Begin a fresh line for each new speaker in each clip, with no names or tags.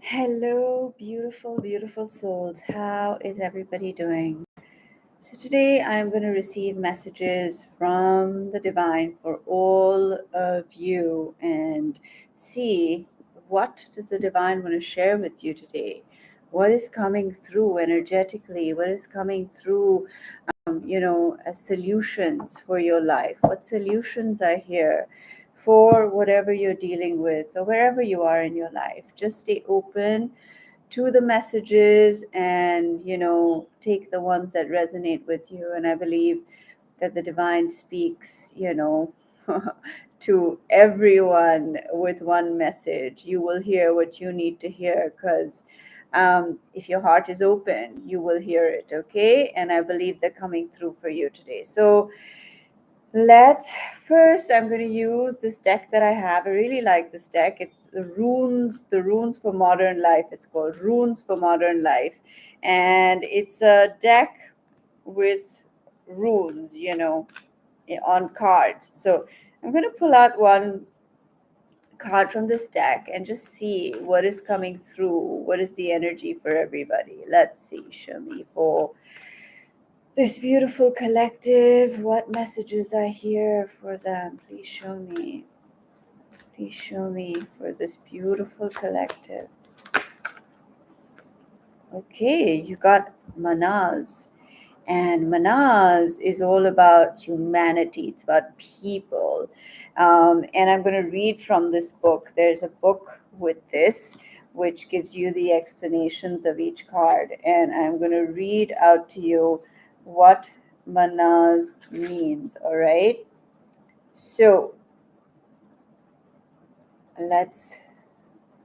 Hello, beautiful, beautiful souls. How is everybody doing? So, today I'm going to receive messages from the divine for all of you and see what does the divine want to share with you today. What is coming through energetically? What is coming through, as solutions for your life? What solutions are here for whatever you're dealing with or wherever you are in your life? Just stay open to the messages and take the ones that resonate with you. And I believe that the divine speaks to everyone with one message. You will hear what you need to hear, because if your heart is open, you will hear it. Okay, and I believe they're coming through for you today. So let's first, I'm going to use this deck that I have. I really like this deck. It's the runes for modern life. It's called Runes for Modern Life. And it's a deck with runes, on cards. So I'm going to pull out one card from this deck and just see what is coming through. What is the energy for everybody? Let's see. Show me for this beautiful collective. What messages are here for them? Please show me. Please show me for this beautiful collective. Okay, you got Manaz. And Manaz is all about humanity, it's about people. And I'm going to read from this book. There's a book with this, which gives you the explanations of each card. And I'm going to read out to you what Manaz means, all right? So let's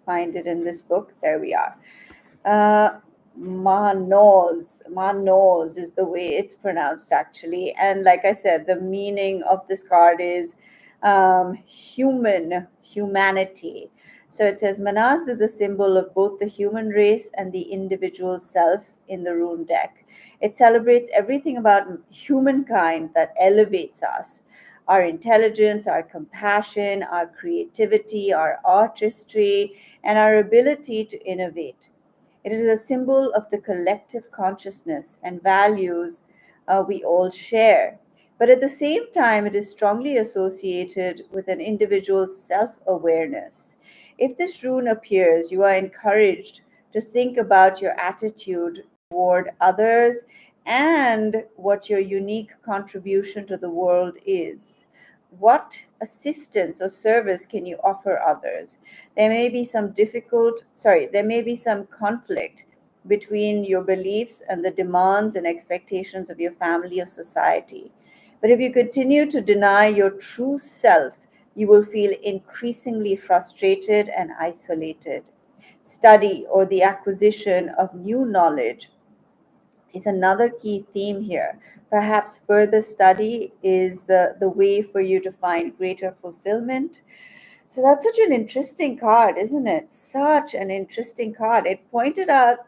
find it in this book. There we are. Manos is the way it's pronounced actually. And like I said, the meaning of this card is humanity. So it says Manas is a symbol of both the human race and the individual self in the rune deck. It celebrates everything about humankind that elevates us: our intelligence, our compassion, our creativity, our artistry, and our ability to innovate. It is a symbol of the collective consciousness and values we all share. But at the same time, it is strongly associated with an individual's self awareness. If this rune appears, you are encouraged to think about your attitude toward others and what your unique contribution to the world is. What assistance or service can you offer others? There may be some conflict between your beliefs and the demands and expectations of your family or society. But if you continue to deny your true self, you will feel increasingly frustrated and isolated. Study or the acquisition of new knowledge is another key theme here. Perhaps further study is the way for you to find greater fulfillment. So that's such an interesting card, isn't it? Such an interesting card. It pointed out,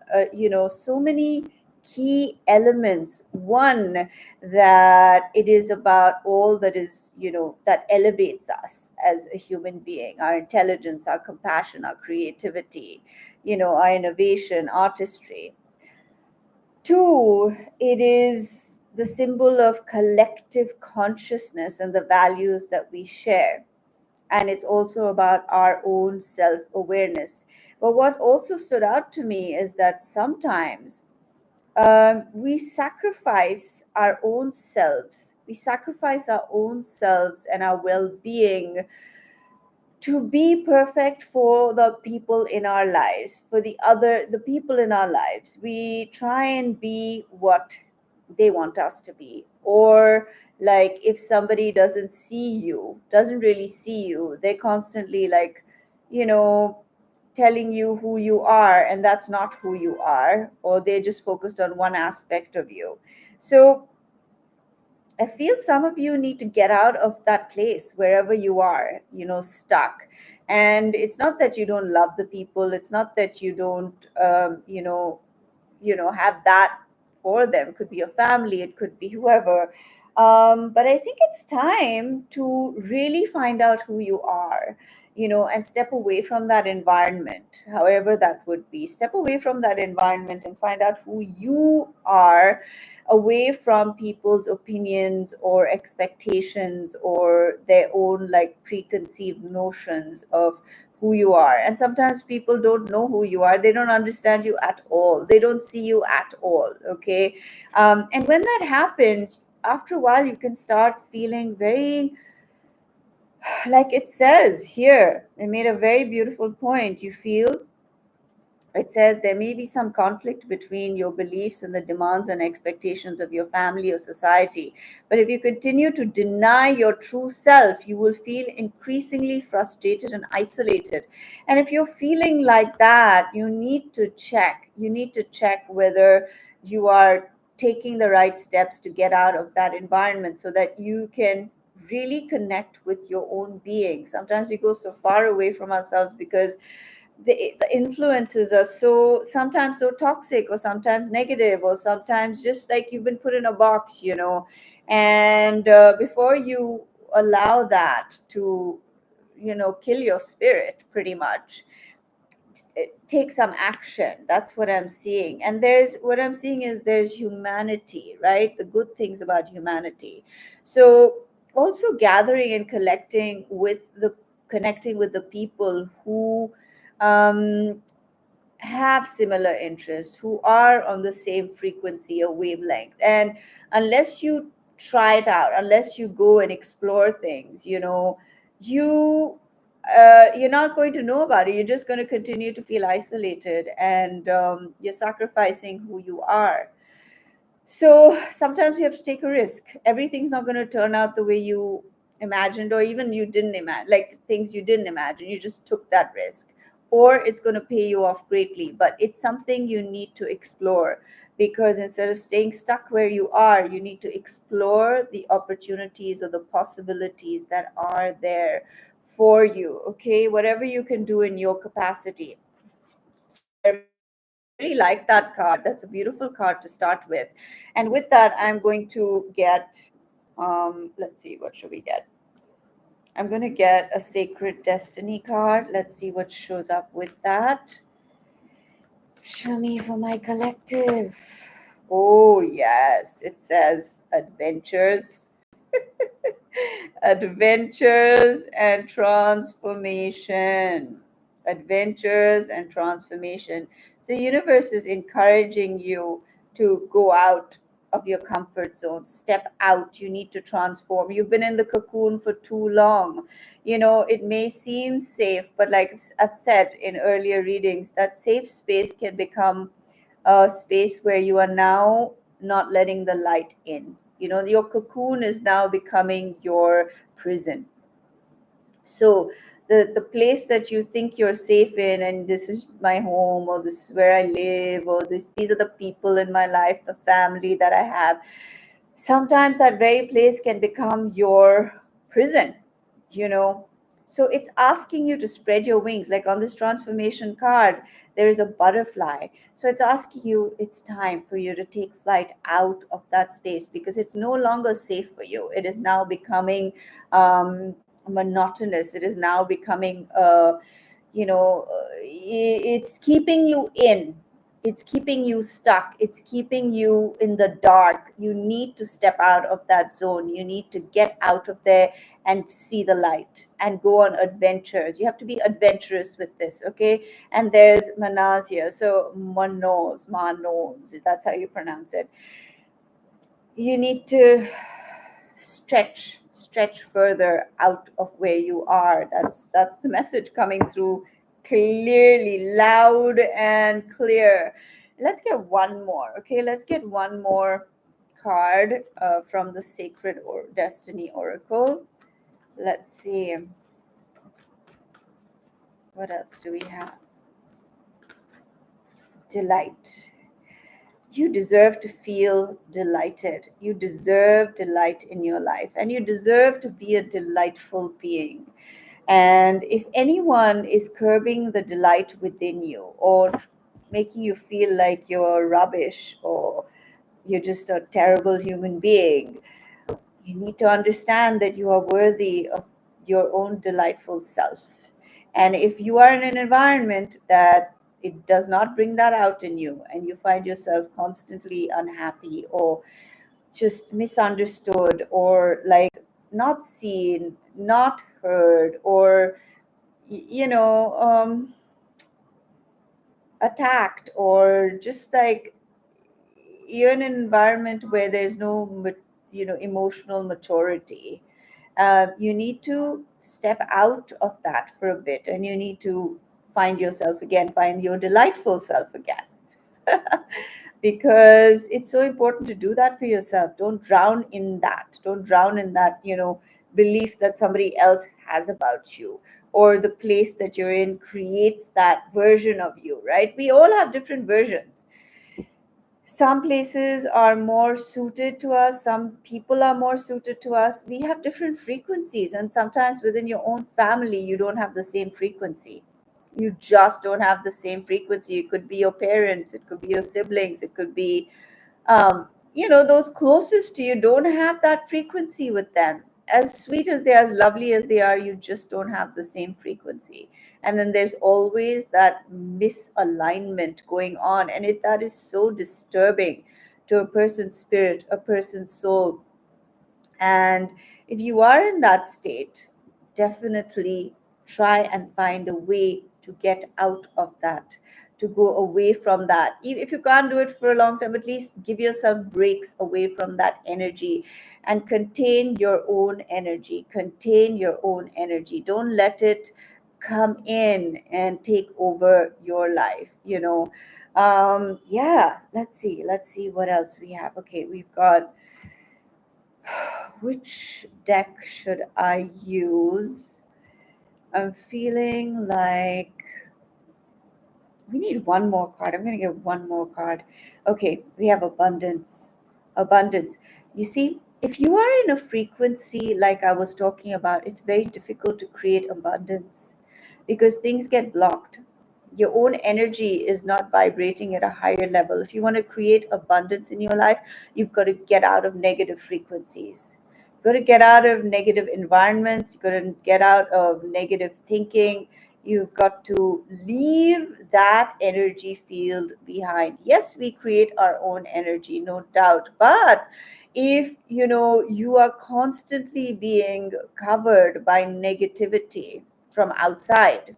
so many key elements. One, that it is about all that is, that elevates us as a human being: our intelligence, our compassion, our creativity, our innovation, artistry. Two, it is the symbol of collective consciousness and the values that we share. And it's also about our own self awareness. But what also stood out to me is that sometimes we sacrifice our own selves. We sacrifice our own selves and our well being to be perfect for the people in our lives, for the people in our lives. We try and be what they want us to be. Or, like, if somebody doesn't really see you, they're constantly, like, you know telling you who you are, and that's not who you are, or they're just focused on one aspect of you. So I feel some of you need to get out of that place wherever you are, stuck. And it's not that you don't love the people. It's not that you don't, have that for them. It could be your family. It could be whoever. But I think it's time to really find out who you are. and step away from that environment, however that would be. Step away from that environment and find out who you are, away from people's opinions or expectations or their own like preconceived notions of who you are. And sometimes people don't know who you are, they don't understand you at all, they don't see you at all. Okay. And when that happens, after a while you can start feeling very, like it says here, they made a very beautiful point. You feel, it says, there may be some conflict between your beliefs and the demands and expectations of your family or society. But if you continue to deny your true self, you will feel increasingly frustrated and isolated. And if you're feeling like that, you need to check. You need to check whether you are taking the right steps to get out of that environment so that you can really connect with your own being. Sometimes we go so far away from ourselves because the influences are so sometimes so toxic or sometimes negative or sometimes just like you've been put in a box, and before you allow that to kill your spirit pretty much, take some action. That's what I'm seeing. And there's what I'm seeing is there's humanity, right? The good things about humanity. So also gathering and connecting with the people who um, have similar interests, who are on the same frequency or wavelength. And unless you try it out, unless you go and explore things, you you're not going to know about it. You're just going to continue to feel isolated, and you're sacrificing who you are. So sometimes you have to take a risk. Everything's not going to turn out the way you imagined, or even you didn't imagine, like things you didn't imagine. You just took that risk, or it's going to pay you off greatly. But it's something you need to explore, because instead of staying stuck where you are, you need to explore the opportunities or the possibilities that are there for you. Okay, whatever you can do in your capacity. So I really like that card. That's a beautiful card to start with. And with that, I'm going to get, let's see, what should we get? I'm going to get a Sacred Destiny card. Let's see what shows up with that. Show me for my collective. Oh, yes. It says adventures. Adventures and transformation. Adventures and transformation. So, universe is encouraging you to go out of your comfort zone, step out. You need to transform. You've been in the cocoon for too long. It may seem safe, but like I've said in earlier readings, that safe space can become a space where you are now not letting the light in. Your cocoon is now becoming your prison. So the place that you think you're safe in, and this is my home, or this is where I live, or these are the people in my life, the family that I have, sometimes that very place can become your prison. you know so it's asking you to spread your wings. Like on this transformation card, there is a butterfly. So it's asking you, it's time for you to take flight out of that space, because it's no longer safe for you. It is now becoming monotonous. It is now becoming it's keeping you in, it's keeping you stuck, it's keeping you in the dark. You need to step out of that zone. You need to get out of there and see the light and go on adventures. You have to be adventurous with this. Okay. And there's Manazia. So Manos, that's how you pronounce it. You need to stretch further out of where you are. That's the message coming through clearly, loud and clear. Let's get one more. Okay, let's get one more card from the Sacred or Destiny Oracle. Let's see, what else do we have? Delight. You deserve to feel delighted. You deserve delight in your life, and you deserve to be a delightful being. And if anyone is curbing the delight within you, or making you feel like you're rubbish, or you're just a terrible human being, you need to understand that you are worthy of your own delightful self. And if you are in an environment that it does not bring that out in you, and you find yourself constantly unhappy or just misunderstood, or like not seen, not heard, or attacked, or just like you're in an environment where there's no emotional maturity, you need to step out of that for a bit, and you need to find yourself again, find your delightful self again. Because it's so important to do that for yourself. Don't drown in that. Don't drown in that, belief that somebody else has about you, or the place that you're in creates that version of you, right? We all have different versions. Some places are more suited to us, some people are more suited to us. We have different frequencies, and sometimes within your own family you don't have the same frequency. You just don't have the same frequency. It could be your parents, it could be your siblings, it could be those closest to you. Don't have that frequency with them. As sweet as they are, as lovely as they are, you just don't have the same frequency. And then there's always that misalignment going on, and that is so disturbing to a person's spirit, a person's soul. And if you are in that state, definitely try and find a way to get out of that, to go away from that. If you can't do it for a long time, at least give yourself breaks away from that energy, and contain your own energy. Contain your own energy. Don't let it come in and take over your life, yeah. Let's see what else we have. Okay, we've got, which deck should I use? I'm feeling like we need one more card. I'm going to get one more card. Okay, we have abundance. Abundance. You see, if you are in a frequency like I was talking about, it's very difficult to create abundance because things get blocked. Your own energy is not vibrating at a higher level. If you want to create abundance in your life, you've got to get out of negative frequencies. You've got to get out of negative environments. You've got to get out of negative thinking. You've got to leave that energy field behind. Yes, we create our own energy, no doubt. But if you are constantly being covered by negativity from outside,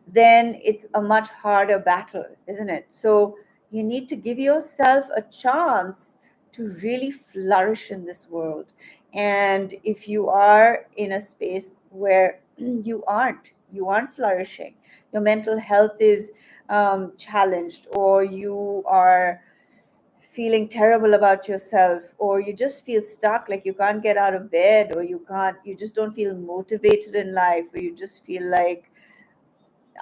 then it's a much harder battle, isn't it? So you need to give yourself a chance to really flourish in this world. And if you are in a space where you aren't flourishing, your mental health is challenged, or you are feeling terrible about yourself, or you just feel stuck, like you can't get out of bed, or you just don't feel motivated in life, or you just feel like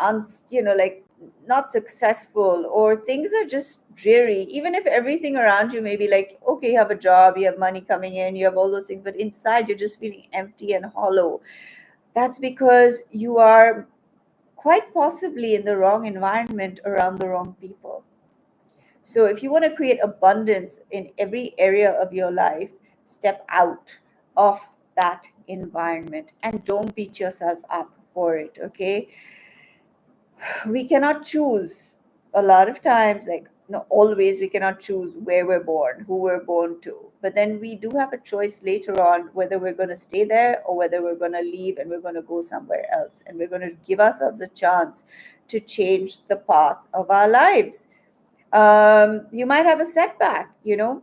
like not successful, or things are just dreary, even if everything around you may be like, okay, you have a job, you have money coming in, you have all those things, but inside you're just feeling empty and hollow. That's because you are quite possibly in the wrong environment around the wrong people. So if you want to create abundance in every area of your life, step out of that environment and don't beat yourself up for it, okay? We cannot choose a lot of times, like no, always we cannot choose where we're born, who we're born to, but then we do have a choice later on whether we're going to stay there or whether we're going to leave and we're going to go somewhere else, and we're going to give ourselves a chance to change the path of our lives. You might have a setback, you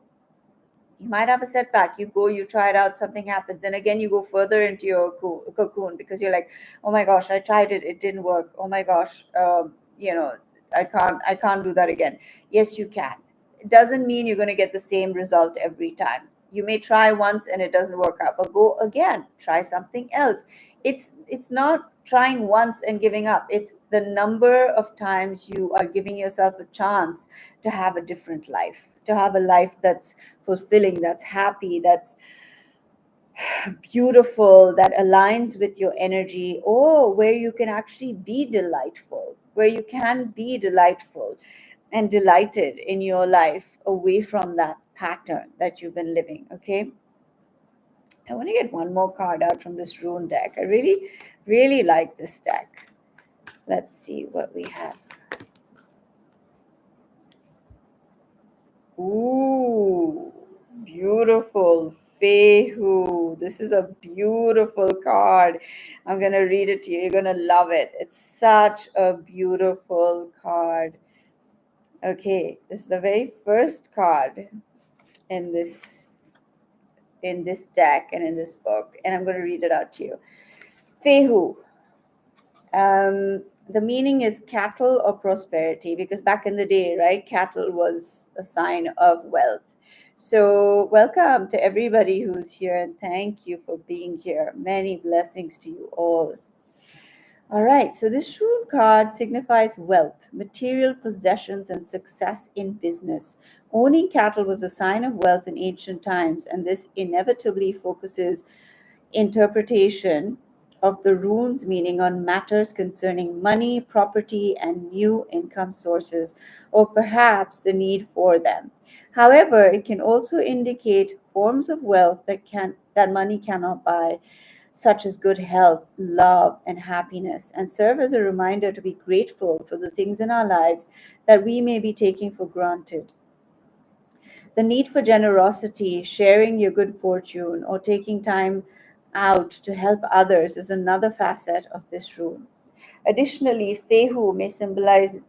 might have a setback. You go, you try it out, something happens, then again you go further into your cocoon, because you're like, oh my gosh, I tried it, it didn't work. Oh my gosh, I can't do that again. Yes, you can. It doesn't mean you're going to get the same result every time. You may try once and it doesn't work out, but go again, try something else. It's not trying once and giving up. It's the number of times you are giving yourself a chance to have a different life, to have a life that's fulfilling, that's happy, that's beautiful, that aligns with your energy, or where you can actually be delightful, where you can be delightful and delighted in your life away from that pattern that you've been living, okay? I want to get one more card out from this rune deck. I really, really like this deck. Let's see what we have. Ooh, beautiful. Fehu. This is a beautiful card. I'm going to read it to you. You're going to love it. It's such a beautiful card. Okay, this is the very first card in this deck and in this book, and I'm going to read it out to you. Fehu. The meaning is cattle or prosperity, because back in the day, right, cattle was a sign of wealth. So, welcome to everybody who's here, and thank you for being here. Many blessings to you all. All right, so this Shroom card signifies wealth, material possessions, and success in business. Owning cattle was a sign of wealth in ancient times, and this inevitably focuses interpretation of the rune's meaning on matters concerning money, property, and new income sources, or perhaps the need for them. However, it can also indicate forms of wealth that money cannot buy, such as good health, love, and happiness, and serve as a reminder to be grateful for the things in our lives that we may be taking for granted. The need for generosity, sharing your good fortune, or taking time out to help others is another facet of this rune. Additionally, Fehu may symbolize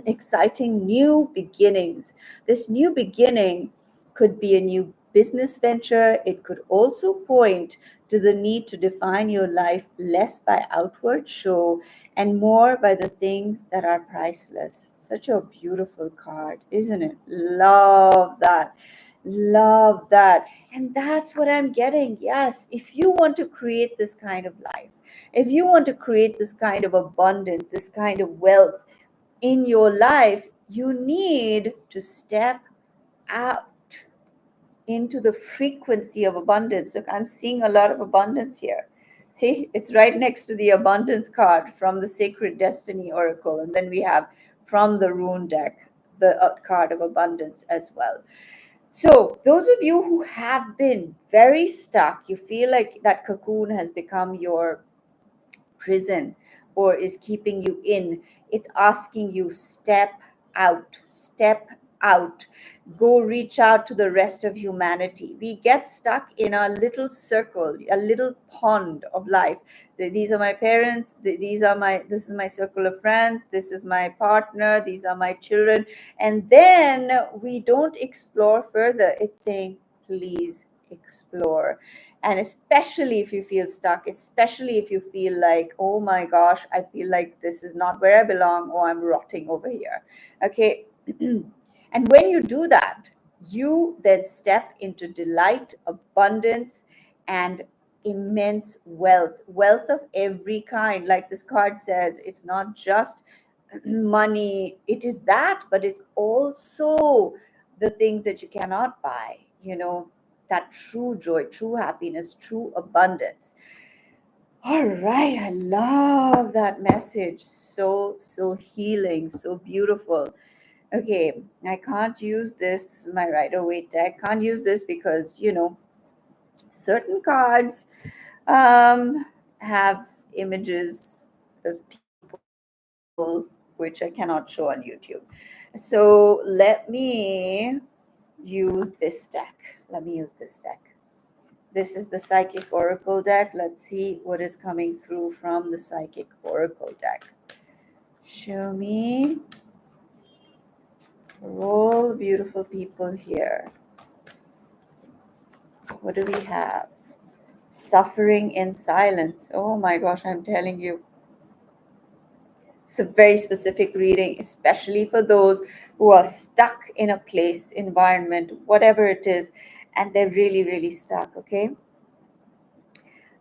exciting new beginnings. This new beginning could be a new business venture. It could also point to the need to define your life less by outward show and more by the things that are priceless. Such a beautiful card, isn't it? Love that. Love that. And that's what I'm getting. Yes, if you want to create this kind of life, if you want to create this kind of abundance, this kind of wealth in your life, you need to step out into the frequency of abundance. Look, I'm seeing a lot of abundance here. See, it's right next to the abundance card from the Sacred Destiny Oracle. And then we have from the rune deck, the card of abundance as well. So, those of you who have been very stuck, you feel like that cocoon has become your prison or is keeping you in, it's asking you step out, go reach out to the rest of humanity. We get stuck in our little circle, a little pond of life. These are my parents, this is my circle of friends, this is my partner, these are my children, and then we don't explore further. It's saying, please explore. And especially if you feel stuck, especially if you feel like, oh my gosh, I feel like this is not where I belong, or I'm rotting over here. Okay. And when you do that, you then step into delight, abundance, and immense wealth of every kind. Like this card says, it's not just money, it is that, but it's also the things that you cannot buy, that true joy, true happiness, true abundance. All right, I love that message. So healing, so beautiful. Okay, I can't use this. This is my Rider-Waite deck. Can't use this because, certain cards have images of people which I cannot show on YouTube. So let me use this deck. Let me use this deck. This is the Psychic Oracle deck. Let's see what is coming through from the Psychic Oracle deck. Show me. For all the beautiful people here. What do we have? Suffering in silence. Oh my gosh, I'm telling you. It's a very specific reading, especially for those who are stuck in a place, environment, whatever it is, and they're really, really stuck, okay?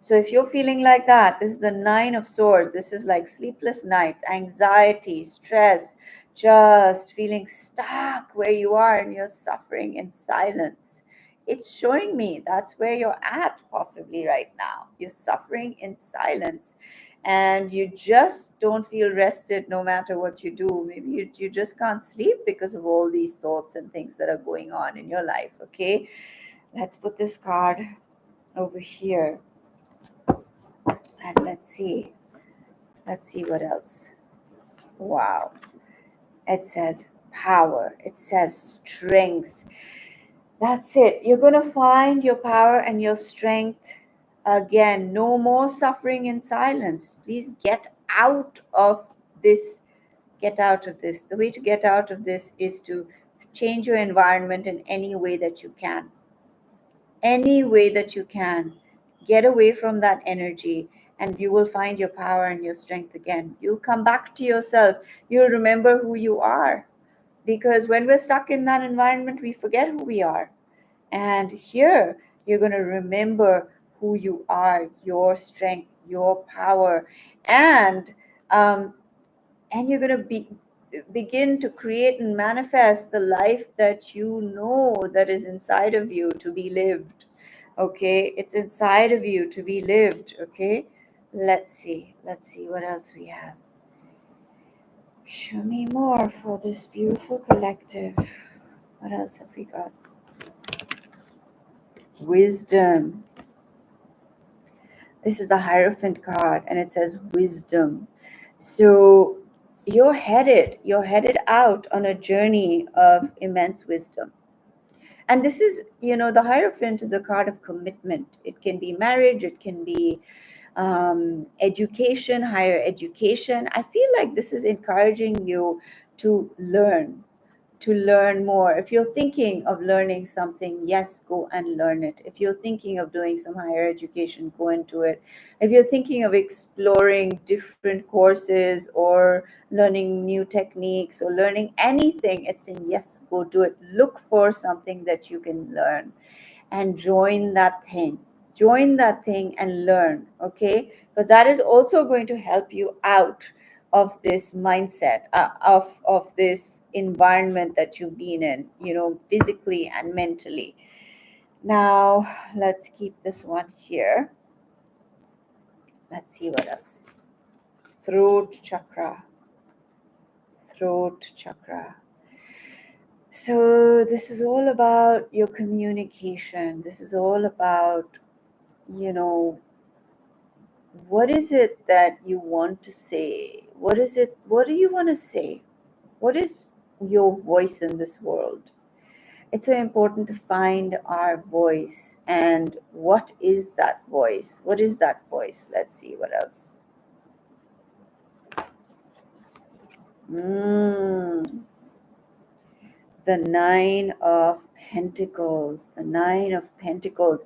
So if you're feeling like that, this is the Nine of Swords. This is like sleepless nights, anxiety, stress, just feeling stuck where you are and you're suffering in silence. It's showing me that's where you're at possibly right now. You're suffering in silence and you just don't feel rested no matter what you do. Maybe you just can't sleep because of all these thoughts and things that are going on in your life, okay? Let's put this card over here. And let's see what else. Wow. It says power, it says strength. That's it. You're going to find your power and your strength again. No more suffering in silence. Please get out of this. Get out of this. The way to get out of this is to change your environment in any way that you can. Any way that you can. Get away from that energy and you will find your power and your strength again. You'll come back to yourself. You'll remember who you are. Because when we're stuck in that environment, we forget who we are. And here, you're going to remember who you are, your strength, your power, and um, you're going to begin to create and manifest the life that you know that is inside of you to be lived. Okay, it's inside of you to be lived. Okay, let's see what else we have. Show me more for this beautiful collective. What else have we got? Wisdom. This is the Hierophant card and it says wisdom. So you're headed out on a journey of immense wisdom. And this is, the Hierophant is a card of commitment. It can be marriage, it can be education, higher education. I feel like this is encouraging you to learn more. If you're thinking of learning something, yes, go and learn it. If you're thinking of doing some higher education, go into it. If you're thinking of exploring different courses or learning new techniques or learning anything, it's in yes, go do it. Look for something that you can learn and join that thing. Join that thing and learn, okay? Because that is also going to help you out of this mindset, of this environment that you've been in, physically and mentally. Now, let's keep this one here. Let's see what else. Throat chakra. Throat chakra. So this is all about your communication. This is all about, what is it that you want to say? What do you want to say? What is your voice in this world? It's so important to find our voice. And what is that voice? What is that voice? Let's see what else. The Nine of Pentacles. The Nine of Pentacles.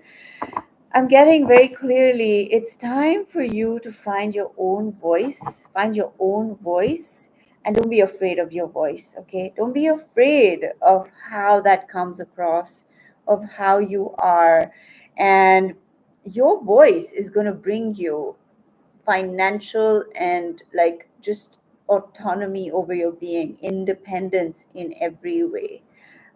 I'm getting very clearly, it's time for you to find your own voice. Find your own voice. And don't be afraid of your voice, okay? Don't be afraid of how that comes across, of how you are. And your voice is going to bring you financial and like just autonomy over your being, independence in every way.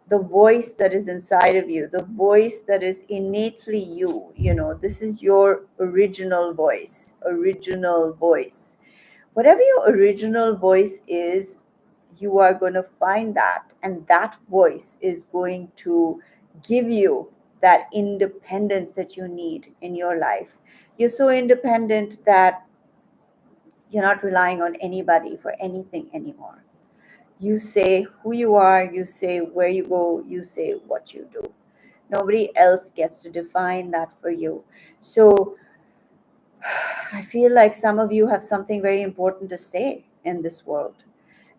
The voice that is inside of you, the voice that is innately you, this is your original voice. Whatever your original voice is, you are going to find that, and that voice is going to give you that independence that you need in your life. You're so independent that you're not relying on anybody for anything anymore. You say who you are, you say where you go, you say what you do. Nobody else gets to define that for you. So I feel like some of you have something very important to say in this world,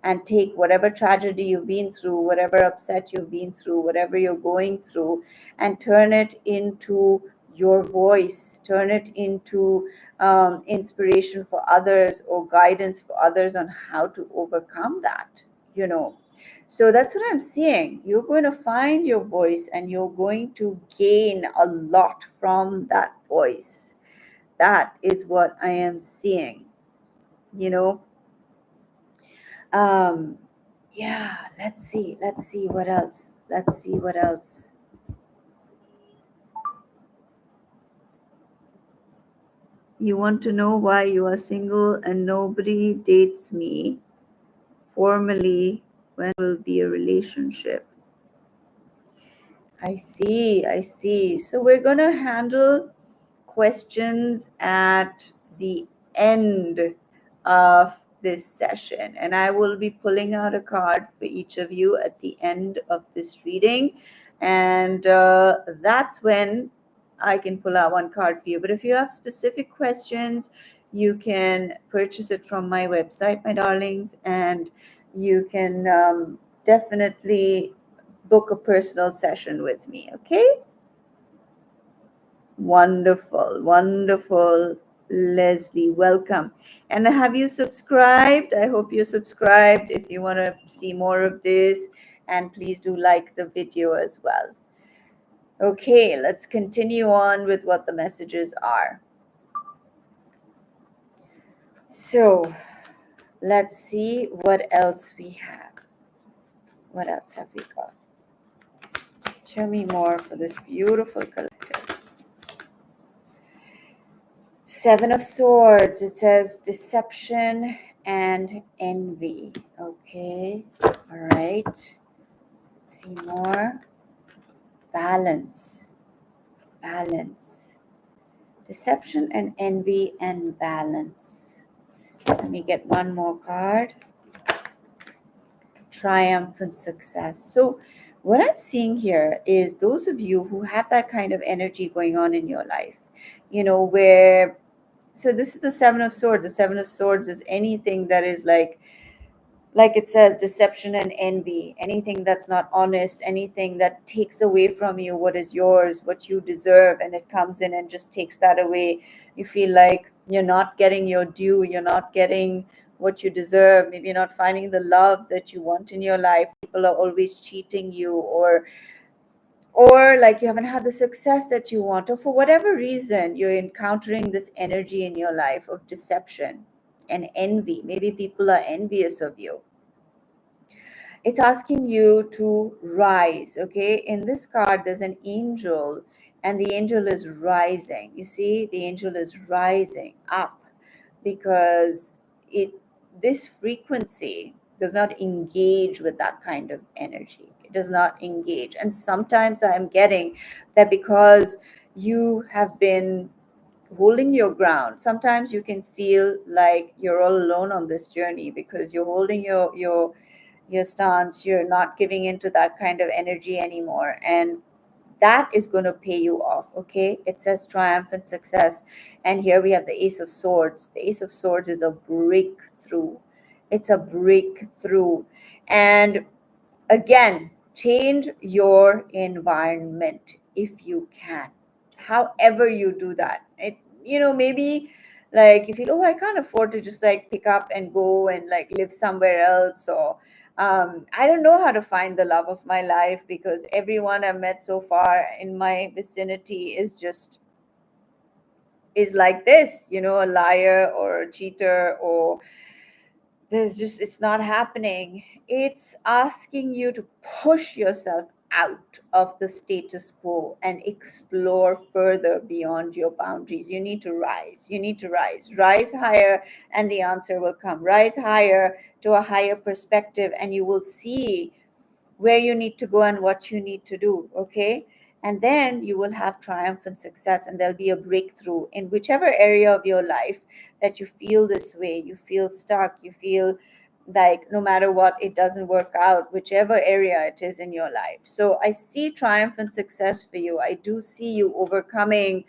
and take whatever tragedy you've been through, whatever upset you've been through, whatever you're going through, and turn it into your voice, turn it into inspiration for others or guidance for others on how to overcome that, So that's what I'm seeing. You're going to find your voice and you're going to gain a lot from that voice. That is what I am seeing, you know. Um, yeah, let's see what else. You want to know why you are single and nobody dates me formally? When will be a relationship? I see. So we're gonna handle questions at the end of this session, and I will be pulling out a card for each of you at the end of this reading, and that's when I can pull out one card for you. But if you have specific questions, you can purchase it from my website, my darlings, and you can definitely book a personal session with me. Okay? Wonderful, wonderful. Leslie, welcome. And have you subscribed? I hope you subscribed if you want to see more of this. And please do like the video as well. Okay, let's continue on with what the messages are. So let's see what else we have. What else have we got? Show me more for this beautiful collective. Seven of Swords. It says deception and envy. Okay. All right. Let's see more. Balance. Balance. Deception and envy and balance. Let me get one more card. Triumphant success. So what I'm seeing here is those of you who have that kind of energy going on in your life, where, so this is the Seven of Swords. The Seven of Swords is anything that is like it says, deception and envy, anything that's not honest, anything that takes away from you what is yours, what you deserve, and it comes in and just takes that away. You feel like you're not getting your due, you're not getting what you deserve, maybe you're not finding the love that you want in your life. People are always cheating you, or like you haven't had the success that you want, or for whatever reason you're encountering this energy in your life of deception and envy. Maybe people are envious of you. It's asking you to rise. Okay, in this card there's an angel, and the angel is rising. You see, the angel is rising up because this frequency does not engage with that kind of energy. It does not engage. And sometimes I'm getting that because you have been holding your ground, sometimes you can feel like you're all alone on this journey because you're holding your stance. You're not giving into that kind of energy anymore, and that is going to pay you off. Okay, it says triumphant success, and here we have the Ace of Swords. The Ace of Swords is a breakthrough. It's a breakthrough. And again, change your environment if you can, however you do that. Maybe like if you, oh, I can't afford to just like pick up and go and like live somewhere else, or I don't know how to find the love of my life because everyone I've met so far in my vicinity is like this, a liar or a cheater, or it's not happening. It's asking you to push yourself out of the status quo and explore further beyond your boundaries. You need to rise. You need to rise higher, and the answer will come. Rise higher to a higher perspective, and you will see where you need to go and what you need to do. Okay, and then you will have triumphant success, and there'll be a breakthrough in whichever area of your life that you feel this way. You feel stuck, you feel like no matter what, it doesn't work out, whichever area it is in your life. So I see triumphant success for you. I do see you overcoming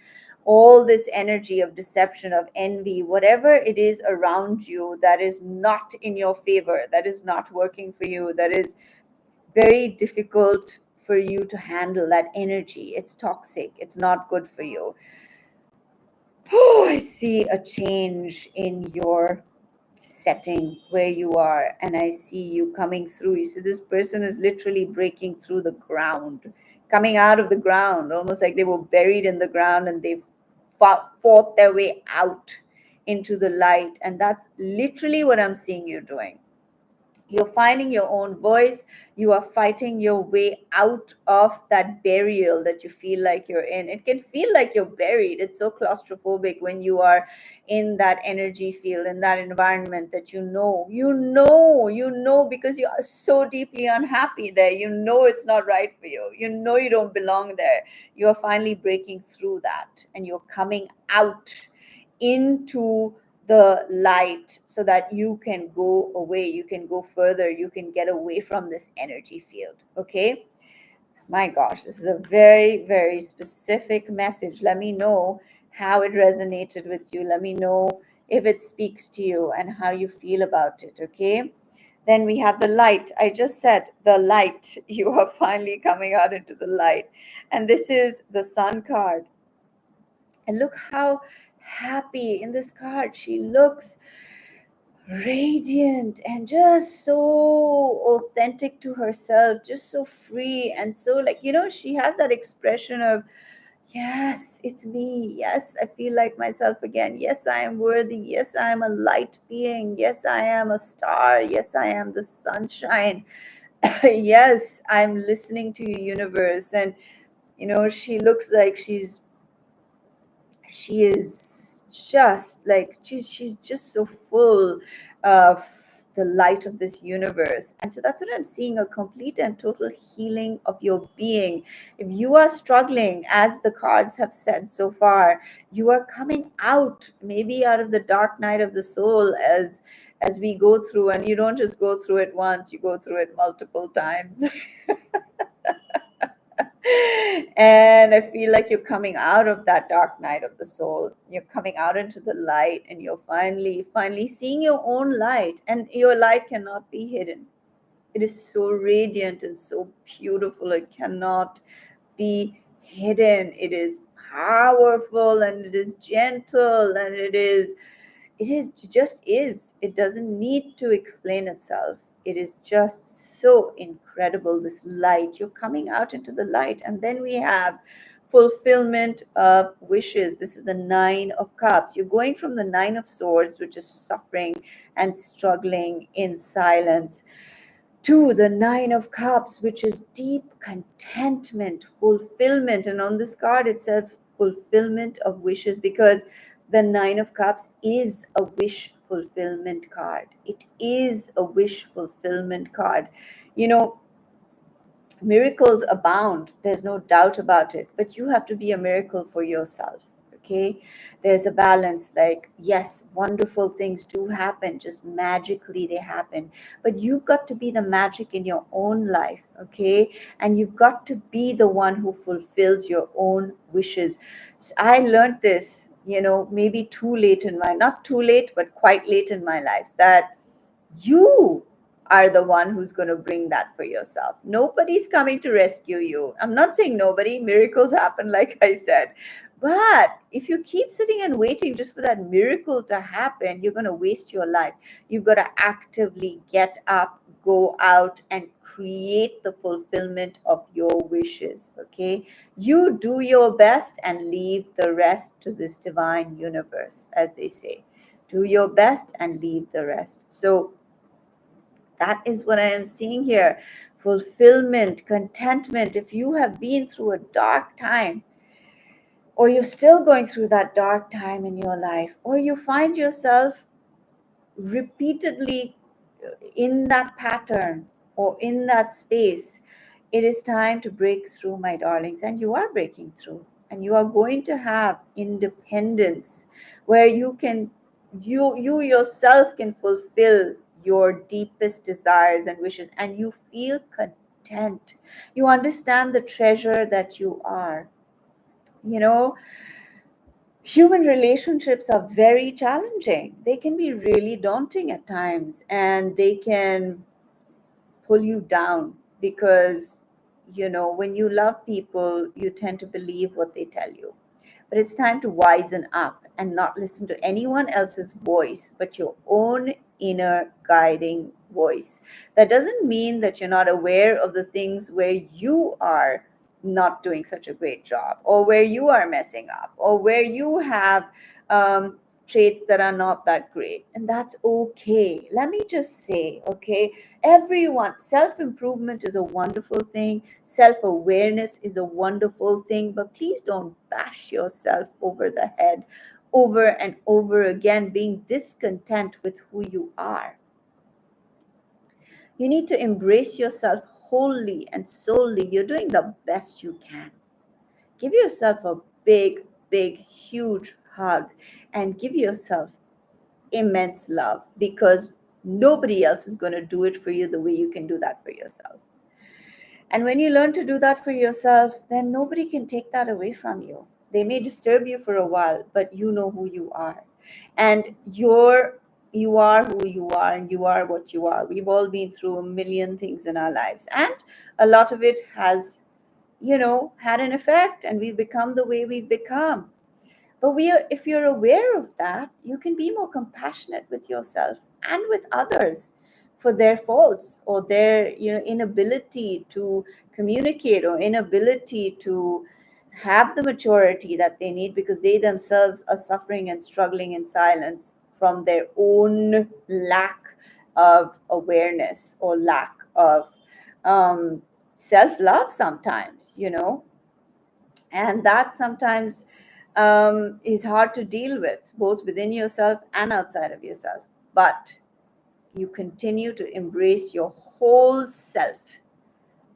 all this energy of deception, of envy, whatever it is around you that is not in your favor, that is not working for you, that is very difficult for you to handle. That energy, it's toxic, it's not good for you. Oh, I see a change in your setting where you are, and I see you coming through. You see, this person is literally breaking through the ground, coming out of the ground, almost like they were buried in the ground, and they've fought their way out into the light. And that's literally what I'm seeing you doing. You're finding your own voice. You are fighting your way out of that burial that you feel like you're in. It can feel like you're buried. It's so claustrophobic when you are in that energy field, in that environment that because you are so deeply unhappy there. You know it's not right for you. You know you don't belong there. You are finally breaking through that, and you're coming out into the light so that you can go away, you can go further, you can get away from this energy field. Okay, my gosh, this is a very, very specific message. Let me know how it resonated with you. Let me know if it speaks to you and how you feel about it. Okay, then we have the light. I just said the light. You are finally coming out into the light, and this is the sun card. And look how happy in this card she looks, radiant and just so authentic to herself, just so free and so, like, she has that expression of, yes, it's me. Yes, I feel like myself again. Yes, I am worthy. Yes, I am a light being. Yes, I am a star. Yes, I am the sunshine. Yes, I'm listening to you, universe. And she looks like she is just like she's just so full of the light of this universe. And so that's what I'm seeing, a complete and total healing of your being. If you are struggling, as the cards have said so far, you are coming out, maybe out of the dark night of the soul, as we go through. And you don't just go through it once, you go through it multiple times. And I feel like you're coming out of that dark night of the soul. You're coming out into the light, and you're finally seeing your own light. And your light cannot be hidden. It is so radiant and so beautiful. It cannot be hidden. It is powerful, and it is gentle, and it just is. It doesn't need to explain itself. It is just so incredible, this light. You're coming out into the light. And then we have fulfillment of wishes. This is the Nine of Cups. You're going from the Nine of Swords, which is suffering and struggling in silence, to the Nine of Cups, which is deep contentment, fulfillment. And on this card, it says fulfillment of wishes, because the Nine of Cups is a wish fulfillment card. It is a wish fulfillment card. You know, miracles abound, there's no doubt about it, but you have to be a miracle for yourself. Okay, there's a balance. Like, yes, wonderful things do happen, just magically they happen, but you've got to be the magic in your own life. Okay, and you've got to be the one who fulfills your own wishes. So I learned this, maybe too late in my, not too late, but quite late in my life, that you are the one who's going to bring that for yourself. Nobody's coming to rescue you. I'm not saying nobody, miracles happen, like I said. But if you keep sitting and waiting just for that miracle to happen, you're going to waste your life. You've got to actively get up, go out, and create the fulfillment of your wishes. Okay? You do your best and leave the rest to this divine universe, as they say. Do your best and leave the rest. So, that is what I am seeing here. Fulfillment, contentment. If you have been through a dark time, or you're still going through that dark time in your life, or you find yourself repeatedly in that pattern or in that space, it is time to break through, my darlings. And you are breaking through, and you are going to have independence, where you yourself can fulfill your deepest desires and wishes, and you feel content. You understand the treasure that you are. you know Human relationships are very challenging. They can be really daunting at times, and they can pull you down, because when you love people, you tend to believe what they tell you. But it's time to wisen up and not listen to anyone else's voice but your own inner guiding voice. That doesn't mean that you're not aware of the things where you are not doing such a great job, or where you are messing up, or where you have traits that are not that great, and that's okay. Let me just say, okay, everyone, self improvement is a wonderful thing, self awareness is a wonderful thing, but please don't bash yourself over the head over and over again, being discontent with who you are. You need to embrace yourself wholly and solely. You're doing the best you can. Give yourself a big, big, huge hug and give yourself immense love, because nobody else is going to do it for you the way you can do that for yourself. And when you learn to do that for yourself, then nobody can take that away from you. They may disturb you for a while, but you know who you are. And you are who you are, and you are what you are. We've all been through a million things in our lives, and a lot of it has, had an effect, and we've become the way we've become. But if you're aware of that, you can be more compassionate with yourself and with others for their faults or their, inability to communicate or inability to have the maturity that they need, because they themselves are suffering and struggling in silence from their own lack of awareness or lack of self-love sometimes. And that sometimes is hard to deal with, both within yourself and outside of yourself. But you continue to embrace your whole self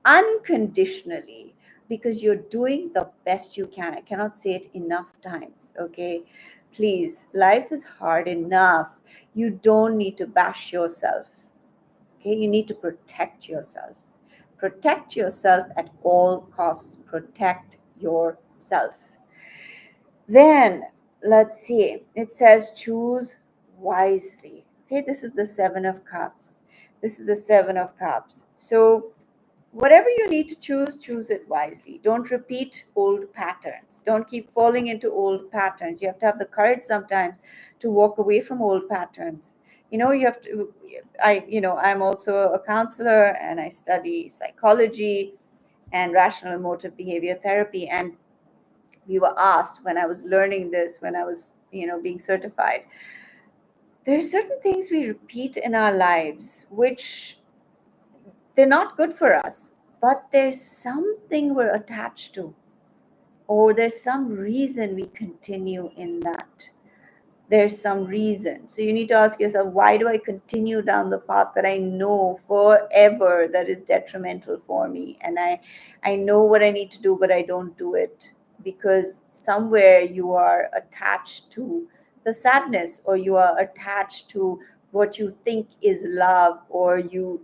unconditionally, because you're doing the best you can. I cannot say it enough times, okay? Please, life is hard enough. You don't need to bash yourself, okay? You need to protect yourself. Protect yourself at all costs. Protect yourself. Then let's see, it says choose wisely. Okay, this is the Seven of Cups. This is the Seven of Cups. So, whatever you need to choose, choose it wisely. Don't repeat old patterns. Don't keep falling into old patterns. You have to have the courage sometimes to walk away from old patterns. You have to, I'm also a counselor, and I study psychology and rational emotive behavior therapy. And we were asked, when I was learning this, when I was, being certified, there are certain things we repeat in our lives which they're not good for us, but there's something we're attached to, or there's some reason we continue in that. There's some reason. So you need to ask yourself, why do I continue down the path that I know forever that is detrimental for me? And I know what I need to do, but I don't do it because somewhere you are attached to the sadness, or you are attached to what you think is love, or you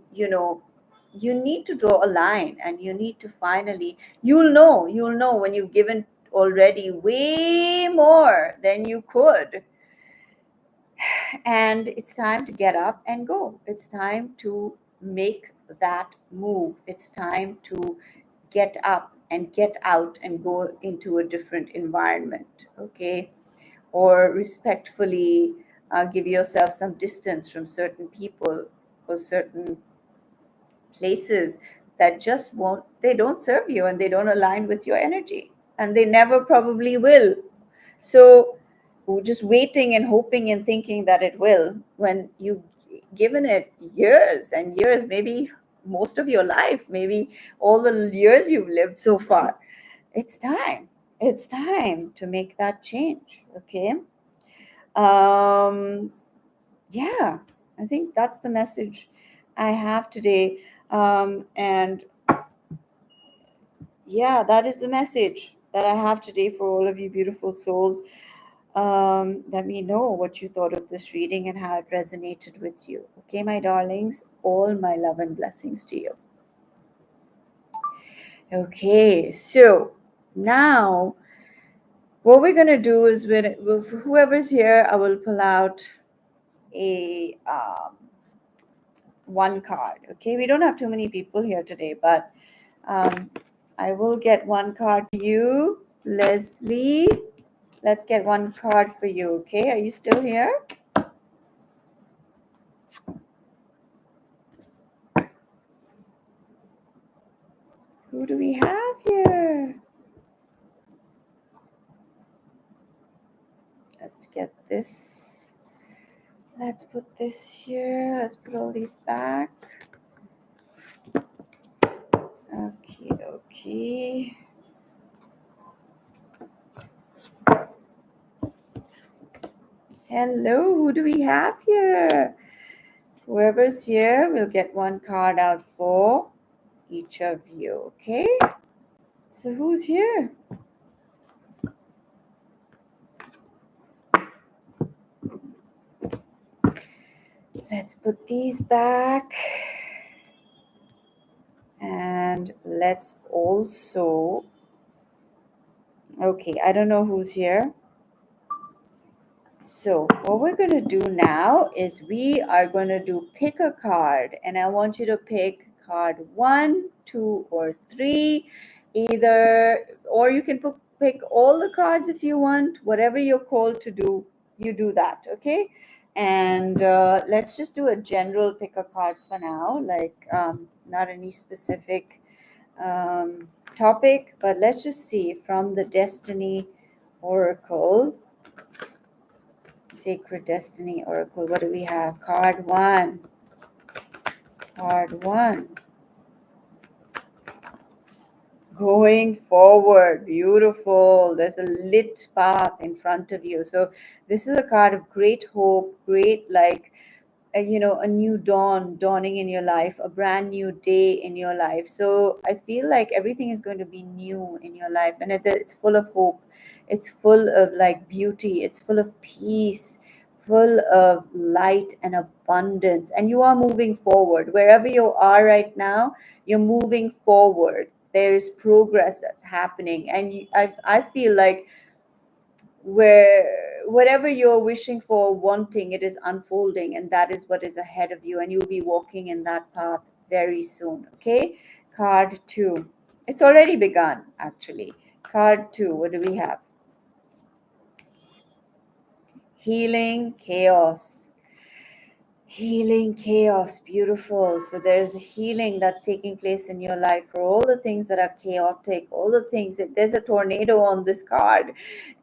need to draw a line, and you need to finally, you'll know when you've given already way more than you could, and it's time to get up and go. It's time to make that move. It's time to get up and get out and go into a different environment, okay? Or respectfully give yourself some distance from certain people or certain places that just won't, they don't serve you, and they don't align with your energy, and they never probably will. So we're just waiting and hoping and thinking that it will, when you've given it years and years, maybe most of your life, maybe all the years you've lived so far. It's time. It's time to make that change. Okay. Um, yeah, I think that's the message I have today. And yeah, that is the message that I have today for all of you beautiful souls. Let me know what you thought of this reading and how it resonated with you. Okay, my darlings, all my love and blessings to you. Okay, so now what we're going to do is, with whoever's here, I will pull out a one card. Okay, we don't have too many people here today, but I will get one card for you, Leslie. Let's get one card for you. Okay, are you still here? Who do we have here? let's get this. Let's put this here. Let's put all these back. Okay, okay. Hello, who do we have here? Whoever's here will get one card out for each of you, okay? So who's here? Let's put these back. And let's also, okay, I don't know who's here. So what we're going to do now is we are going to do pick a card, and I want you to pick card 1, 2, or 3, either, or you can pick all the cards if you want. Whatever you're called to do, you do that, okay? And let's just do a general pick a card for now, like not any specific topic, but let's just see from the Destiny Oracle. Sacred Destiny Oracle. What do we have? Card 1. Card 1. Going forward. Beautiful. There's a lit path in front of you. So this is a card of great hope, great a new dawn dawning in your life, a brand new day in your life. So I feel like everything is going to be new in your life, and it's full of hope. It's full of like beauty. It's full of peace, full of light and abundance. And you are moving forward. Wherever you are right now, you're moving forward. There is progress that's happening. And I feel like where whatever you're wishing for, wanting, it is unfolding, and that is what is ahead of you, and you'll be walking in that path very soon, okay? Card 2. It's already begun, actually. Card 2, what do we have? Healing chaos. Healing chaos, beautiful. So there's a healing that's taking place in your life for all the things that are chaotic, all the things. There's a tornado on this card,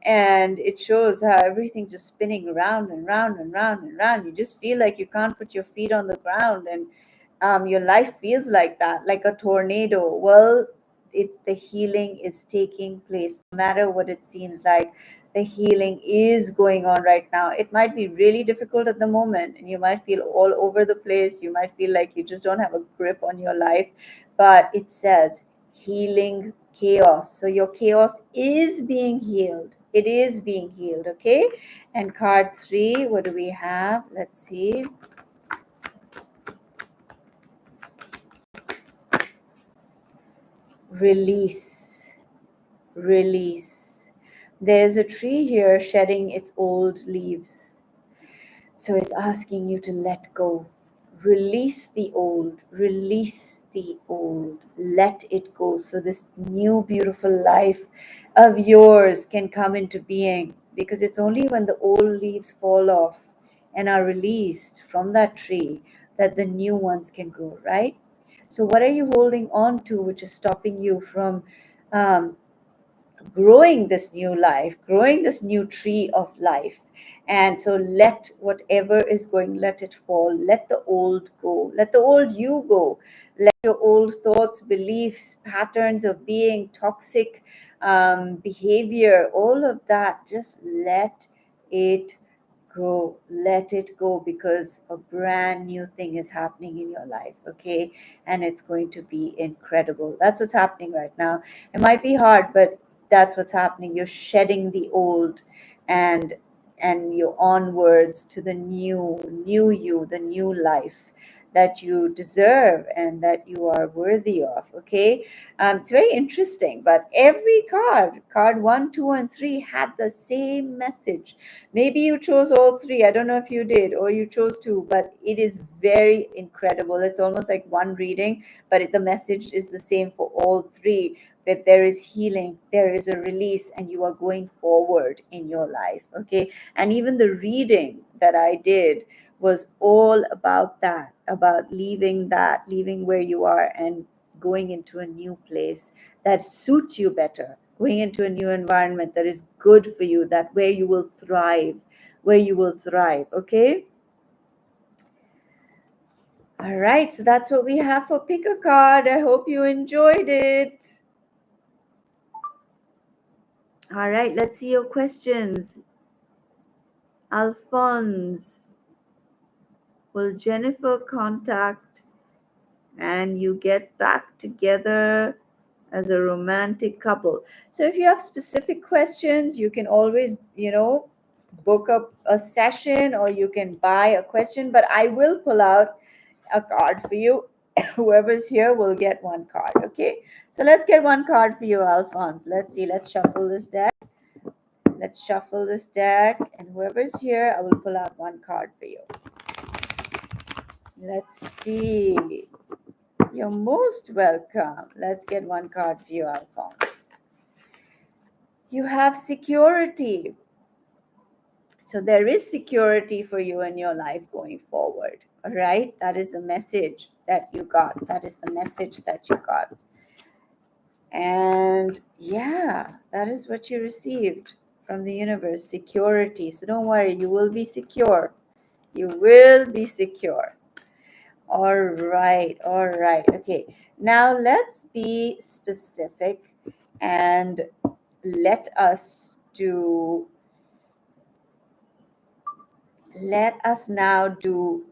and it shows how everything just spinning around and round and round and round. You just feel like you can't put your feet on the ground, and your life feels like that, like a tornado. Well, the healing is taking place, no matter what it seems like. The healing is going on right now. It might be really difficult at the moment, and you might feel all over the place. You might feel like you just don't have a grip on your life, but it says healing chaos. So your chaos is being healed. It is being healed, okay? And card 3, what do we have? Let's see. Release. Release. There's a tree here shedding its old leaves. So it's asking you to let go. Release the old. Release the old. Let it go. So this new beautiful life of yours can come into being, because it's only when the old leaves fall off and are released from that tree that the new ones can grow, right? So what are you holding on to which is stopping you from um, growing this new life, growing this new tree of life? And so let whatever is going, let it fall. Let the old go. Let the old you go. Let your old thoughts, beliefs, patterns of being, toxic behavior, all of that, just let it go. Let it go, because a brand new thing is happening in your life, okay? And it's going to be incredible. That's what's happening right now. It might be hard, but that's what's happening. You're shedding the old, and you're onwards to the new you, the new life that you deserve and that you are worthy of, okay? It's very interesting, but every card 1, 2, and 3 had the same message. Maybe you chose all 3. I don't know if you did, or you chose 2, but it is very incredible. It's almost like one reading, but the message is the same for all 3, that there is healing, there is a release, and you are going forward in your life, okay? And even the reading that I did was all about that, about leaving where you are and going into a new place that suits you better, going into a new environment that is good for you, that where you will thrive, okay? All right, so that's what we have for Pick a Card. I hope you enjoyed it. All right, let's see your questions. Alphonse, will Jennifer contact and you get back together as a romantic couple? So if you have specific questions, you can always, book up a session, or you can buy a question, but I will pull out a card for you. Whoever's here will get one card, okay? So let's get one card for you, Alphonse. Let's see, let's shuffle this deck. And whoever's here, I will pull out one card for you. Let's see. You're most welcome. Let's get one card for you, Alphonse. You have security. So there is security for you in your life going forward. All right. That is the message that you got. And yeah, that is what you received from the universe, security. So don't worry, you will be secure. All right. Okay. Now let's be specific and let us now do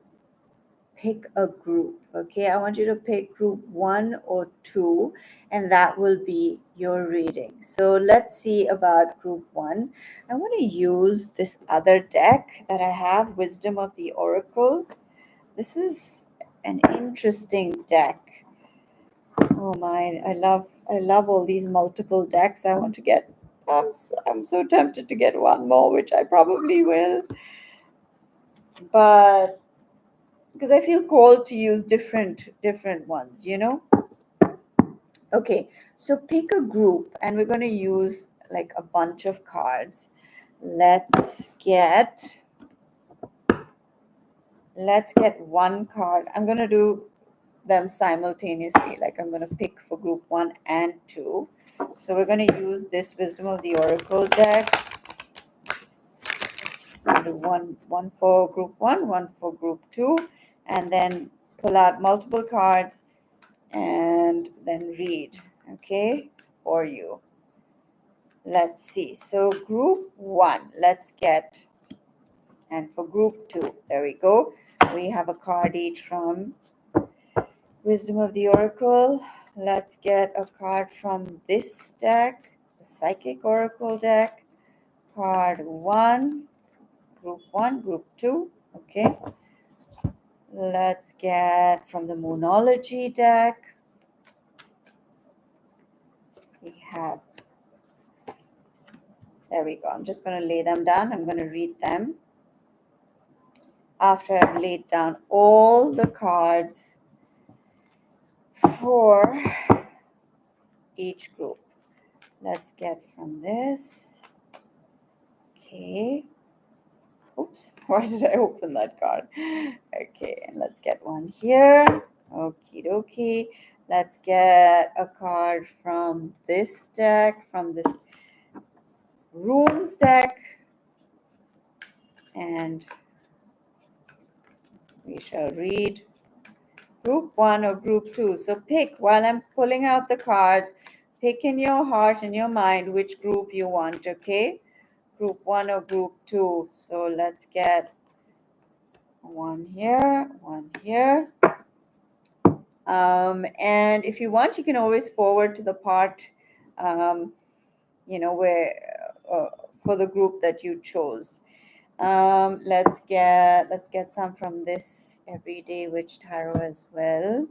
pick a group. Okay. I want you to pick group 1 or 2, and that will be your reading. So let's see about group 1. I want to use this other deck that I have, Wisdom of the Oracle. This is an interesting deck. Oh my, I love all these multiple decks. I want to get, I'm so tempted to get one more, which I probably will. But because I feel called to use different ones, Okay, so pick a group, and we're going to use like a bunch of cards. Let's get one card. I'm going to do them simultaneously. Like I'm going to pick for group 1 and 2. So we're going to use this Wisdom of the Oracle deck. Do one for group 1, one for group 2, and then pull out multiple cards and then read, okay, for you. Let's see. So group 1, let's get, and for group 2, there we go. We have a card each from Wisdom of the Oracle. Let's get a card from this deck, the Psychic Oracle deck. Card 1, group 1, group 2, okay. Let's get from the Moonology deck. We have, there we go. I'm just going to lay them down. I'm going to read them after I've laid down all the cards for each group. Let's get from this. Okay. Oops, why did I open that card? Okay, and let's get one here. Okie dokie. Let's get a card from this deck, from this Runes deck. And we shall read group 1 or group 2. So pick, while I'm pulling out the cards, pick in your heart and your mind which group you want, okay? Group 1 or group 2. So let's get one here, one here. And if you want, you can always forward to the part, where for the group that you chose. Let's get some from this Everyday Witch Tarot as well.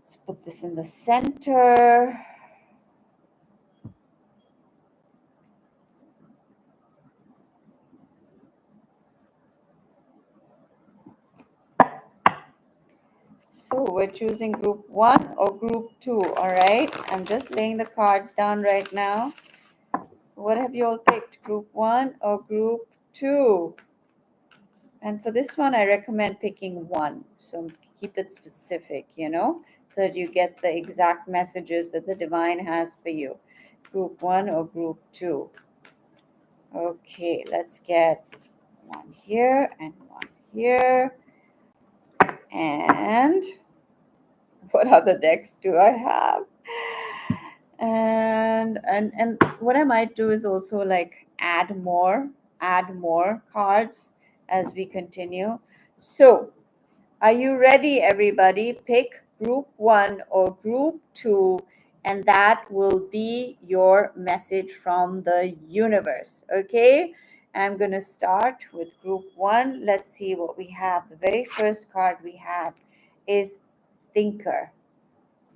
Let's put this in the center. So we're choosing group 1 or group 2, all right? I'm just laying the cards down right now. What have you all picked, group 1 or group 2? And for this one, I recommend picking 1. So keep it specific, so that you get the exact messages that the divine has for you. Group 1 or group 2. Okay, let's get one here and one here. And what other decks do I have? And what I might do is also like add more cards as we continue. So are you ready, everybody? Pick group 1 or group 2, and that will be your message from the universe. Okay, I'm going to start with group 1. Let's see what we have. The very first card we have is Thinker.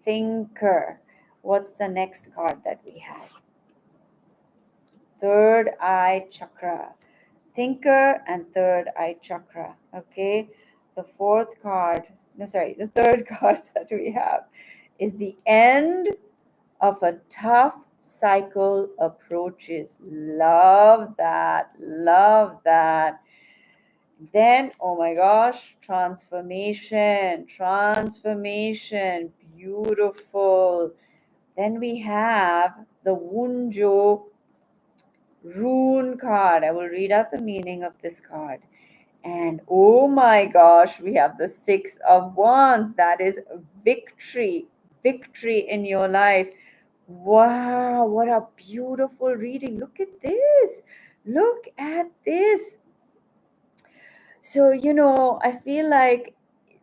Thinker. What's the next card that we have? Third eye chakra. Thinker and third eye chakra. Okay, the fourth card, no, sorry, the third card that we have is the end of a tough cycle approaches. Love that. Love that. Then, oh my gosh, transformation. Transformation. Beautiful. Then we have the Wunjo rune card. I will read out the meaning of this card. And oh my gosh, we have the Six of Wands. That is victory. Victory in your life. Wow, what a beautiful reading. Look at this. Look at this. So, I feel like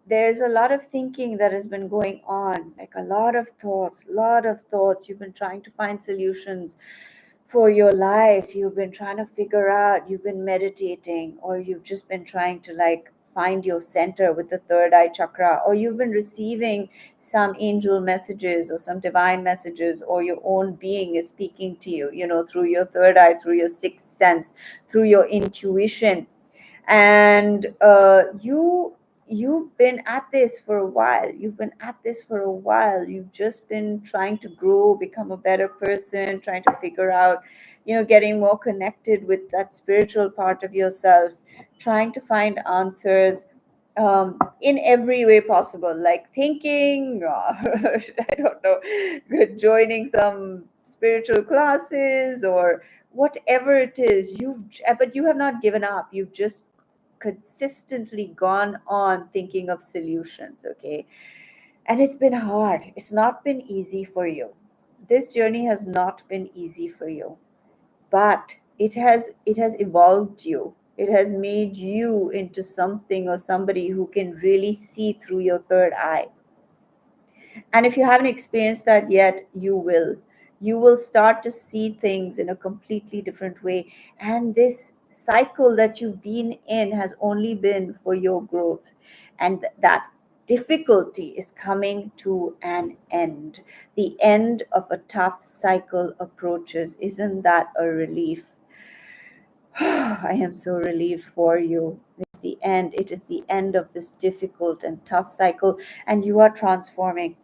there's a lot of thinking that has been going on, like a lot of thoughts, You've been trying to find solutions for your life. You've been trying to figure out, you've been meditating, or you've just been trying to like find your center with the third eye chakra, or you've been receiving some angel messages or some divine messages, or your own being is speaking to you, through your third eye, through your sixth sense, through your intuition. And you've been at this for a while. You've just been trying to grow, become a better person, trying to figure out, getting more connected with that spiritual part of yourself, trying to find answers in every way possible, like thinking, I don't know, joining some spiritual classes or whatever it is. But you have not given up. You've just consistently gone on thinking of solutions. Okay, and it's been hard. It's not been easy for you. This journey has not been easy for you, but it has evolved you. It has made you into something or somebody who can really see through your third eye. And if you haven't experienced that yet, you will start to see things in a completely different way. And this cycle that you've been in has only been for your growth, and that difficulty is coming to an end. The end of a tough cycle approaches. Isn't that a relief? I am so relieved for you. It's the end. It is the end of this difficult and tough cycle, and you are transforming.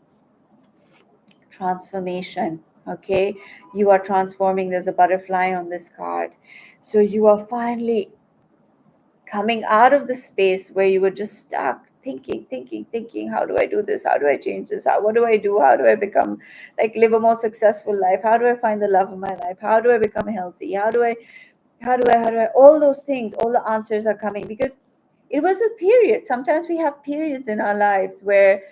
Transformation. Okay, you are transforming. There's a butterfly on this card. So you are finally coming out of the space where you were just stuck thinking, how do I do this? How do I change this? What do I do? How do I become, like, live a more successful life? How do I find the love of my life? How do I become healthy? How do I, all those things, all the answers are coming because it was a period. Sometimes we have periods in our lives where,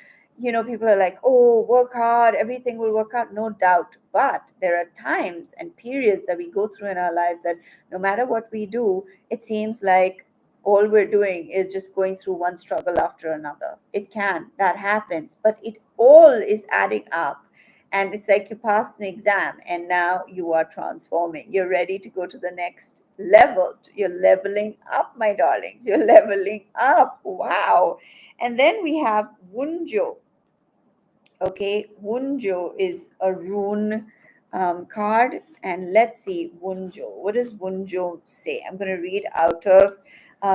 people are like, oh, work hard, everything will work out, no doubt. But there are times and periods that we go through in our lives that no matter what we do, it seems like all we're doing is just going through one struggle after another. That happens, but it all is adding up. And it's like you passed an exam and now you are transforming. You're ready to go to the next level. You're leveling up, my darlings. You're leveling up. Wow. And then we have Wunjo. Okay, Wunjo is a rune card. And let's see, Wunjo. What does Wunjo say? I'm going to read out of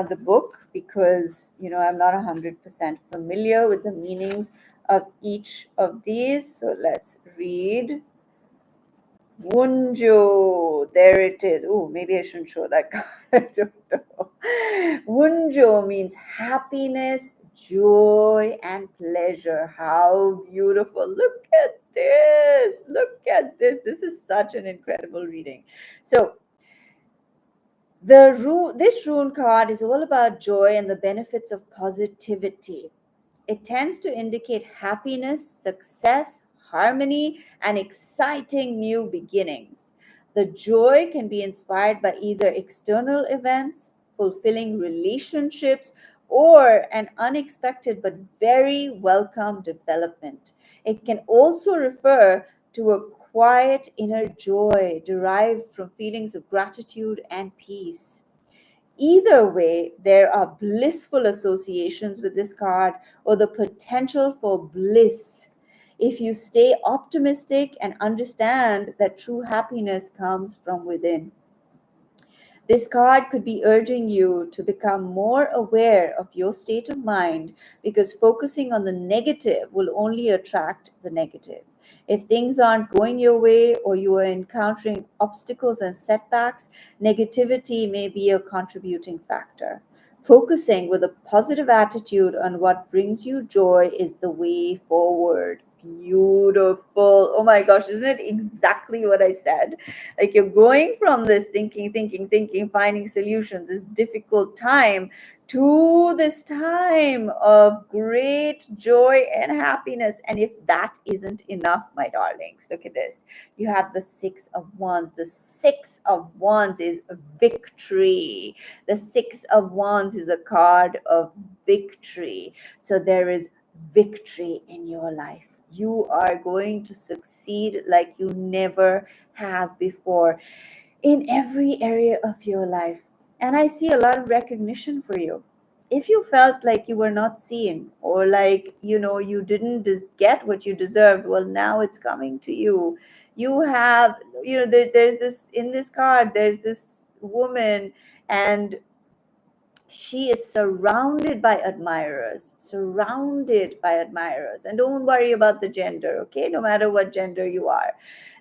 the book because, I'm not 100% familiar with the meanings of each of these. So let's read. Wunjo, there it is. Oh, maybe I shouldn't show that card. I don't know. Wunjo means happiness, joy and pleasure. How beautiful. Look at this. Look at this. This is such an incredible reading. So, this rune card is all about joy and the benefits of positivity. It tends to indicate happiness, success, harmony, and exciting new beginnings. The joy can be inspired by either external events, fulfilling relationships, or an unexpected but very welcome development. It can also refer to a quiet inner joy derived from feelings of gratitude and peace. Either way, there are blissful associations with this card or the potential for bliss if you stay optimistic and understand that true happiness comes from within. This card could be urging you to become more aware of your state of mind because focusing on the negative will only attract the negative. If things aren't going your way or you are encountering obstacles and setbacks, negativity may be a contributing factor. Focusing with a positive attitude on what brings you joy is the way forward. Beautiful. Oh my gosh, isn't it exactly what I said? Like you're going from this thinking, finding solutions, this difficult time to this time of great joy and happiness. And if that isn't enough, my darlings, look at this. You have the Six of Wands. The Six of Wands is victory. The Six of Wands is a card of victory. So there is victory in your life. You are going to succeed like you never have before in every area of your life. And I see a lot of recognition for you. If you felt like you were not seen or like, you didn't get what you deserved, well, now it's coming to you. You have, there's this in this card, there's this woman, and she is surrounded by admirers. And don't worry about the gender, okay? No matter what gender you are,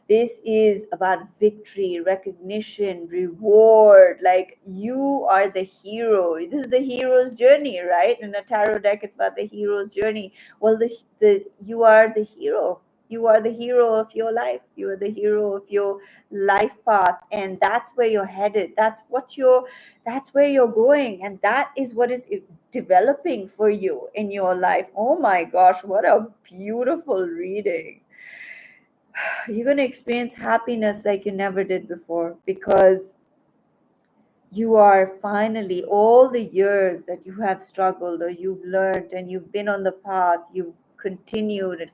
this is about victory, recognition, reward. Like you are the hero. This is the hero's journey, right? In a tarot deck, it's about the hero's journey. Well, the you are the hero. You are the hero of your life. You are the hero of your life path, and that's where you're headed. That's where you're going, and that is what is developing for you in your life. Oh my gosh, what a beautiful reading. You're going to experience happiness like you never did before because you are finally, all the years that you have struggled or you've learned and you've been on the path, you've continued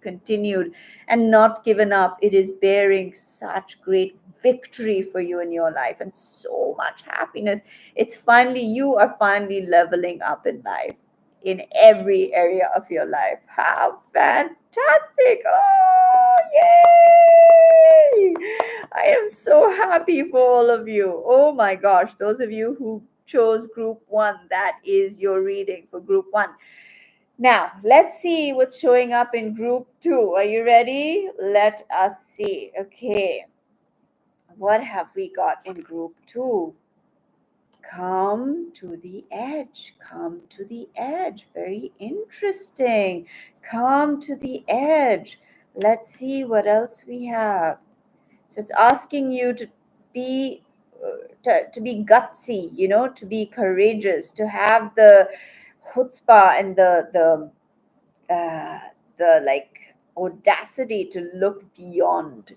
and not given up. It is bearing such great victory for you in your life and so much happiness. You are finally leveling up in life, in every area of your life. How fantastic! Oh, yay! I am so happy for all of you. Oh my gosh, those of you who chose group one, that is your reading for group one. Now, let's see what's showing up in group two. Are you ready? Let us see. Okay. What have we got in group two? Come to the edge. Come to the edge. Very interesting. Come to the edge. Let's see what else we have. So it's asking you to be to be gutsy, to be courageous, to have the chutzpah and the like audacity to look beyond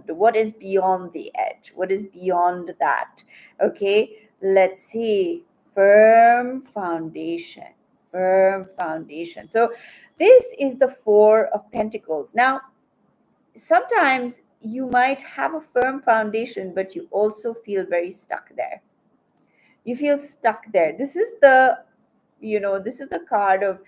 what is beyond the edge, what is beyond that. Okay, let's see. Firm foundation. So this is the Four of Pentacles. Now, sometimes you might have a firm foundation, but you also feel very stuck there. You feel stuck there. This is the card of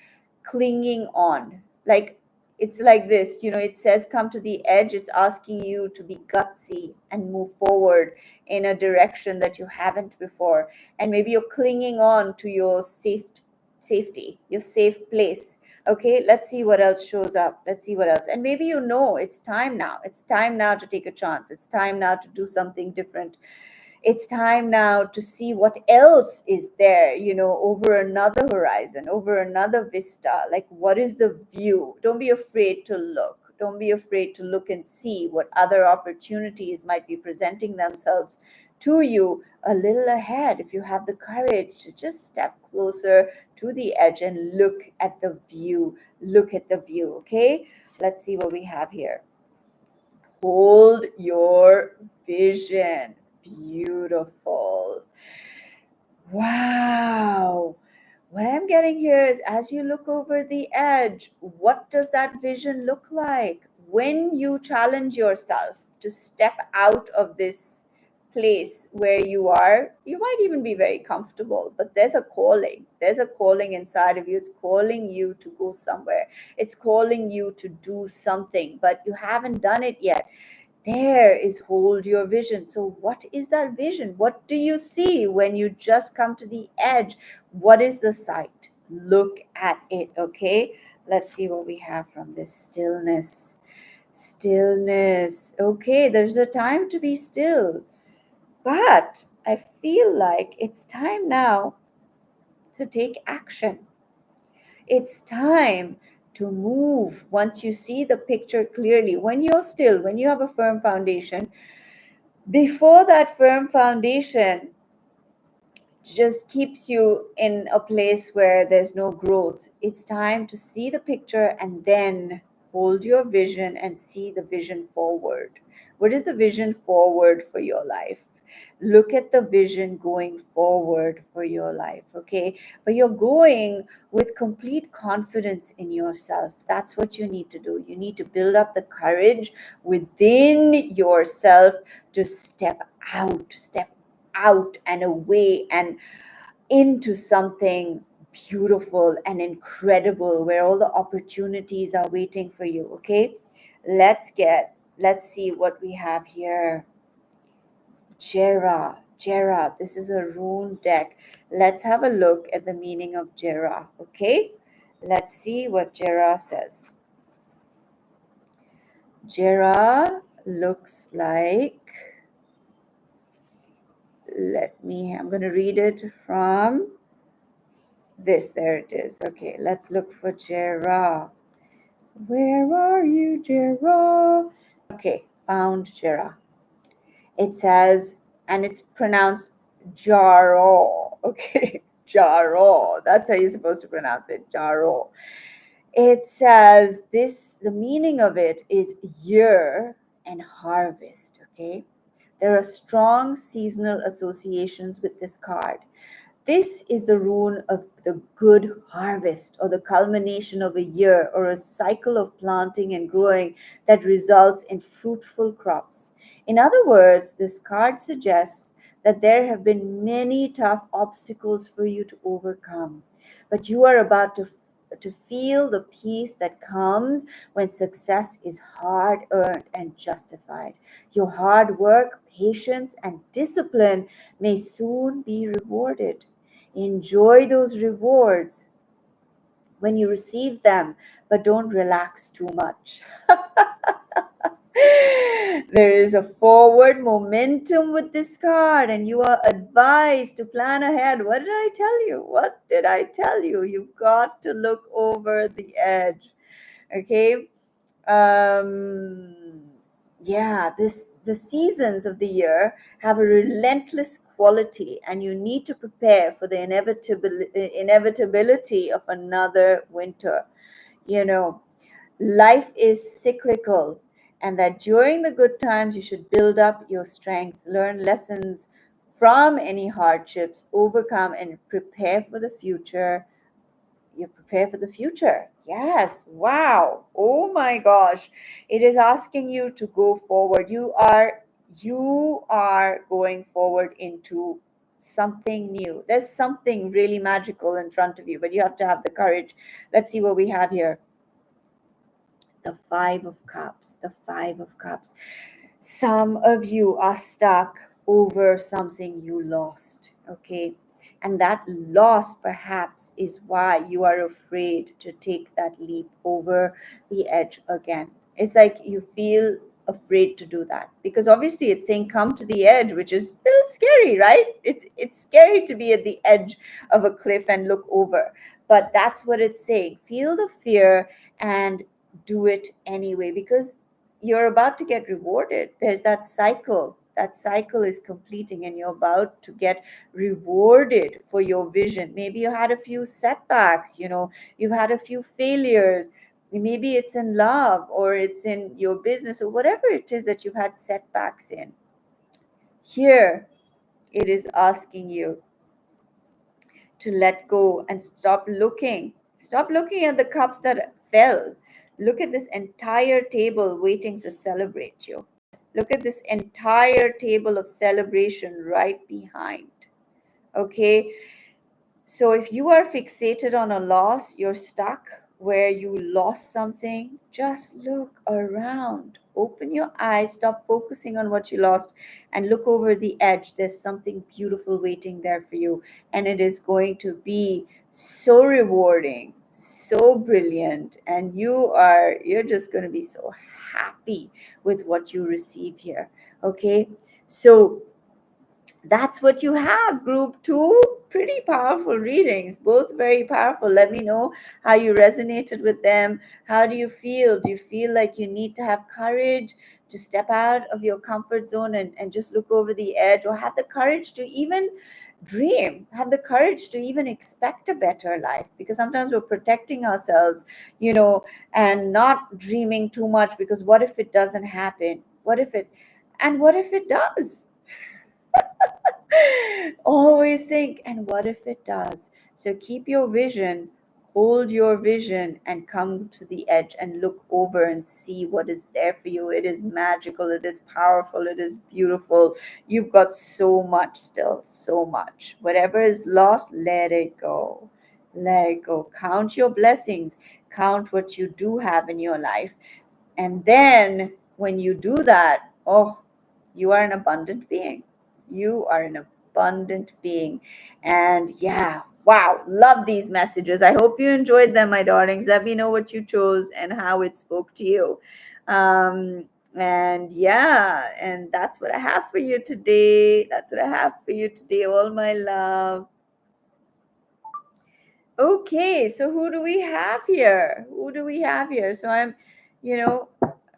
clinging on. Like it's like this, it says come to the edge. It's asking you to be gutsy and move forward in a direction that you haven't before. And maybe you're clinging on to your safety, your safe place. Okay, let's see what else shows up. Let's see what else. And maybe it's time now. It's time now to take a chance. It's time now to do something different. It's time now to see what else is there, over another horizon, over another vista. Like, what is the view? Don't be afraid to look. Don't be afraid to look and see what other opportunities might be presenting themselves to you a little ahead. If you have the courage to just step closer to the edge and look at the view, okay? Let's see what we have here. Hold your vision. Beautiful. Wow. What I'm getting here is, as you look over the edge, what does that vision look like? When you challenge yourself to step out of this place where you are, you might even be very comfortable, but there's a calling. There's a calling inside of you. It's calling you to go somewhere. It's calling you to do something, but you haven't done it yet. There is hold your vision. So what is that vision? What do you see when you just come to the edge? What is the sight? Look at it, okay? Let's see what we have from this stillness. Stillness. Okay, there's a time to be still, but I feel like it's time now to take action. It's time to move once you see the picture clearly. When you're still, when you have a firm foundation, before that firm foundation just keeps you in a place where there's no growth, it's time to see the picture and then hold your vision and see the vision forward. What is the vision forward for your life? Look at the vision going forward for your life, okay? But you're going with complete confidence in yourself. That's what you need to do. You need to build up the courage within yourself to step out and away and into something beautiful and incredible where all the opportunities are waiting for you, okay? Let's see what we have here. Jera, this is a rune deck. Let's have a look at the meaning of Jera, okay? Let's see what Jera says. Jera looks like, I'm going to read it from this. There it is. Okay, let's look for Jera. Where are you, Jera? Okay, found Jera. It says, and it's pronounced Jaro. Okay, Jaro. That's how you're supposed to pronounce it, Jaro. It says the meaning of it is year and harvest. Okay, there are strong seasonal associations with this card. This is the rune of the good harvest, or the culmination of a year, or a cycle of planting and growing that results in fruitful crops. In other words, this card suggests that there have been many tough obstacles for you to overcome, but you are about to feel the peace that comes when success is hard earned and justified. Your hard work, patience, and discipline may soon be rewarded. Enjoy those rewards when you receive them, but don't relax too much. There is a forward momentum with this card, and you are advised to plan ahead. What did I tell you? What did I tell you? You've got to look over the edge. Okay. Yeah, the seasons of the year have a relentless quality, and you need to prepare for the inevitability of another winter. You know, life is cyclical, and that during the good times you should build up your strength, learn lessons from any hardships, overcome, and prepare for the future. You prepare for the future. Yes. Wow. Oh my gosh. It is asking you to go forward. You are going forward into something new. There's something really magical in front of you, but you have to have the courage. Let's see what we have here. The Five of Cups. The Five of Cups. Some of you are stuck over something you lost. Okay. And that loss perhaps is why you are afraid to take that leap over the edge again. It's like you feel afraid to do that, because obviously it's saying come to the edge, which is a little scary, right? It's scary to be at the edge of a cliff and look over, but that's what it's saying. Feel the fear and do it anyway, because you're about to get rewarded. There's that cycle. That cycle is completing and you're about to get rewarded for your vision. Maybe you had a few setbacks, you've had a few failures. Maybe it's in love or it's in your business or whatever it is that you've had setbacks in. Here, it is asking you to let go and stop looking. Stop looking at the cups that fell. Look at this entire table waiting to celebrate you. Look at this entire table of celebration right behind. Okay? So if you are fixated on a loss, you're stuck where you lost something, just look around. Open your eyes, stop focusing on what you lost, and look over the edge. There's something beautiful waiting there for you, and it is going to be so rewarding, so brilliant, and you're just going to be so happy with what you receive here. Okay? So that's what you have, group two. Pretty powerful readings, both very powerful. Let me know how you resonated with them. How do you feel? Do you feel like you need to have courage to step out of your comfort zone and just look over the edge, or have the courage to even dream, have the courage to even expect a better life? Because sometimes we're protecting ourselves, and not dreaming too much, because what if it doesn't happen? What if it does? Always think, and what if it does? So keep your vision, hold your vision, and come to the edge and look over and see what is there for you. It is magical, it is powerful, it is beautiful. You've got so much still, so much. Whatever is lost, let it go. Let it go. Count your blessings, count what you do have in your life. And then when you do that, oh, you are an abundant being. You are an abundant being. And yeah, wow, love these messages. I hope you enjoyed them, my darlings. Let me know what you chose and how it spoke to you. And yeah, and that's what I have for you today. That's what I have for you today, all my love. Okay, so who do we have here? Who do we have here? So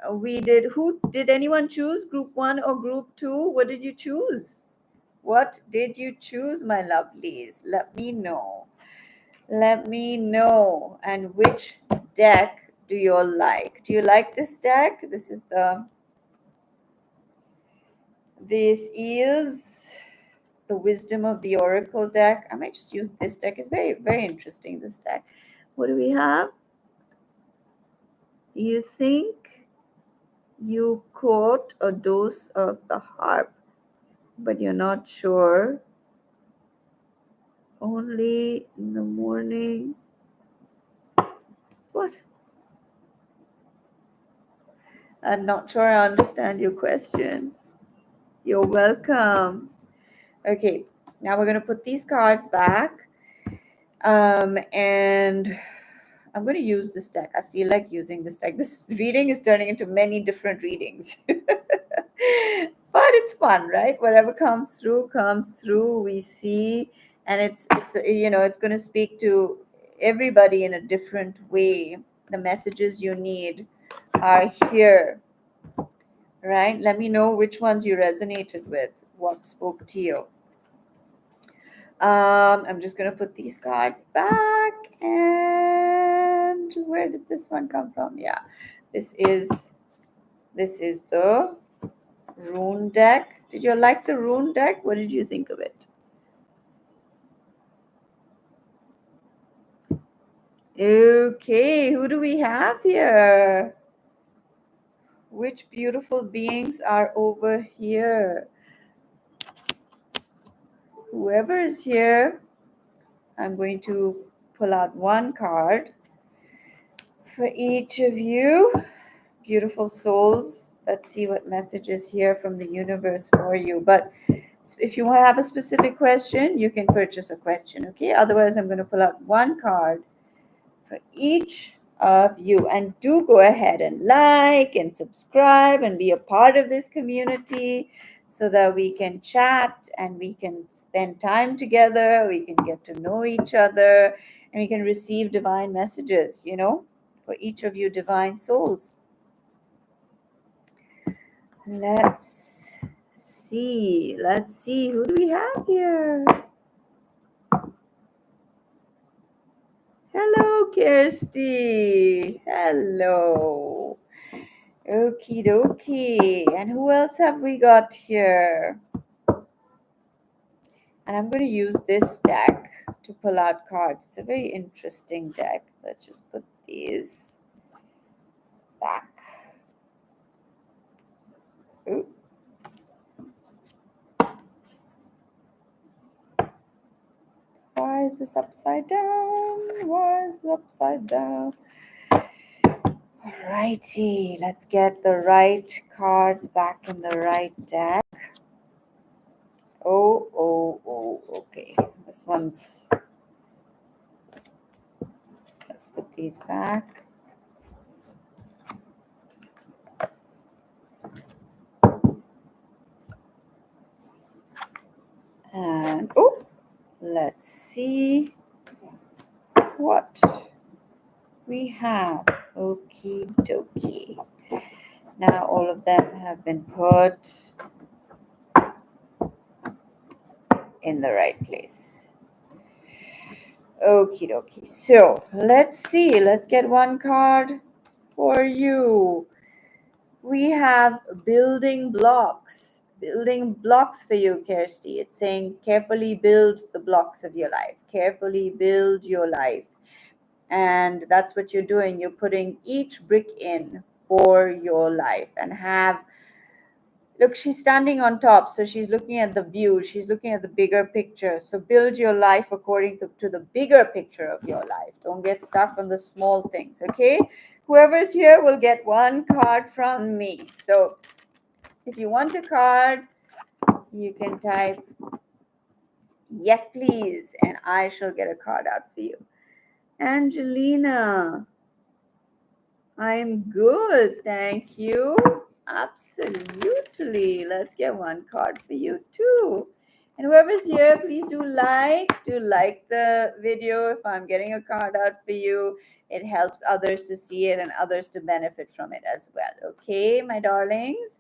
who did anyone choose? Group one or group two? What did you choose? What did you choose, my lovelies? Let me know. Let me know. And which deck do you all like? Do you like this deck? This is the Wisdom of the Oracle deck. I might just use this deck. It's very, very interesting, this deck. What do we have? You think you caught a dose of the harp, but you're not sure. Only in the morning. What? I'm not sure I understand your question. You're welcome. Okay, now we're going to put these cards back. And I'm going to use this deck. I feel like using this deck. This reading is turning into many different readings. But it's fun, right? Whatever comes through, we see. And it's going to speak to everybody in a different way. The messages you need are here, right? Let me know which ones you resonated with, what spoke to you. I'm just going to put these cards back. And where did this one come from? Yeah, this is the rune deck. Did you like the rune deck? What did you think of it? Okay, who do we have here? Which beautiful beings are over here? Whoever is here, I'm going to pull out one card for each of you. Beautiful souls. Let's see what message is here from the universe for you. But if you have a specific question, you can purchase a question, okay? Otherwise, I'm going to pull out one card for each of you. And do go ahead and like and subscribe and be a part of this community so that we can chat and we can spend time together, we can get to know each other, and we can receive divine messages, for each of you divine souls. Let's see. Who do we have here? Hello, Kirsty. Hello. Okie dokie. And who else have we got here? And I'm going to use this deck to pull out cards. It's a very interesting deck. Let's just put these back. Ooh. Why is this upside down? Why is it upside down? Alrighty, let's get the right cards back in the right deck. Oh, okay. This one's... Let's put these back. And, let's see what we have. Okie dokie. Now all of them have been put in the right place. Okie dokie. So let's see. Let's get one card for you. We have building blocks. Building blocks for you, Kirsty. It's saying carefully build the blocks of your life. Carefully build your life. And that's what you're doing. You're putting each brick in for your life and look, she's standing on top, so she's looking at the view. She's looking at the bigger picture. So build your life according to the bigger picture of your life. Don't get stuck on the small things, okay? Whoever's here will get one card from me. So if you want a card, you can type yes, please, and I shall get a card out for you. Angelina, I'm good, thank you. Absolutely. Let's get one card for you too. And whoever's here, please do like the video. If I'm getting a card out for you, it helps others to see it and others to benefit from it as well. Okay, my darlings?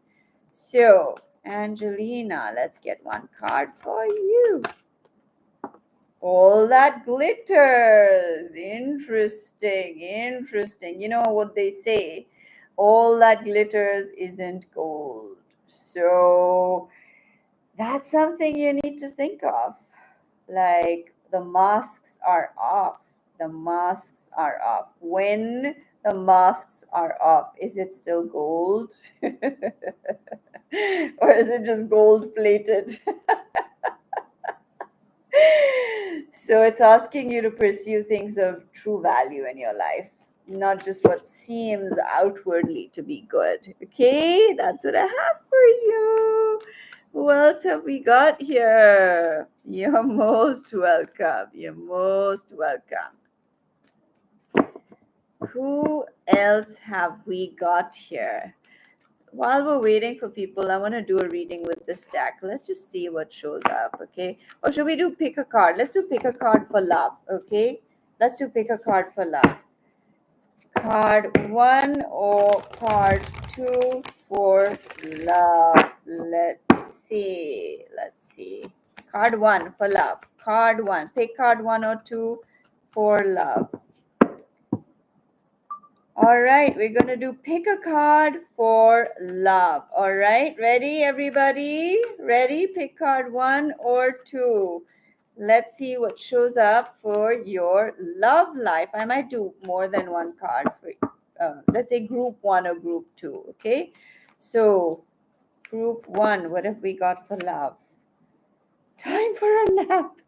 So, Angelina, let's get one card for you. All that glitters. Interesting. You know what they say? All that glitters isn't gold. So that's something you need to think of. Like the masks are off. The masks are off. When the masks are off, is it still gold? Or is it just gold plated? So it's asking you to pursue things of true value in your life, not just what seems outwardly to be good. Okay, that's what I have for you. Who else have we got here? You're most welcome. You're most welcome. Who else have we got here? While we're waiting for people, I want to do a reading with this deck. Let's just see what shows up, okay? Or should we do pick a card? Let's do pick a card for love, okay? Let's do pick a card for love. Card 1 or card 2 for love. Let's see. Card 1 for love. Card 1. Pick card 1 or 2 for love. All right, we're going to do pick a card for love. All right, ready, everybody? Ready? Pick card 1 or 2. Let's see what shows up for your love life. I might do more than one card for let's say group 1 or group 2, okay? So group 1, what have we got for love? Time for a nap.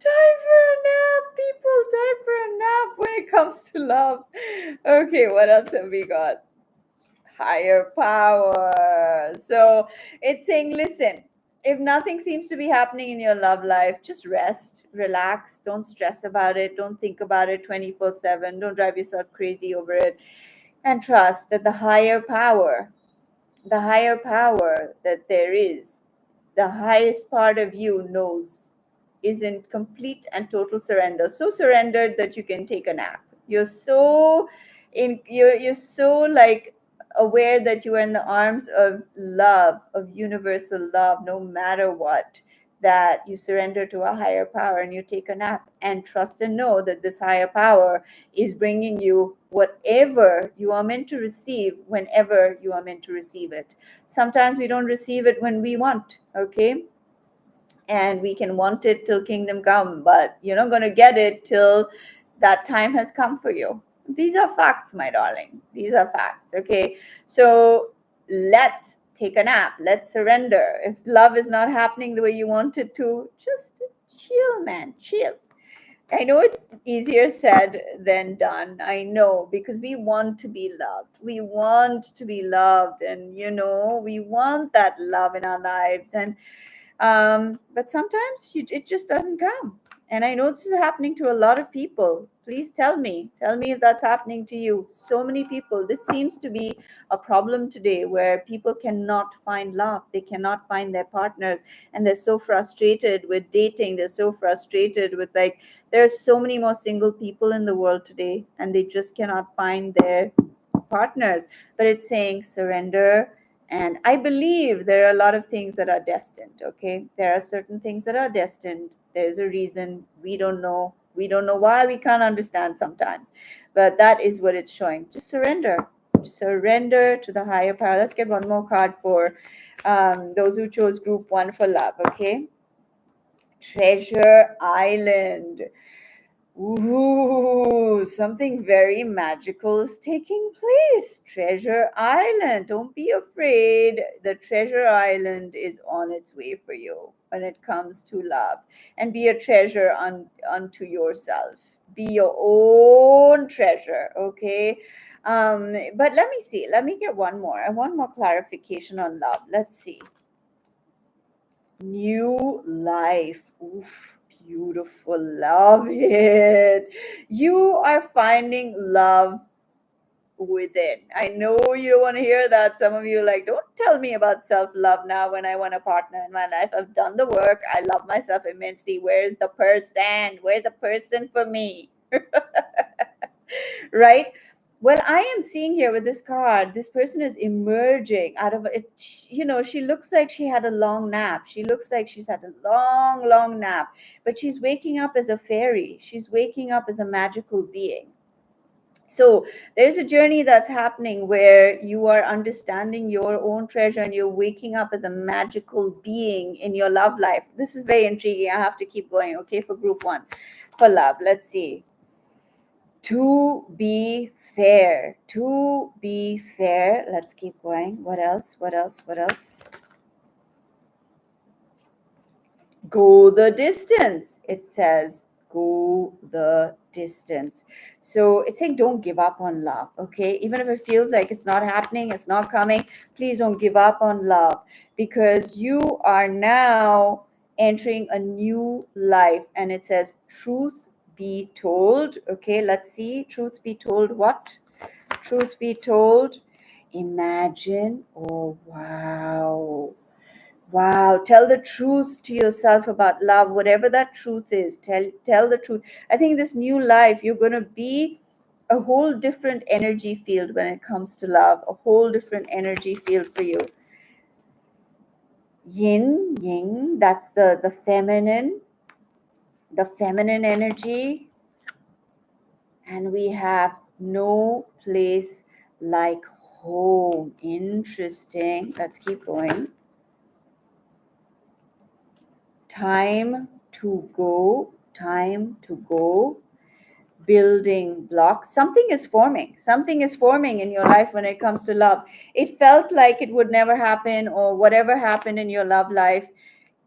Time for a nap, people. Time for a nap when it comes to love. Okay, what else have we got? Higher power. So it's saying, listen, If nothing seems to be happening in your love life, just rest, relax, don't stress about it, don't think about it 24/7, don't drive yourself crazy over it, and trust that the higher power that there is, the highest part of you knows, is in complete and total surrender. So surrendered that you can take a nap. You're so you're so like aware that you are in the arms of love, of universal love, no matter what, that you surrender to a higher power and you take a nap and trust and know that this higher power is bringing you whatever you are meant to receive whenever you are meant to receive it. Sometimes we don't receive it when we want, okay? And we can want it till kingdom come, but you're not going to get it till that time has come for you. These are facts, my darling. These are facts, okay? So let's take a nap. Let's surrender. If love is not happening the way you want it to, just chill, man. Chill. I know it's easier said than done. I know, because we want to be loved. We want to be loved, and we want that love in our lives. And but sometimes it just doesn't come. And I know this is happening to a lot of people. Please tell me if that's happening to you. So many people, this seems to be a problem today, where people cannot find love, they cannot find their partners, and they're so frustrated with dating, they're so frustrated with, like, there are so many more single people in the world today, and they just cannot find their partners. But it's saying surrender. And I believe there are a lot of things that are destined, okay? There are certain things that are destined. There's a reason. We don't know. We don't know why. We can't understand sometimes. But that is what it's showing. Just surrender. Surrender to the higher power. Let's get one more card for those who chose group 1 for love, okay? Treasure Island. Ooh, something very magical is taking place. Treasure Island. Don't be afraid. The Treasure Island is on its way for you when it comes to love. And be a treasure unto yourself. Be your own treasure, okay? But let me see. Let me get one more. I want more clarification on love. Let's see. New life. Oof, beautiful. Love it. You are finding love within. I know you don't want to hear that. Some of you are like, don't tell me about self love now when I want a partner in my life. I've done the work. I love myself immensely. Where's the person? Where's the person for me? Right? Well, I am seeing here with this card, this person is emerging out of it. She looks like she had a long nap. She looks like she's had a long, long nap, but she's waking up as a fairy. She's waking up as a magical being. So there's a journey that's happening where you are understanding your own treasure and you're waking up as a magical being in your love life. This is very intriguing. I have to keep going, okay, for group 1 for love. Let's see. To be fair. To be fair. Let's keep going. What else? What else? What else? Go the distance. It says go the distance. So it's saying don't give up on love, okay? Even if it feels like it's not happening, it's not coming, please don't give up on love, because you are now entering a new life. And it says truth be told, okay? Let's see. Truth be told what? Truth be told, imagine. Oh, wow. Wow, tell the truth to yourself about love, whatever that truth is. Tell the truth. I think this new life, you're going to be a whole different energy field when it comes to love, a whole different energy field for you. Yin, yin, that's the feminine energy. And we have no place like home. Interesting. Let's keep going. Time to go, building blocks. Something is forming in your life when it comes to love. It felt like it would never happen, or whatever happened in your love life,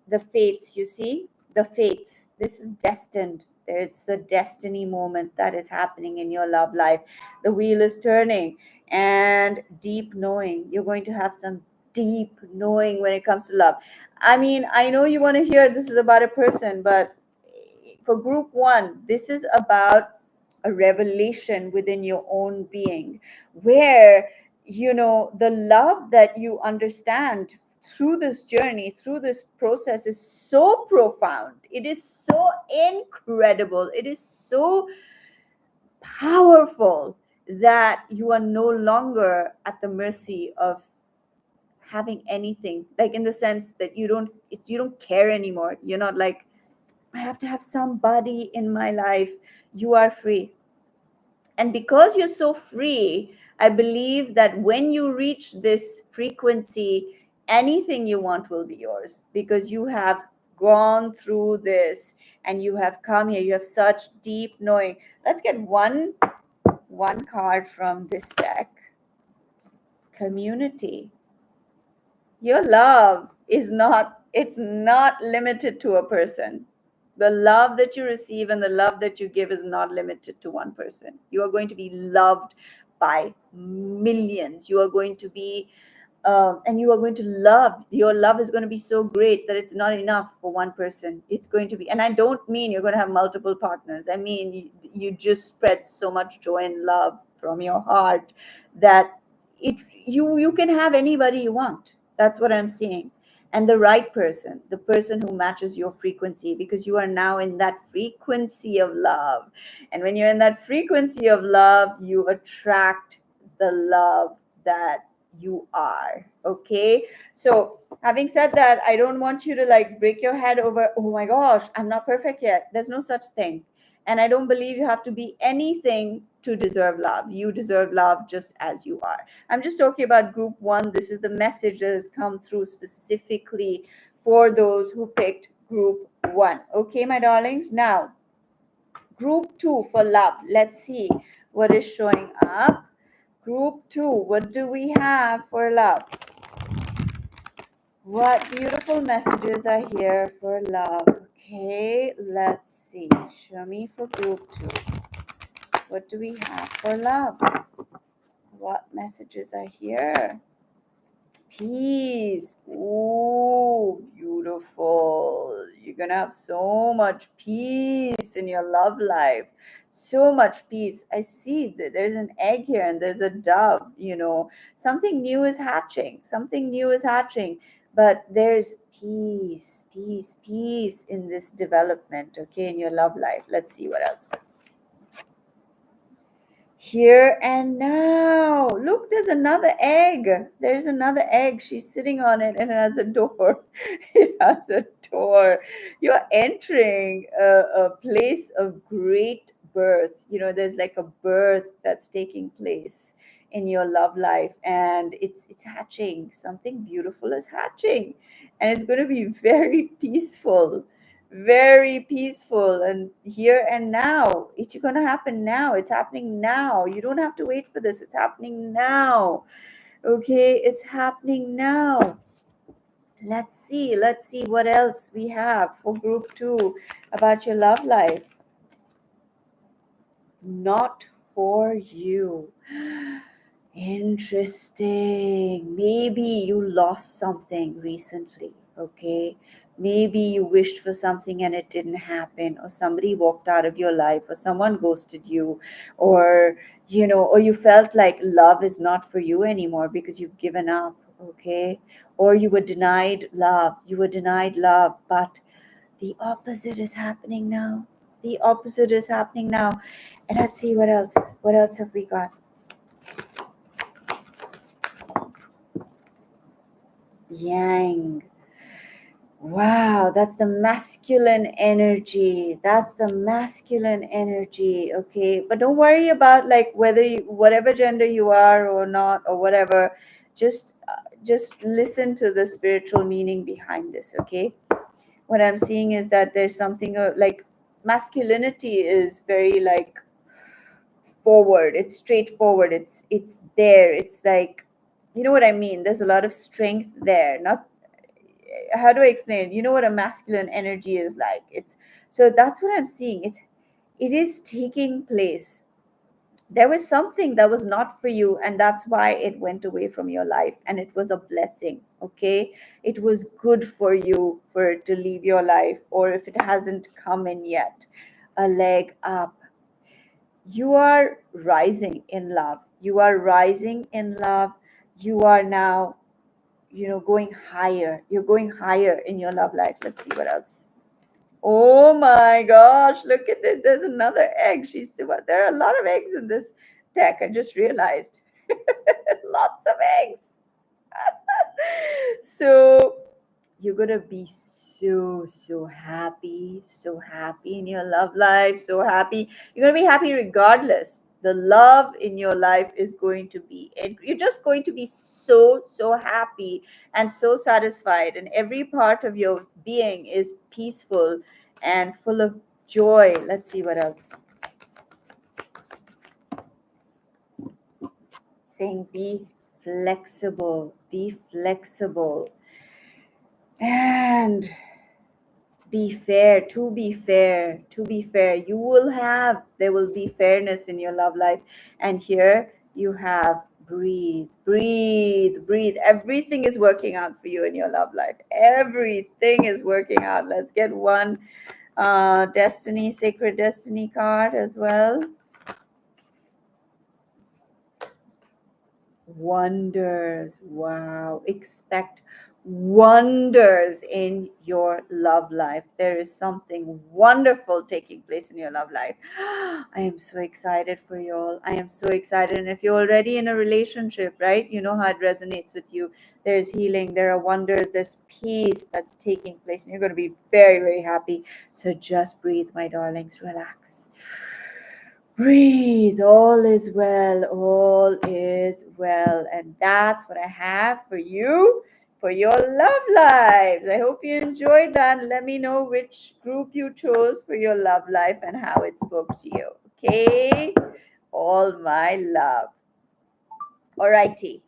the fates, you see, the fates, this is destined. It's a destiny moment that is happening in your love life. The wheel is turning, and deep knowing, you're going to have some deep knowing when it comes to love. I mean, I know you want to hear this is about a person, but for group one, this is about a revelation within your own being, where, the love that you understand through this journey, through this process, is so profound. It is so incredible. It is so powerful that you are no longer at the mercy of having anything, like in the sense that you don't care anymore. You're not like, I have to have somebody in my life. You are free. And because you're so free, I believe that when you reach this frequency, anything you want will be yours, because you have gone through this and you have come here. You have such deep knowing. Let's get one card from this deck. Community. Your love is not, it's not limited to a person. The love that you receive and the love that you give is not limited to one person. You are going to be loved by millions. You are going to be and you are going to love, your love is going to be so great that it's not enough for one person. It's going to be, and I don't mean you're going to have multiple partners. I mean, you just spread so much joy and love from your heart that you can have anybody you want. That's what I'm seeing. And the right person, the person who matches your frequency, because you are now in that frequency of love. And when you're in that frequency of love, you attract the love that you are. Okay. So, having said that, I don't want you to like break your head over, oh my gosh, I'm not perfect yet. There's no such thing. And I don't believe you have to be anything to deserve love. You deserve love just as you are. I'm just talking about group one. This is the message that has come through specifically for those who picked group one. Okay, my darlings. Now, group two for love. Let's see what is showing up. Group two, what do we have for love? What beautiful messages are here for love? Okay, let's see. Show me for group two. What do we have for love? What messages are here? Peace. Ooh, beautiful. You're going to have so much peace in your love life. So much peace. I see that there's an egg here and there's a dove. Something new is hatching. Something new is hatching. But there's peace, peace, peace in this development, okay, in your love life. Let's see what else. Here and now. Look, there's another egg. There's another egg. She's sitting on it and it has a door. It has a door. You're entering a place of great birth. There's like a birth that's taking place in your love life, and it's hatching. Something beautiful is hatching, and it's going to be very peaceful, very peaceful, and here and now. It's going to happen now. It's happening now. You don't have to wait for this. It's happening now. Okay, it's happening now. Let's see what else we have for group two about your love life. Not for you. Interesting. Maybe you lost something recently, okay? Maybe you wished for something and it didn't happen, or somebody walked out of your life, or someone ghosted you, or or you felt like love is not for you anymore because you've given up, okay? Or you were denied love. You were denied love, but the opposite is happening now. The opposite is happening now. And let's see what else. What else have we got? Yang. Wow, that's the masculine energy. That's the masculine energy. Okay, but don't worry about like whether whatever gender you are or not or whatever. Just listen to the spiritual meaning behind this. Okay, what I'm seeing is that there's something like masculinity is very like forward. It's straightforward. It's there. It's like, you know what I mean. There's a lot of strength there. Not, how do I explain it? You know what a masculine energy is like. It's, so that's what I'm seeing. It is taking place. There was something that was not for you, and that's why it went away from your life, and it was a blessing. Okay, it was good for you for it to leave your life, or if it hasn't come in yet, a leg up. You are rising in love. You are rising in love. You are now, going higher. You're going higher in your love life. Let's see what else. Oh my gosh, look at it. There's another egg. There are a lot of eggs in this deck. I just realized. Lots of eggs. So you're gonna be so happy in your love life, so happy. You're gonna be happy regardless. The love in your life is going to be, you're just going to be so happy and so satisfied, and every part of your being is peaceful and full of joy. Let's see what else. Saying be flexible, and be fair. You will have, there will be fairness in your love life. And here you have breathe. Everything is working out for you in your love life. Everything is working out. Let's get one sacred destiny card as well. Wonders. Wow. Expect wonders in your love life. There is something wonderful taking place in your love life. I am so excited for you all. I am so excited. And if you're already in a relationship, right, you know how it resonates with you. There's healing, there are wonders, there's peace that's taking place, and you're going to be very happy. So just breathe, my darlings. Relax. Breathe. All is well. All is well. And that's what I have for you for your love lives. I hope you enjoyed that. Let me know which group you chose for your love life and how it spoke to you. Okay? All my love. Alrighty.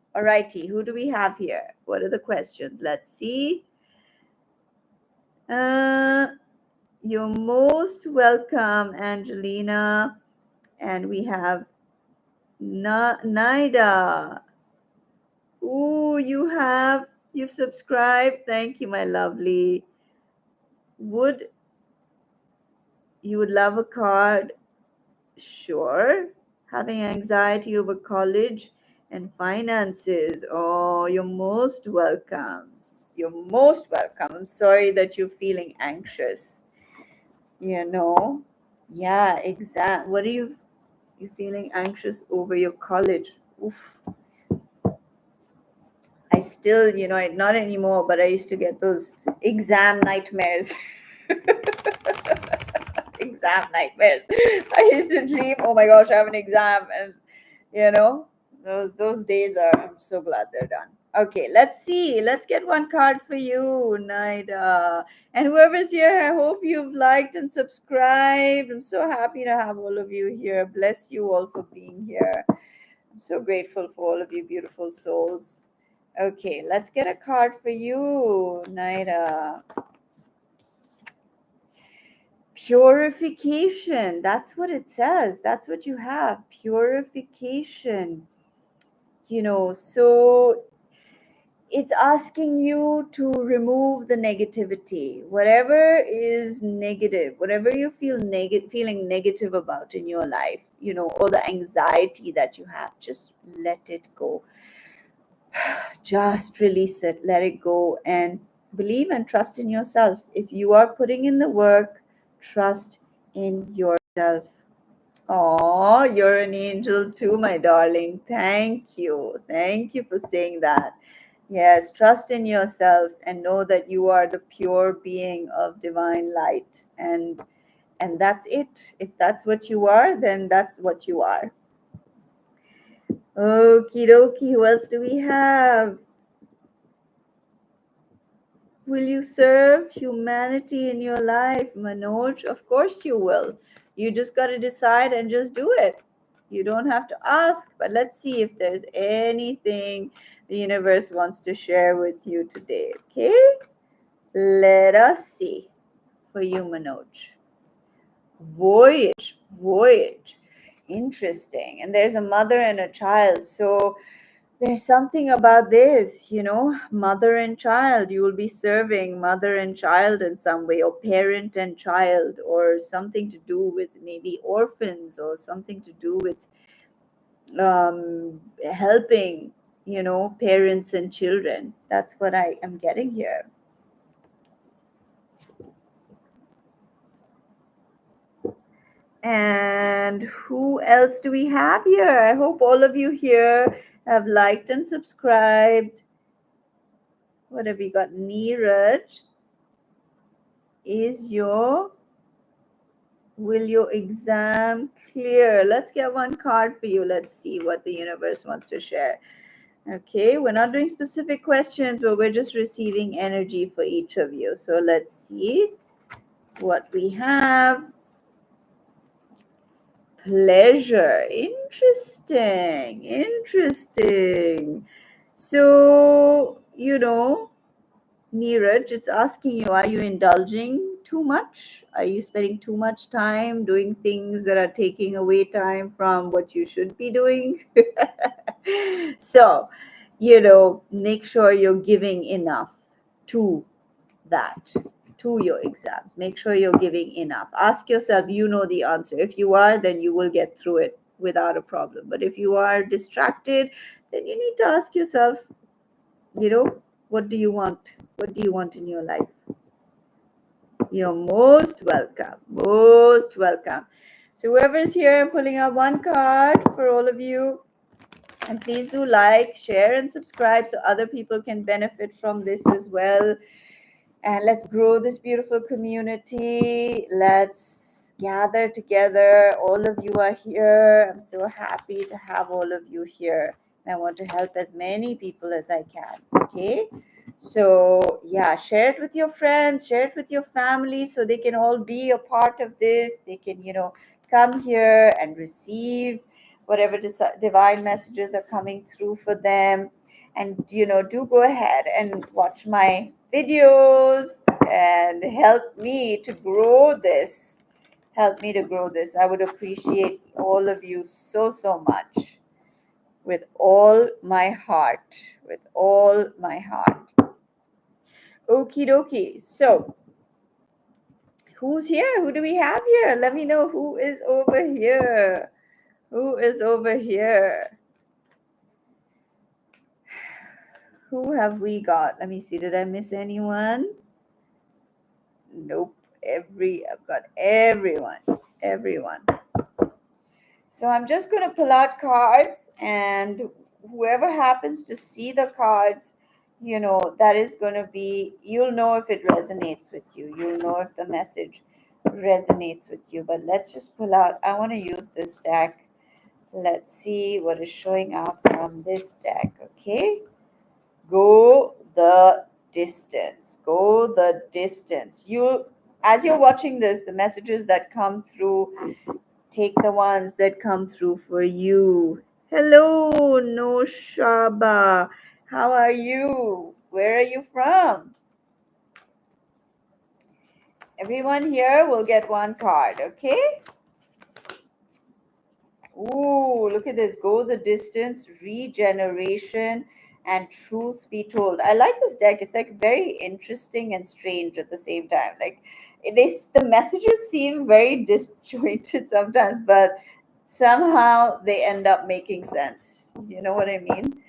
Who do we have here? What are the questions? Let's see. You're most welcome, Angelina. And we have Naida. Ooh, you've subscribed. Thank you, my lovely. Would you would love a card? Sure. Having anxiety over college and finances. Oh, you're most welcome. You're most welcome. I'm sorry that you're feeling anxious. Yeah, what are you feeling anxious over your college? Oof. I still, not anymore, but I used to get those exam nightmares. Exam nightmares. I used to dream, oh my gosh, I have an exam, and those days I'm so glad they're done. Okay, let's see. Let's get one card for you, Naida. And whoever's here, I hope you've liked and subscribed. I'm so happy to have all of you here. Bless you all for being here. I'm so grateful for all of you beautiful souls. Okay, let's get a card for you, Naira. Purification. That's what it says. That's what you have. Purification. So it's asking you to remove the negativity. Whatever is negative, whatever you feeling negative about in your life, or the anxiety that you have, just let it go. Just release it, let it go, and believe and trust in yourself. If you are putting in the work, trust in yourself. Oh, you're an angel too, my darling. Thank you. Thank you for saying that. Yes, trust in yourself and know that you are the pure being of divine light, and that's it. If that's what you are, then that's what you are. Okie dokie. Who else do we have? Will you serve humanity in your life, Manoj? Of course you will. You just got to decide and just do it. You don't have to ask, but let's see if there's anything the universe wants to share with you today. Okay? Let us see for you, Manoj. Voyage. Interesting. And there's a mother and a child. So There's something about this, mother and child. You will be serving mother and child in some way, or parent and child, or something to do with maybe orphans, or something to do with helping, parents and children. That's what I am getting here. And who else do we have here? I hope all of you here have liked and subscribed. What have we got? Neeraj, will your exam clear? Let's get one card for you. Let's see what the universe wants to share. Okay, we're not doing specific questions, but we're just receiving energy for each of you. So let's see what we have. Pleasure. Interesting. So, Neeraj, it's asking you, are you indulging too much? Are you spending too much time doing things that are taking away time from what you should be doing? So, make sure you're giving enough to that, to your exams. Make sure you're giving enough. Ask yourself, you know the answer. If you are, then you will get through it without a problem. But if you are distracted, then you need to ask yourself, what do you want? What do you want in your life? You're most welcome. Most welcome. So whoever's here, I'm pulling out one card for all of you. And please do like, share, and subscribe so other people can benefit from this as well. And let's grow this beautiful community. Let's gather together. All of you are here. I'm so happy to have all of you here. I want to help as many people as I can. Okay. So, yeah, share it with your friends, share it with your family so they can all be a part of this. They can, come here and receive whatever divine messages are coming through for them. And, do go ahead and watch my videos and help me to grow this. Help me to grow this. I would appreciate all of you so much. With all my heart. With all my heart. Okie dokie. So, who's here? Who do we have here? Let me know who is over here. Who is over here? Who have we got? Let me see. Did I miss anyone? Nope. I've got everyone. Everyone. So I'm just going to pull out cards, and whoever happens to see the cards, that is going to be, you'll know if it resonates with you. You'll know if the message resonates with you. But let's just pull out. I want to use this deck. Let's see what is showing up from this deck. Okay. Go the distance. Go the distance. As you're watching this, the messages that come through, take the ones that come through for you. Hello, Noshaba. How are you? Where are you from? Everyone here will get one card, okay? Ooh, look at this. Go the distance, regeneration, and truth be told. I like this deck. It's like very interesting and strange at the same time. Like the messages seem very disjointed sometimes, but somehow they end up making sense. You know what I mean?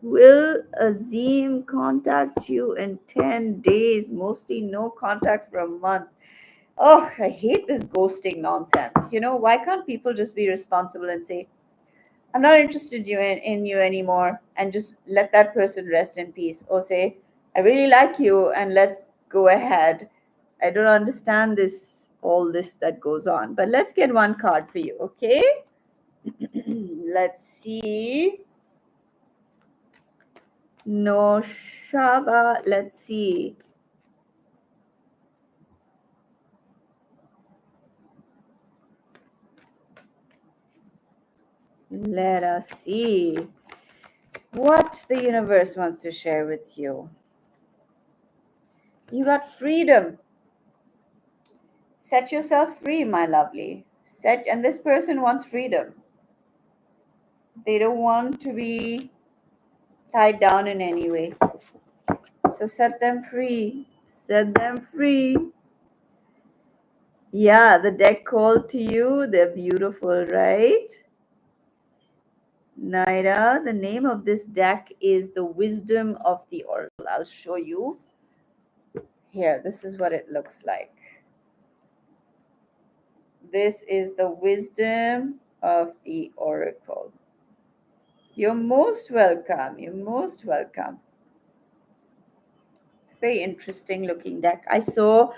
Will Azim contact you in 10 days? Mostly no contact for a month. Oh, I hate this ghosting nonsense. Why can't people just be responsible and say, I'm not interested in you anymore, and just let that person rest in peace? Or say, I really like you and let's go ahead. I don't understand all this that goes on. But let's get one card for you, okay? Let's see. No Shaba. Let's see. Let us see what the universe wants to share with you. You got freedom. Set yourself free, my lovely. And this person wants freedom. They don't want to be tied down in any way. So set them free. Set them free. Yeah, the deck called to you. They're beautiful, right? Naira, the name of this deck is the Wisdom of the Oracle. I'll show you. Here, this is what it looks like. This is the Wisdom of the Oracle. You're most welcome. You're most welcome. It's a very interesting looking deck. I saw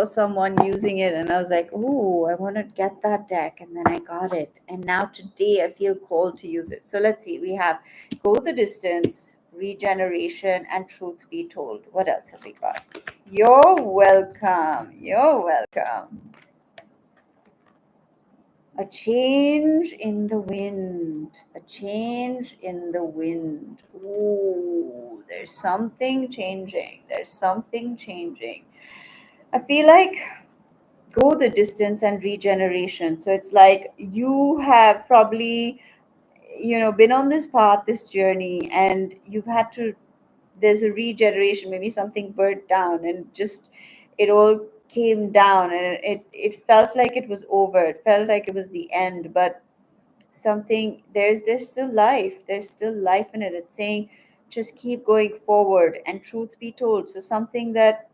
someone using it and I was like, "Oh, I want to get that deck." And then I got it. And now today I feel called to use it. So let's see. We have Go the Distance, Regeneration, and Truth Be Told. What else have we got? You're welcome. You're welcome. A change in the wind. A change in the wind. Ooh, there's something changing. There's something changing. I feel like go the distance and regeneration. So it's like you have probably, been on this path, this journey, and you've had to, there's a regeneration, maybe something burnt down and just it all came down and it felt like it was over. It felt like it was the end, but something there's still life. There's still life in it. It's saying just keep going forward and truth be told. So something that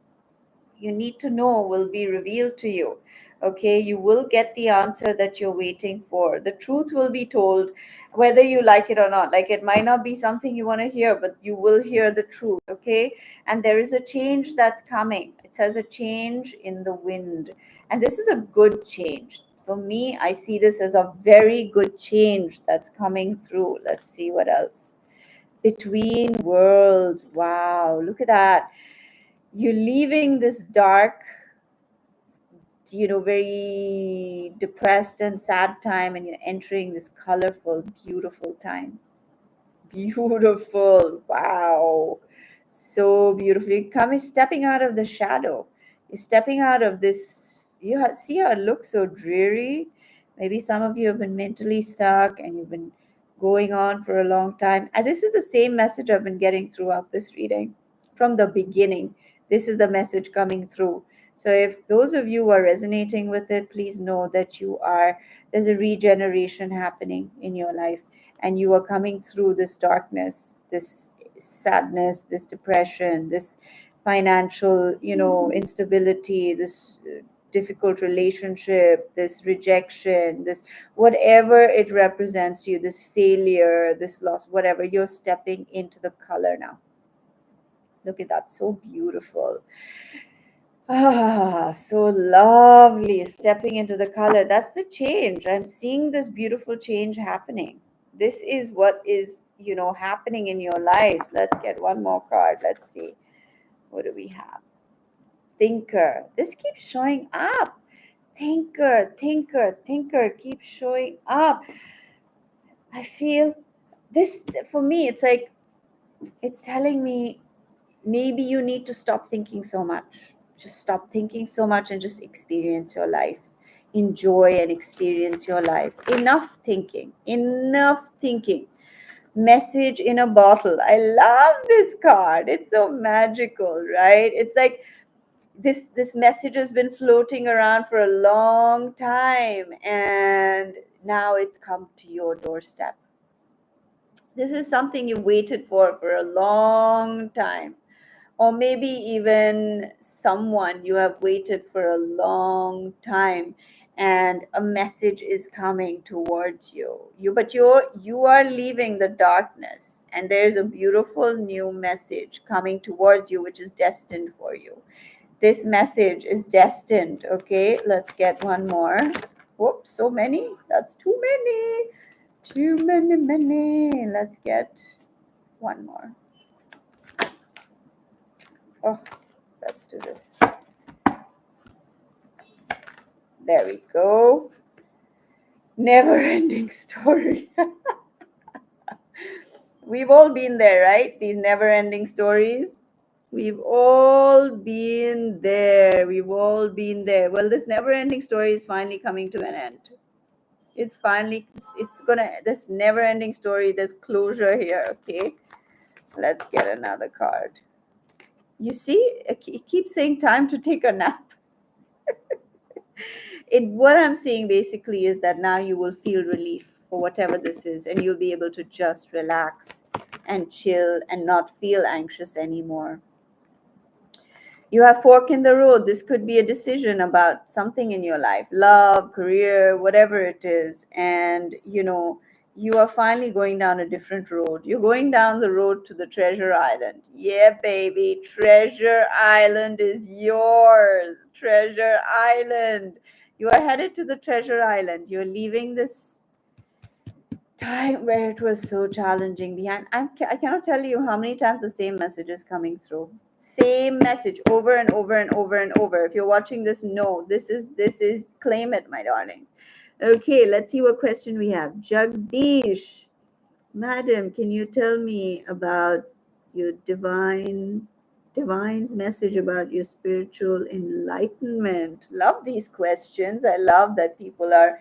you need to know will be revealed to you. Okay, you will get the answer that you're waiting for. The truth will be told, whether you like it or not. Like, it might not be something you want to hear, but you will hear the truth. Okay, and there is a change that's coming. It says a change in the wind, and this is a good change. For me, I see this as a very good change that's coming through. Let's see what else. Between worlds. Wow, look at that. You're leaving this dark, very depressed and sad time, and you're entering this colorful, beautiful time. Beautiful. Wow. So beautiful. You're coming, stepping out of the shadow. You're stepping out of this. See how it looks so dreary? Maybe some of you have been mentally stuck and you've been going on for a long time. And this is the same message I've been getting throughout this reading from the beginning. This is the message coming through. So if those of you are resonating with it, please know that there's a regeneration happening in your life, and you are coming through this darkness, this sadness, this depression, this financial, instability, this difficult relationship, this rejection, this whatever it represents to you, this failure, this loss, whatever. You're stepping into the color now. Look at that, so beautiful. Ah, so lovely. Stepping into the color. That's the change. I'm seeing this beautiful change happening. This is what is, happening in your lives. Let's get one more card. Let's see. What do we have? Thinker. This keeps showing up. Thinker, thinker, thinker keeps showing up. I feel this, for me, it's like, it's telling me maybe you need to stop thinking so much. Just stop thinking so much and just experience your life. Enjoy and experience your life. Enough thinking. Enough thinking. Message in a bottle. I love this card. It's so magical, right? It's like this message has been floating around for a long time, and now it's come to your doorstep. This is something you waited for a long time, or maybe even someone you have waited for a long time, and a message is coming towards you are leaving the darkness, and there's a beautiful new message coming towards you, which is destined for you. This message is destined. Okay, let's get one more. Whoops, so many. That's too many. Too many. Let's get one more. Oh, let's do this. There we go. Never ending story. We've all been there, right? These never ending stories. We've all been there. We've all been there. Well, this never ending story is finally coming to an end. It's finally, it's gonna, this never ending story, there's closure here. Okay, let's get another card. You see, it keeps saying time to take a nap. What I'm saying basically is that now you will feel relief for whatever this is, and you'll be able to just relax and chill and not feel anxious anymore. You have fork in the road. This could be a decision about something in your life, love, career, whatever it is. And, you are finally going down a different road. You're going down the road to the treasure island. Yeah, baby, treasure island is yours. Treasure island. You are headed to the treasure island. You're leaving this time where it was so challenging behind. I cannot tell you how many times the same message is coming through. Same message over and over and over and over. If you're watching this, no, this is claim it, my darlings. Okay, let's see what question we have. Jagdish, madam, can you tell me about your divine's message about your spiritual enlightenment? Love these questions. I love that people are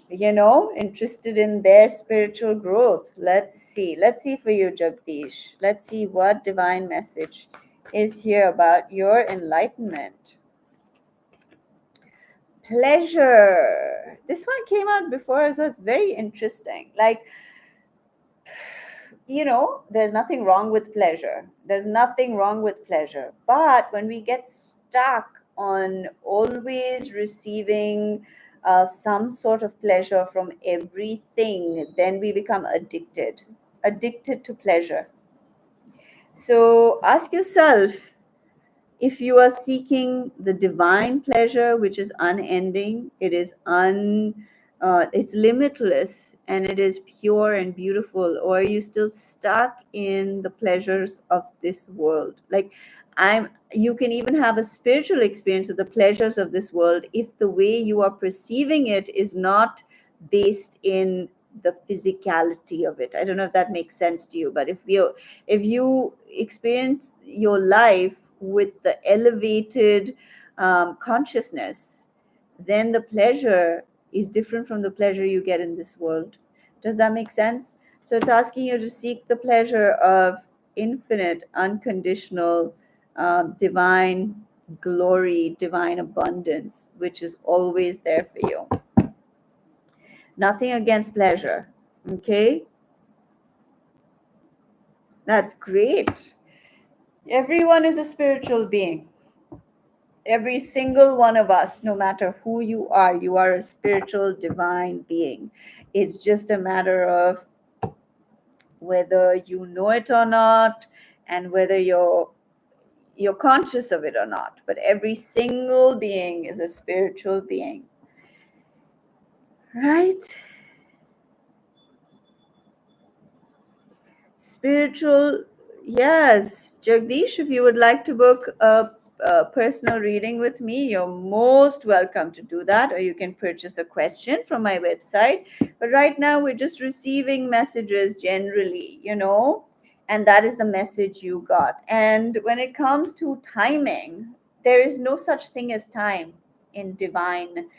interested in their spiritual growth. Let's see for you, Jagdish. Let's see what divine message is here about your enlightenment. Pleasure. This one came out before as well. It's very interesting. Like, there's nothing wrong with pleasure. There's nothing wrong with pleasure. But when we get stuck on always receiving some sort of pleasure from everything, then we become addicted to pleasure. So ask yourself, if you are seeking the divine pleasure, which is unending, it's limitless, and it is pure and beautiful, or are you still stuck in the pleasures of this world? Like, you can even have a spiritual experience with the pleasures of this world if the way you are perceiving it is not based in the physicality of it. I don't know if that makes sense to you, but if you experience your life with the elevated consciousness, then the pleasure is different from the pleasure you get in this world. Does that make sense? So it's asking you to seek the pleasure of infinite, unconditional, divine glory, divine abundance, which is always there for you. Nothing against pleasure. Okay? That's great. Everyone is a spiritual being. Every single one of us, no matter who you are a spiritual divine being. It's just a matter of whether you know it or not, and whether you're conscious of it or not. But every single being is a spiritual being, right? Spiritual. Yes, Jagdish, if you would like to book a personal reading with me, you're most welcome to do that, or you can purchase a question from my website. But right now, we're just receiving messages generally, and that is the message you got. And when it comes to timing, there is no such thing as time in divine,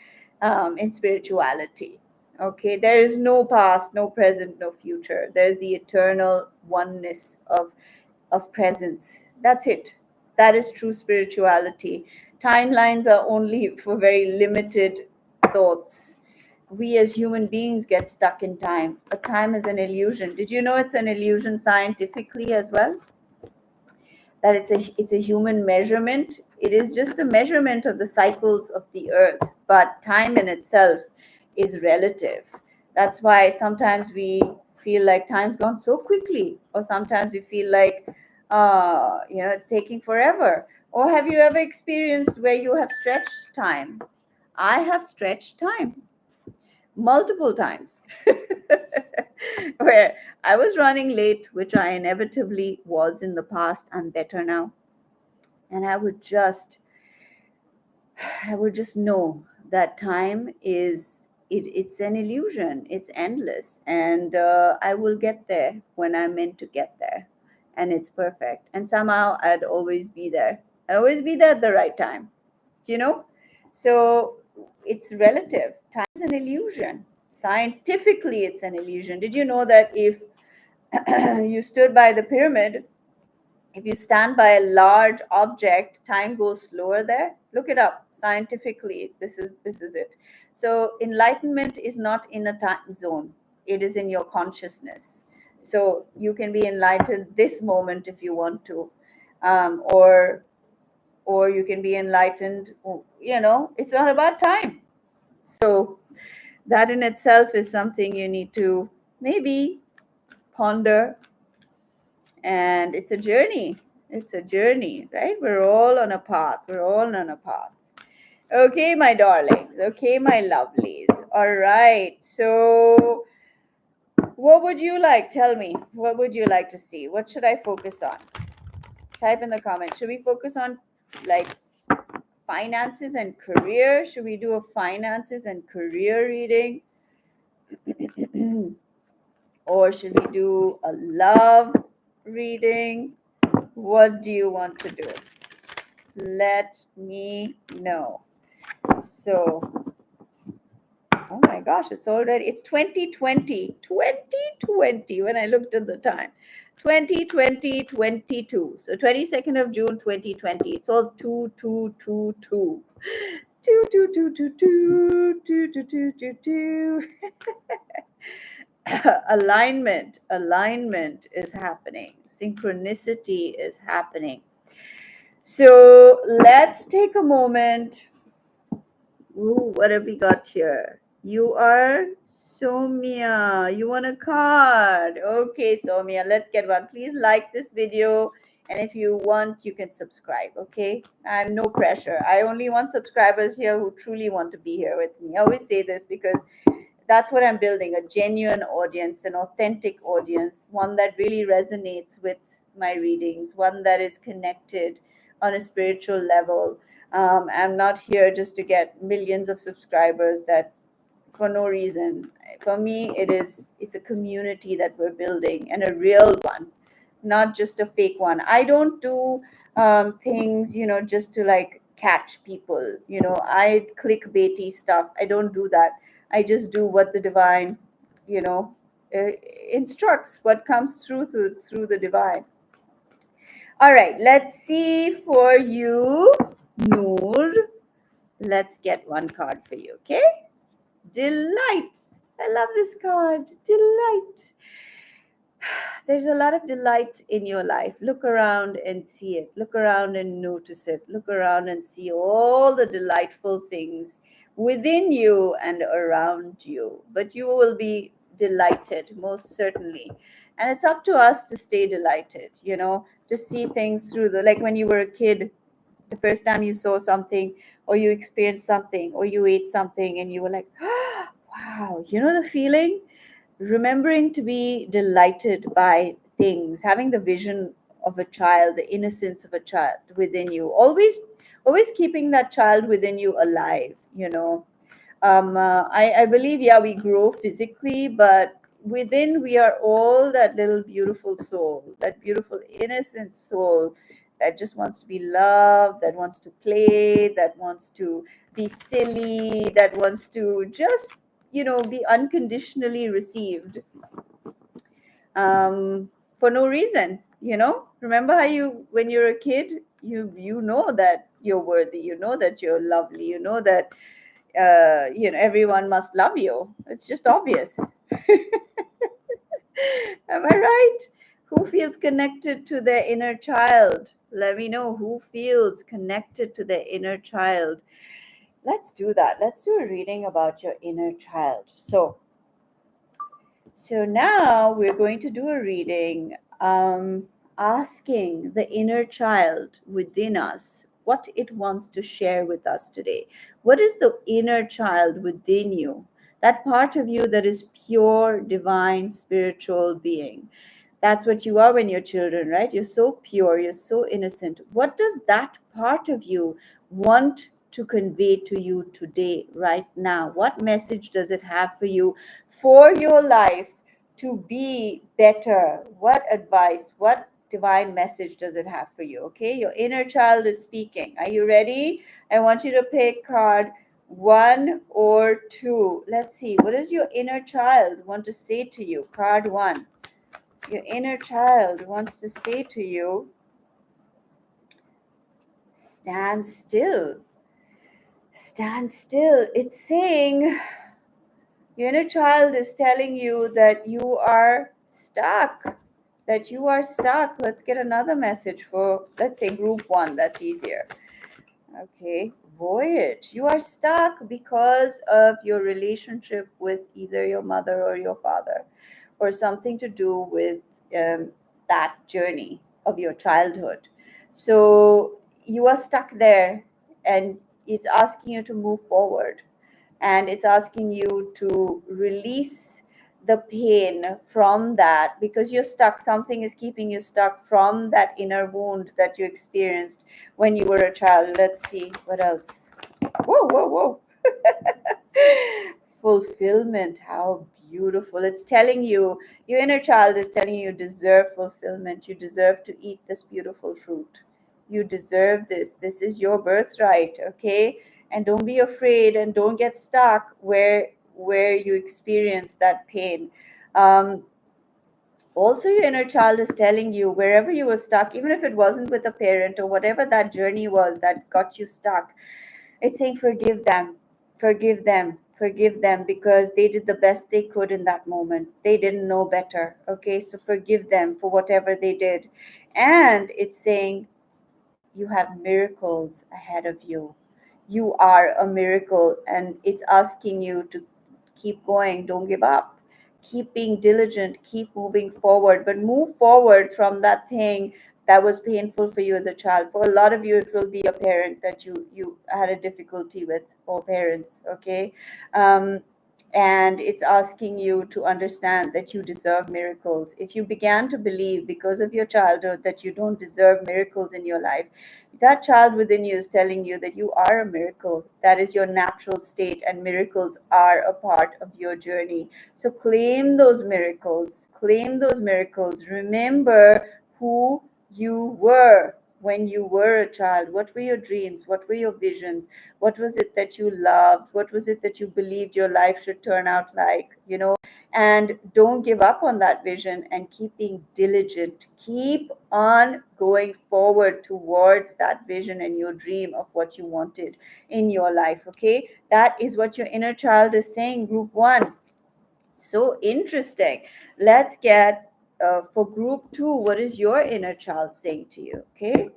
in spirituality. Okay, there is no past, no present, no future. There's the eternal oneness of presence. That's it. That is true spirituality. Timelines are only for very limited thoughts. We as human beings get stuck in time, but time is an illusion. Did you know it's an illusion scientifically as well? That it's a human measurement. It is just a measurement of the cycles of the earth, but time in itself is relative. That's why sometimes we feel like time's gone so quickly, or sometimes we feel like it's taking forever. Or have you ever experienced where you have stretched time? I have stretched time multiple times where I was running late, which I inevitably was in the past. I'm better now. And I would just know that time it's an illusion. It's endless. And I will get there when I'm meant to get there. And it's perfect. And somehow I'd always be there. I'd always be there at the right time. you know so it's relative. Time is an illusion. Scientifically, it's an illusion. Did you know that if you stood by the pyramid, if you stand by a large object, time goes slower there? Look it up scientifically. This is it. So enlightenment is not in a time zone. It is in your consciousness. So you can be enlightened this moment if you want to, or you can be enlightened. It's not about time. So that in itself is something you need to maybe ponder, and it's a journey. It's a journey, right? We're all on a path. We're all on a path. Okay, my darlings. Okay, my lovelies. All right. So, what would you like? Tell me. What would you like to see? What should I focus on? Type in the comments. Should we focus on like finances and career? Should we do a finances and career reading? Or should we do a love reading? What do you want to do? Let me know. So, oh my gosh, it's 2020. 2020 when I looked at the time. 2020, 22. So 22nd of June, 2020. It's all 2222. 22222222. Alignment is happening. Synchronicity is happening. So let's take a moment. Ooh, what have we got here? You are Somia. You want a card? Okay, Somia, let's get one. Please like this video. And if you want, you can subscribe. Okay, I have no pressure. I only want subscribers here who truly want to be here with me. I always say this because that's what I'm building, a genuine audience, an authentic audience, one that really resonates with my readings, one that is connected on a spiritual level. I'm not here just to get millions of subscribers that for no reason. For me, it's a community that we're building, and a real one, not just a fake one. I don't do things, just to like catch people. I clickbaity stuff. I don't do that. I just do what the divine, you know, uh, instructs, what comes through the divine. All right, let's see for you, Noor. Let's get one card for you, okay? Delight. I love this card. Delight. There's a lot of delight in your life. Look around and see it. Look around and notice it. Look around and see all the delightful things within you and around you. But you will be delighted, most certainly. And it's up to us to stay delighted, to see things through like when you were a kid, the first time you saw something, or you experienced something, or you ate something, and you were like, wow, the feeling? Remembering to be delighted by things, having the vision of a child, the innocence of a child within you, always keeping that child within you alive. I believe, yeah, we grow physically, but within we are all that little beautiful soul, that beautiful innocent soul that just wants to be loved, that wants to play, that wants to be silly, that wants to just be unconditionally received, for no reason. Remember how when you're a kid, you know that you're worthy, you know that you're lovely, you know that everyone must love you. It's just obvious. Am I right? Who feels connected to their inner child? Let me know who feels connected to their inner child. Let's do that. Let's do a reading about your inner child. So now we're going to do a reading, asking the inner child within us what it wants to share with us today. What is the inner child within you? That part of you that is pure, divine, spiritual being. That's what you are when you're children, right? You're so pure, you're so innocent. What does that part of you want to convey to you today, right now? What message does it have for you, for your life to be better? What advice, what divine message does it have for you? Okay, your inner child is speaking. Are you ready? I want you to pick card One or two? Let's see. What does your inner child want to say to you? Card one. Your inner child wants to say to you, stand still. Stand still. It's saying, your inner child is telling you that you are stuck. That you are stuck. Let's get another message for, let's say, group one. That's easier. Okay. Voyage. You are stuck because of your relationship with either your mother or your father, or something to do with that journey of your childhood. So you are stuck there, and it's asking you to move forward, and it's asking you to release the pain from that, because you're stuck. Something is keeping you stuck from that inner wound that you experienced when you were a child. Let's see what else. Whoa, whoa, whoa. Fulfillment. How beautiful. It's telling you, your inner child is telling you deserve fulfillment. You deserve to eat this beautiful fruit. You deserve this. This is your birthright, okay? And don't be afraid, and don't get stuck where you experience that pain. Um, Also, your inner child is telling you, wherever you were stuck, even if it wasn't with a parent or whatever that journey was that got you stuck, it's saying forgive them, forgive them, forgive them, because they did the best they could in that moment. They didn't know better. Okay, so forgive them for whatever they did. And it's saying you have miracles ahead of you. You are a miracle, and it's asking you to keep going, don't give up. Keep being diligent, keep moving forward, but move forward from that thing that was painful for you as a child. For a lot of you, it will be a parent that you had a difficulty with, or parents, okay? Um, and it's asking you to understand that you deserve miracles. If you began to believe because of your childhood that you don't deserve miracles in your life, that child within you is telling you that you are a miracle. That is your natural state, and miracles are a part of your journey. So claim those miracles. Claim those miracles. Remember who you were when you were a child. What were your dreams? What were your visions? What was it that you loved? What was it that you believed your life should turn out like? And don't give up on that vision, and keep being diligent. Keep on going forward towards that vision and your dream of what you wanted in your life. Okay, that is what your inner child is saying, group one. So interesting. Let's get for group two, what is your inner child saying to you? Okay,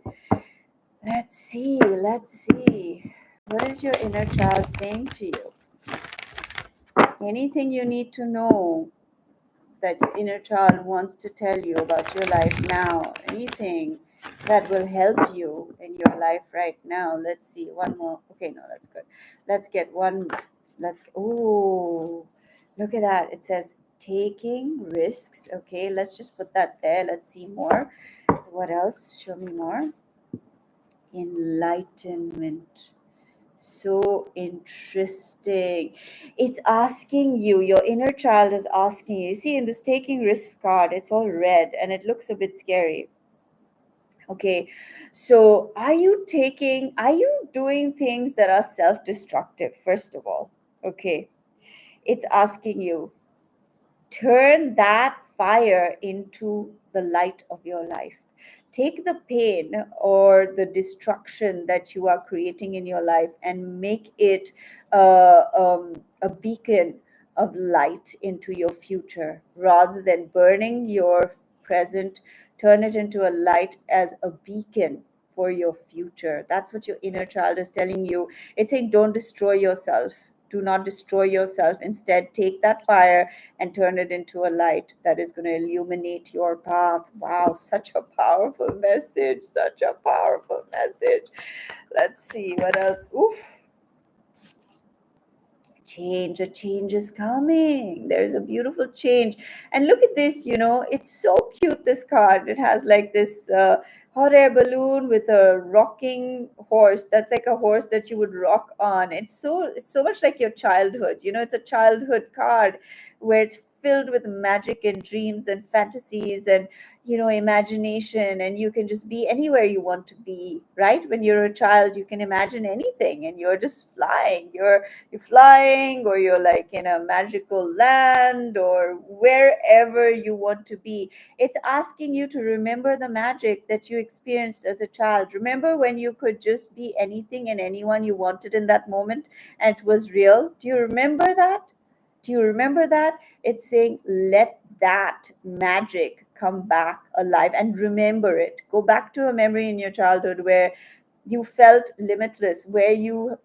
let's see. Let's see. What is your inner child saying to you? Anything you need to know that your inner child wants to tell you about your life now? Anything that will help you in your life right now? Let's see. One more. Okay, no, that's good. Let's get one. Oh, look at that. It says taking risks. Okay, let's just put that there. Let's see more. What else? Show me more. Enlightenment. So interesting. It's asking you, your inner child is asking you. You see, in this taking risk card, it's all red and it looks a bit scary. Okay, so are you doing things that are self destructive, first of all? Okay, it's asking you, turn that fire into the light of your life. Take the pain or the destruction that you are creating in your life and make it a beacon of light into your future, rather than burning your present. Turn it into a light as a beacon for your future. That's what your inner child is telling you. It's saying, don't destroy yourself. Do not destroy yourself. Instead, take that fire and turn it into a light that is going to illuminate your path. Wow, such a powerful message. Such a powerful message. Let's see what else. Oof. Change, a change is coming. There's a beautiful change. And look at this, it's so cute, this card. It has like this hot air balloon with a rocking horse. That's like a horse that you would rock on. It's so much like your childhood. It's a childhood card where it's filled with magic and dreams and fantasies, and imagination, and you can just be anywhere you want to be, right? When you're a child, you can imagine anything, and you're just flying. You're flying, or you're like in a magical land, or wherever you want to be. It's asking you to remember the magic that you experienced as a child. Remember when you could just be anything and anyone you wanted in that moment, and it was real. Do you remember that? Do you remember that? It's saying, let that magic come back alive and remember it. Go back to a memory in your childhood where you felt limitless, where you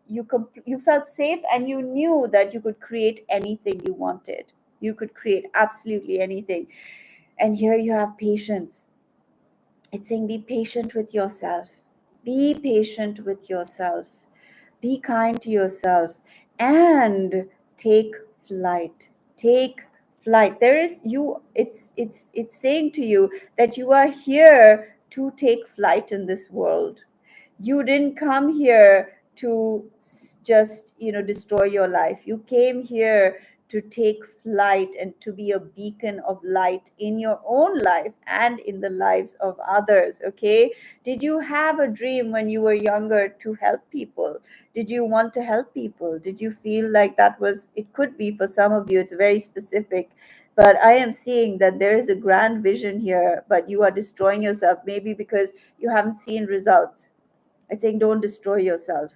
felt safe, and you knew that you could create anything you wanted. You could create absolutely anything. And here you have patience. It's saying, be patient with yourself. Be patient with yourself. Be kind to yourself, and take flight. Take flight. There is you it's saying to you that you are here to take flight in this world. You didn't come here to just destroy your life. You came here to take flight and to be a beacon of light in your own life and in the lives of others. Okay, did you have a dream when you were younger to help people? Did you want to help people? Did you feel like that was, it could be for some of you, it's very specific, but I am seeing that there is a grand vision here, but you are destroying yourself, maybe because you haven't seen results. It's saying, don't destroy yourself.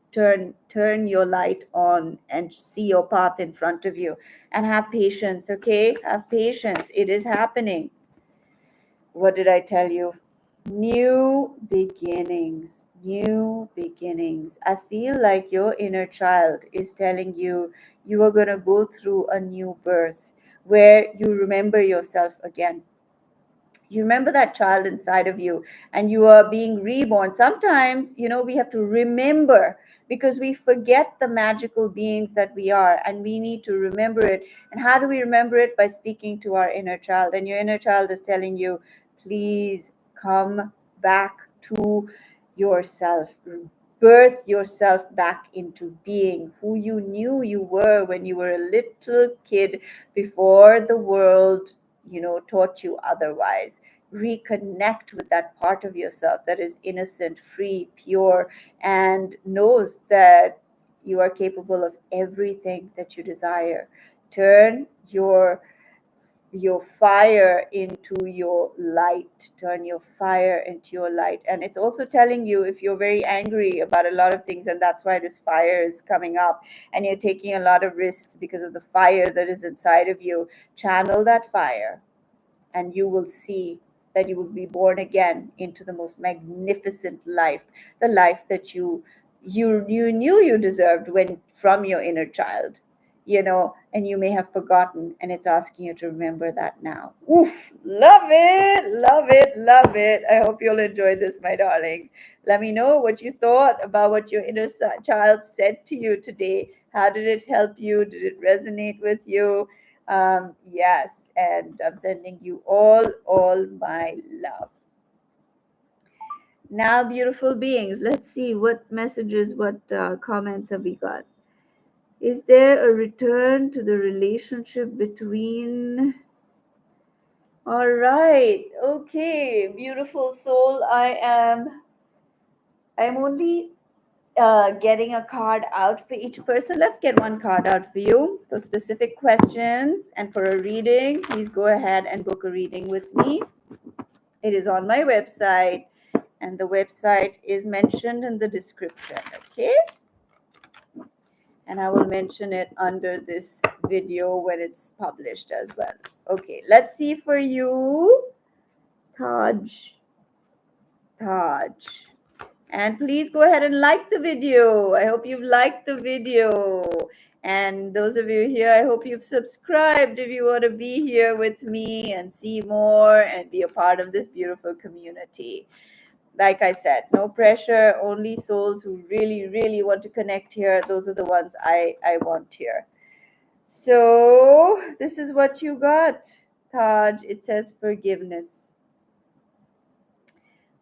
Turn your light on and see your path in front of you, and have patience. Okay, have patience. It is happening. What did I tell you? New beginnings. New beginnings. I feel like your inner child is telling you you are going to go through a new birth where you remember yourself again. You remember that child inside of you, and you are being reborn. Sometimes we have to remember, because we forget the magical beings that we are, and we need to remember it. And how do we remember it? By speaking to our inner child, and your inner child is telling you, please come back to yourself. Birth yourself back into being who you knew you were when you were a little kid, before the world taught you otherwise. Reconnect with that part of yourself that is innocent, free, pure, and knows that you are capable of everything that you desire. Turn your fire into your light. Turn your fire into your light. And it's also telling you, if you're very angry about a lot of things, and that's why this fire is coming up, and you're taking a lot of risks because of the fire that is inside of you, channel that fire, and you will see that you will be born again into the most magnificent life, the life that you knew you deserved when from your inner child, and you may have forgotten, and it's asking you to remember that now. Oof, love it, love it, love it. I hope you'll enjoy this, my darlings. Let me know what you thought about what your inner child said to you today. How did it help you? Did it resonate with you? Yes, and I'm sending you all my love. Now, beautiful beings, let's see what messages, what comments have we got. Is there a return to the relationship between? All right, okay, beautiful soul. I'm only getting a card out for each person. Let's get one card out for you for specific questions, and for a reading, please go ahead and book a reading with me. It is on my website, and the website is mentioned in the description. Okay, and I will mention it under this video when it's published as well. Okay, let's see for you, Taj. And please go ahead and like the video. I hope you've liked the video. And those of you here, I hope you've subscribed if you want to be here with me and see more and be a part of this beautiful community. Like I said, no pressure, only souls who really, really want to connect here. Those are the ones I want here. So this is what you got, Taj. It says forgiveness.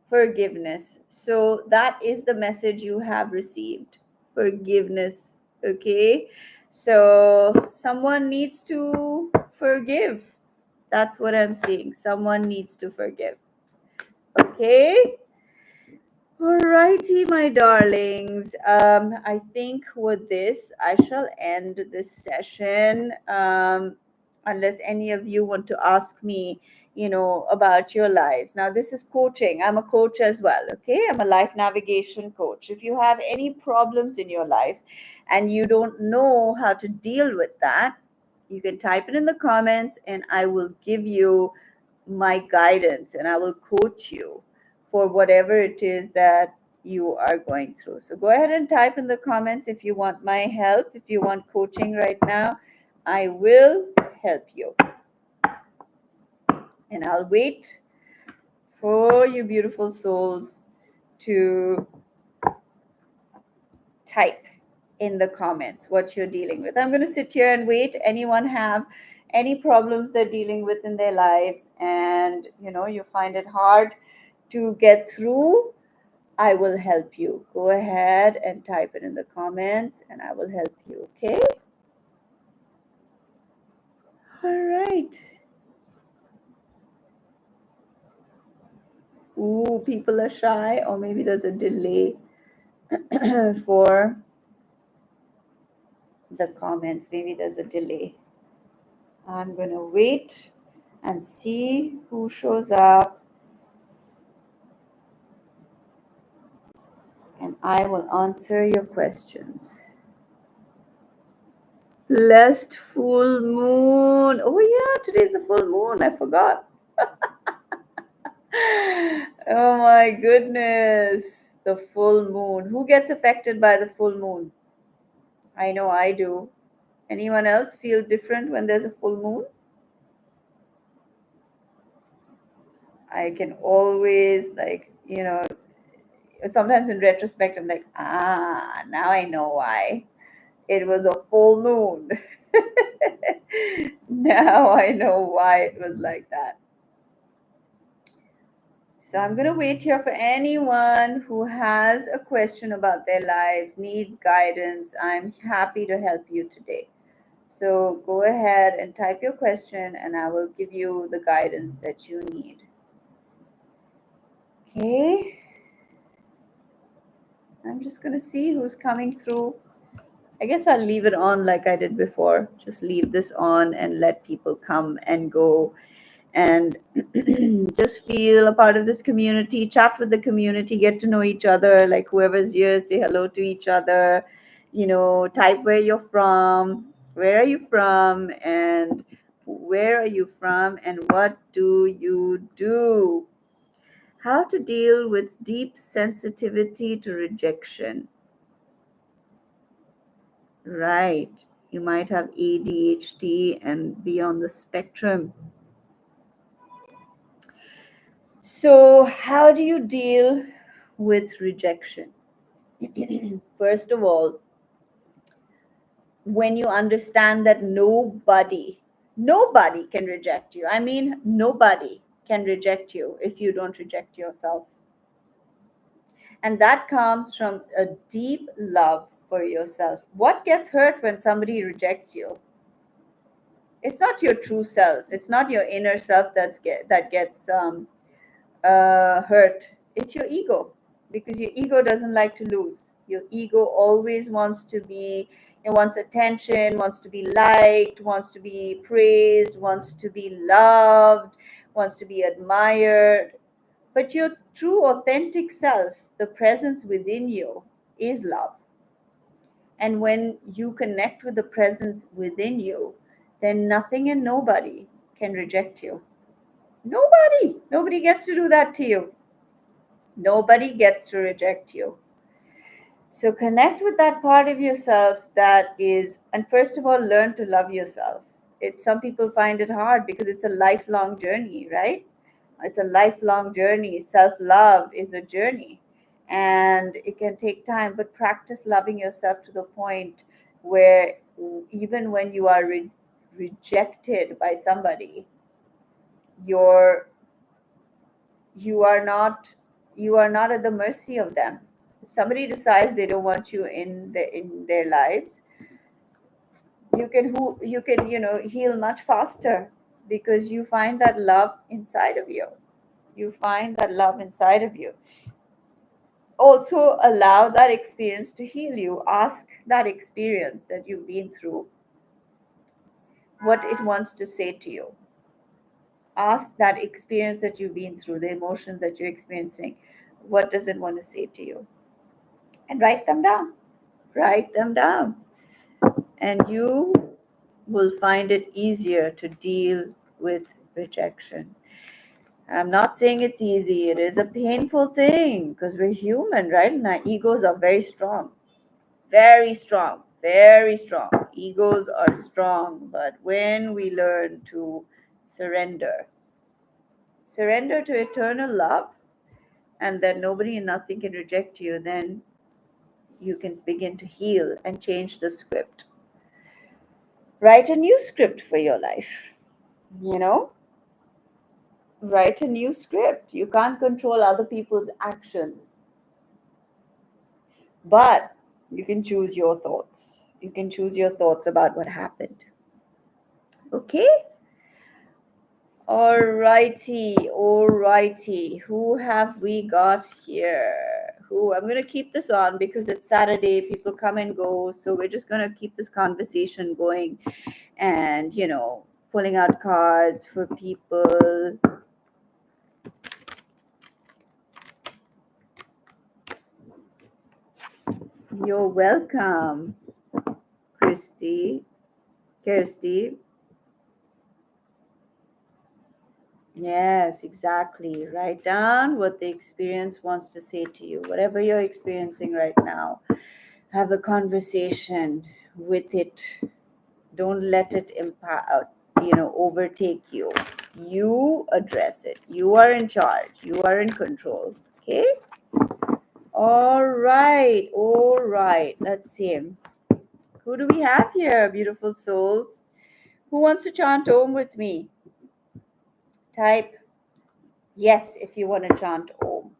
Forgiveness. So that is the message you have received. Forgiveness. Okay. So someone needs to forgive. That's what I'm seeing. Someone needs to forgive. Okay. Alrighty, my darlings. I think with this, I shall end this session. Unless any of you want to ask me, about your lives. Now, this is coaching. I'm a coach as well. Okay, I'm a life navigation coach. If you have any problems in your life and you don't know how to deal with that, you can type it in the comments, and I will give you my guidance, and I will coach you for whatever it is that you are going through. So go ahead and type in the comments if you want my help, if you want coaching right now. I will help you. And I'll wait for you beautiful souls to type in the comments what you're dealing with. I'm going to sit here and wait. Anyone have any problems they're dealing with in their lives, and you find it hard to get through, I will help you. Go ahead and type it in the comments, and I will help you. Okay? All right. Ooh, people are shy, or maybe there's a delay for the comments. Maybe there's a delay. I'm going to wait and see who shows up, and I will answer your questions. Blessed full moon. Oh, yeah, today's the full moon. I forgot. Oh my goodness. The full moon. Who gets affected by the full moon? I know I do. Anyone else feel different when there's a full moon? I can always, sometimes in retrospect, I'm like, now I know why. It was a full moon. Now I know why it was like that. So I'm going to wait here for anyone who has a question about their lives, needs guidance. I'm happy to help you today. So go ahead and type your question, and I will give you the guidance that you need. Okay. I'm just going to see who's coming through. I guess I'll leave it on like I did before. Just leave this on and let people come and go, and just feel a part of this community, chat with the community, get to know each other. Like whoever's here, say hello to each other, type where you're from, where are you from, and where are you from, and what do you do? How to deal with deep sensitivity to rejection. Right. You might have ADHD and be on the spectrum. So, how do you deal with rejection? First of all, when you understand that nobody can reject you. I mean, nobody can reject you if you don't reject yourself. And that comes from a deep love for yourself. What gets hurt when somebody rejects you? It's not your true self. It's not your inner self that gets hurt. It's your ego, because your ego doesn't like to lose. Your ego always wants to be, it wants attention, wants to be liked, wants to be praised, wants to be loved, wants to be admired. But your true, authentic self, the presence within you, is love. And when you connect with the presence within you, then nothing and nobody can reject you. Nobody gets to do that to you. Nobody gets to reject you. So connect with that part of yourself that is, and first of all, learn to love yourself. Some people find it hard because it's a lifelong journey, right? It's a lifelong journey. Self-love is a journey, and it can take time, but practice loving yourself to the point where even when you are rejected by somebody, you're you are not you are not at the mercy of them. If somebody decides they don't want you in their lives, you can heal much faster. because you find that love inside of you. You find that love inside of you. Also, allow that experience to heal you. Ask that experience that you've been through what it wants to say to you. Ask that experience that you've been through, the emotions that you're experiencing, what does it want to say to you? And write them down. Write them down. And you will find it easier to deal with rejection. I'm not saying it's easy. It is a painful thing because we're human, right? And our egos are very strong, very strong, very strong. Egos are strong. But when we learn to surrender, surrender to eternal love, and that nobody and nothing can reject you, then you can begin to heal and change the script. Write a new script for your life, you know? Write a new script. You can't control other people's actions, but you can choose your thoughts. You can choose your thoughts about what happened. Okay? All righty. Who have we got here? Who? I'm going to keep this on because it's Saturday. People come and go. So we're just going to keep this conversation going and, pulling out cards for people. You're welcome, Kirsty. Yes, exactly. Write down what the experience wants to say to you. Whatever you're experiencing right now, have a conversation with it. Don't let it overtake you. You address it. You are in charge. You are in control. Okay? All right. All right. Let's see. Who do we have here, beautiful souls? Who wants to chant Om with me? Type yes if you want to chant Om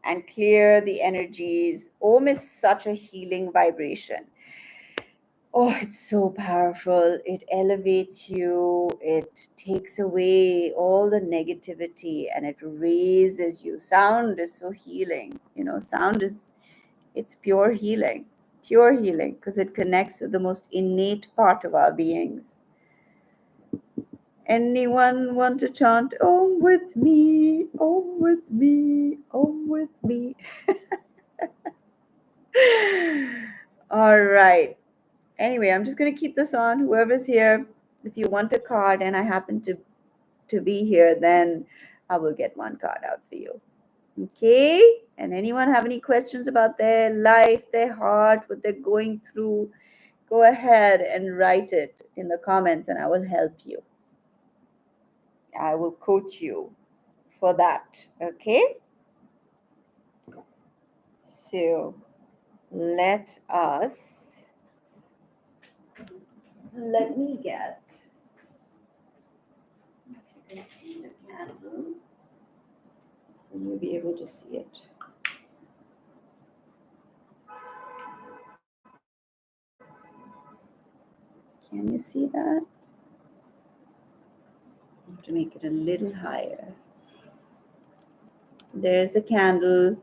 and clear the energies. Om is such a healing vibration. Oh, it's so powerful. It elevates you, it takes away all the negativity and it raises you. Sound is so healing. Sound it's pure healing, because it connects with the most innate part of our beings. Anyone want to chant Om with me? Om with me? Om with me? All right. Anyway, I'm just going to keep this on. Whoever's here, if you want a card and I happen to be here, then I will get one card out for you. Okay? And anyone have any questions about their life, their heart, what they're going through, go ahead and write it in the comments and I will help you. I will coach you for that. Okay? So let me get, if you can see the candle, you'll be able to see it. Can you see that? I have to make it a little higher. There's a candle.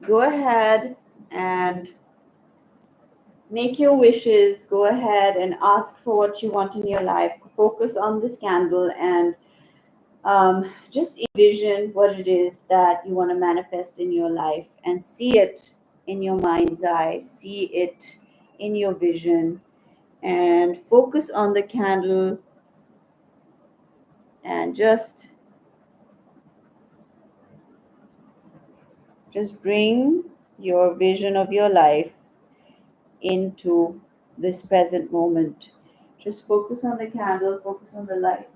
Go ahead and make your wishes. Go ahead and ask for what you want in your life. Focus on this candle and just envision what it is that you want to manifest in your life and see it in your mind's eye. See it in your vision and focus on the candle and just bring your vision of your life into this present moment. Just focus on the candle, focus on the light.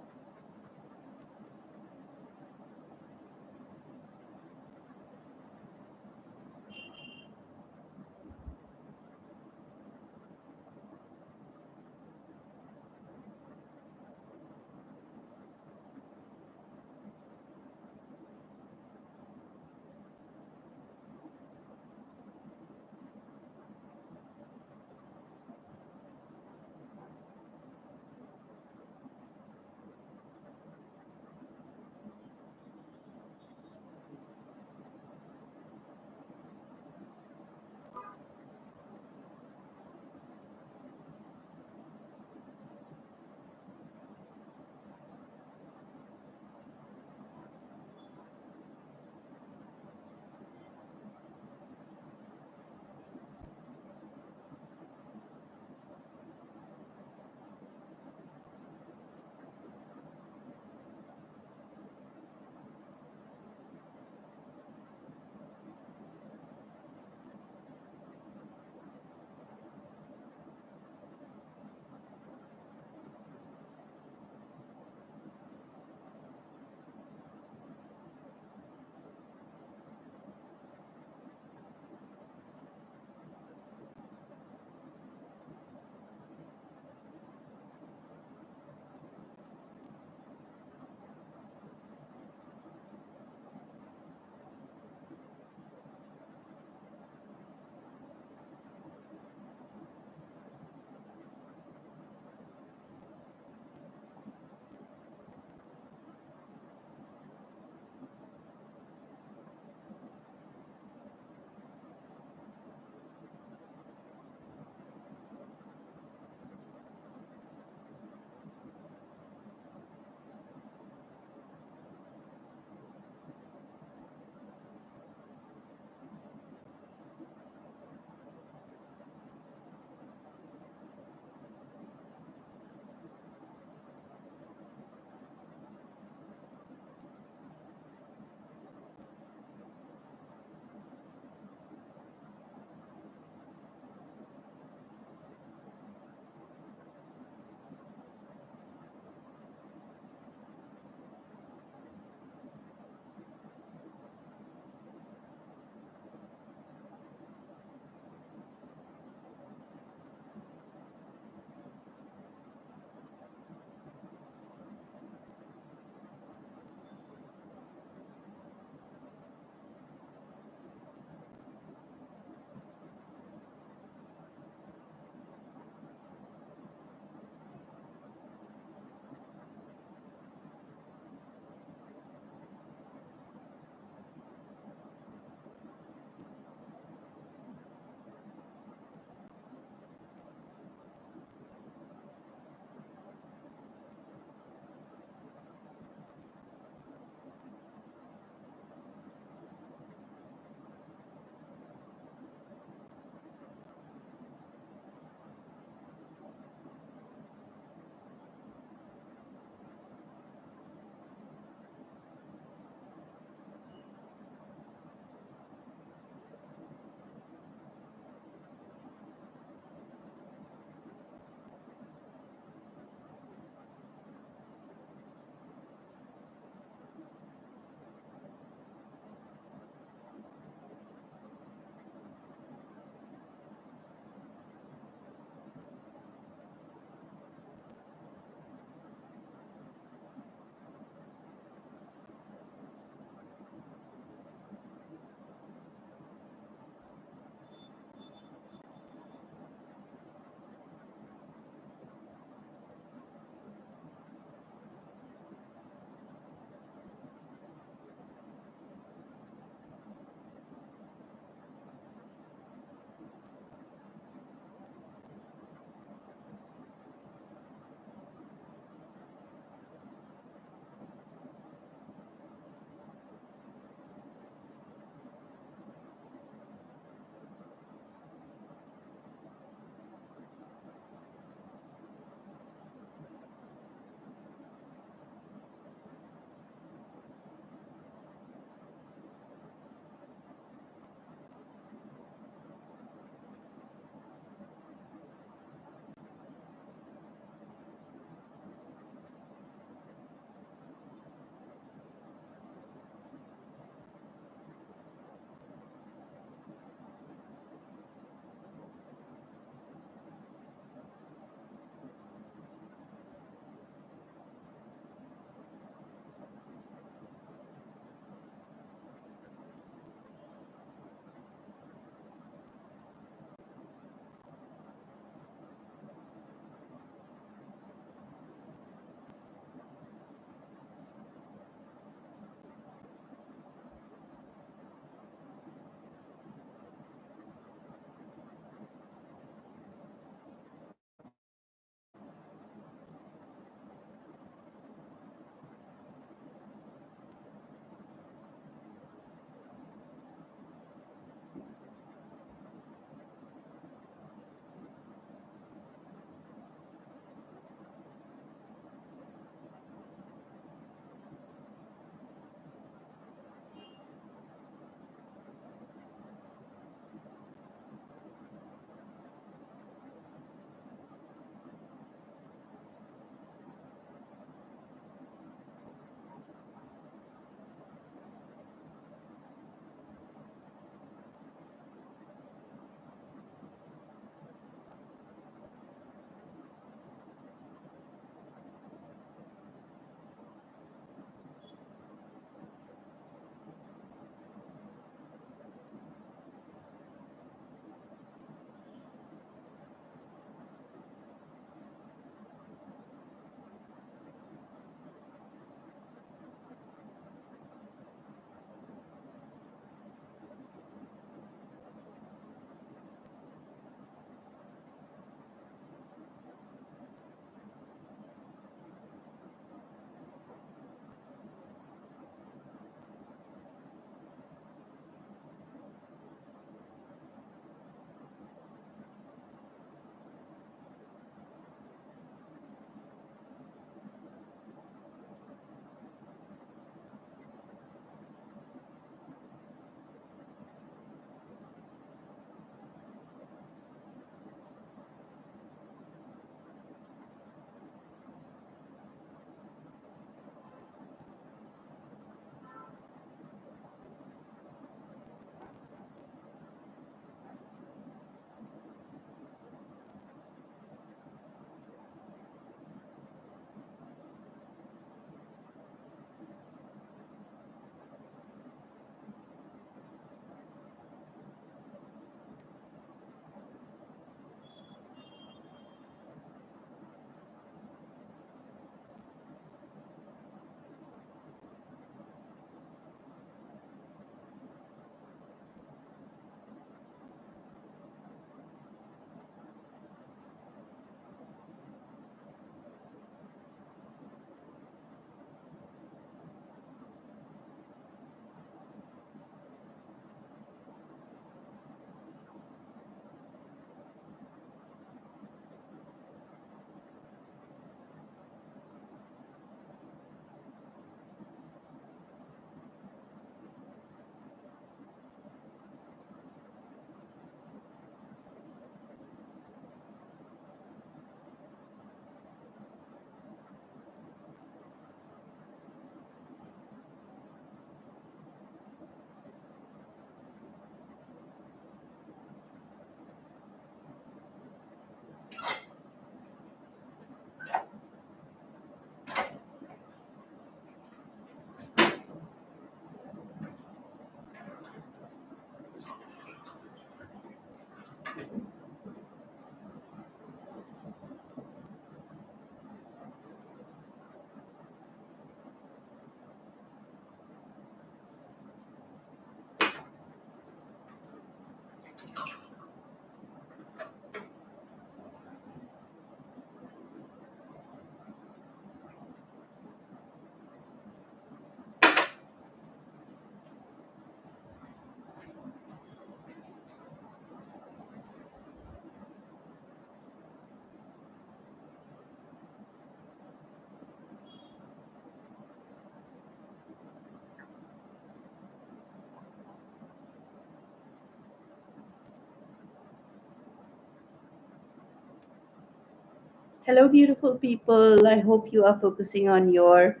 Hello, beautiful people. I hope you are focusing on your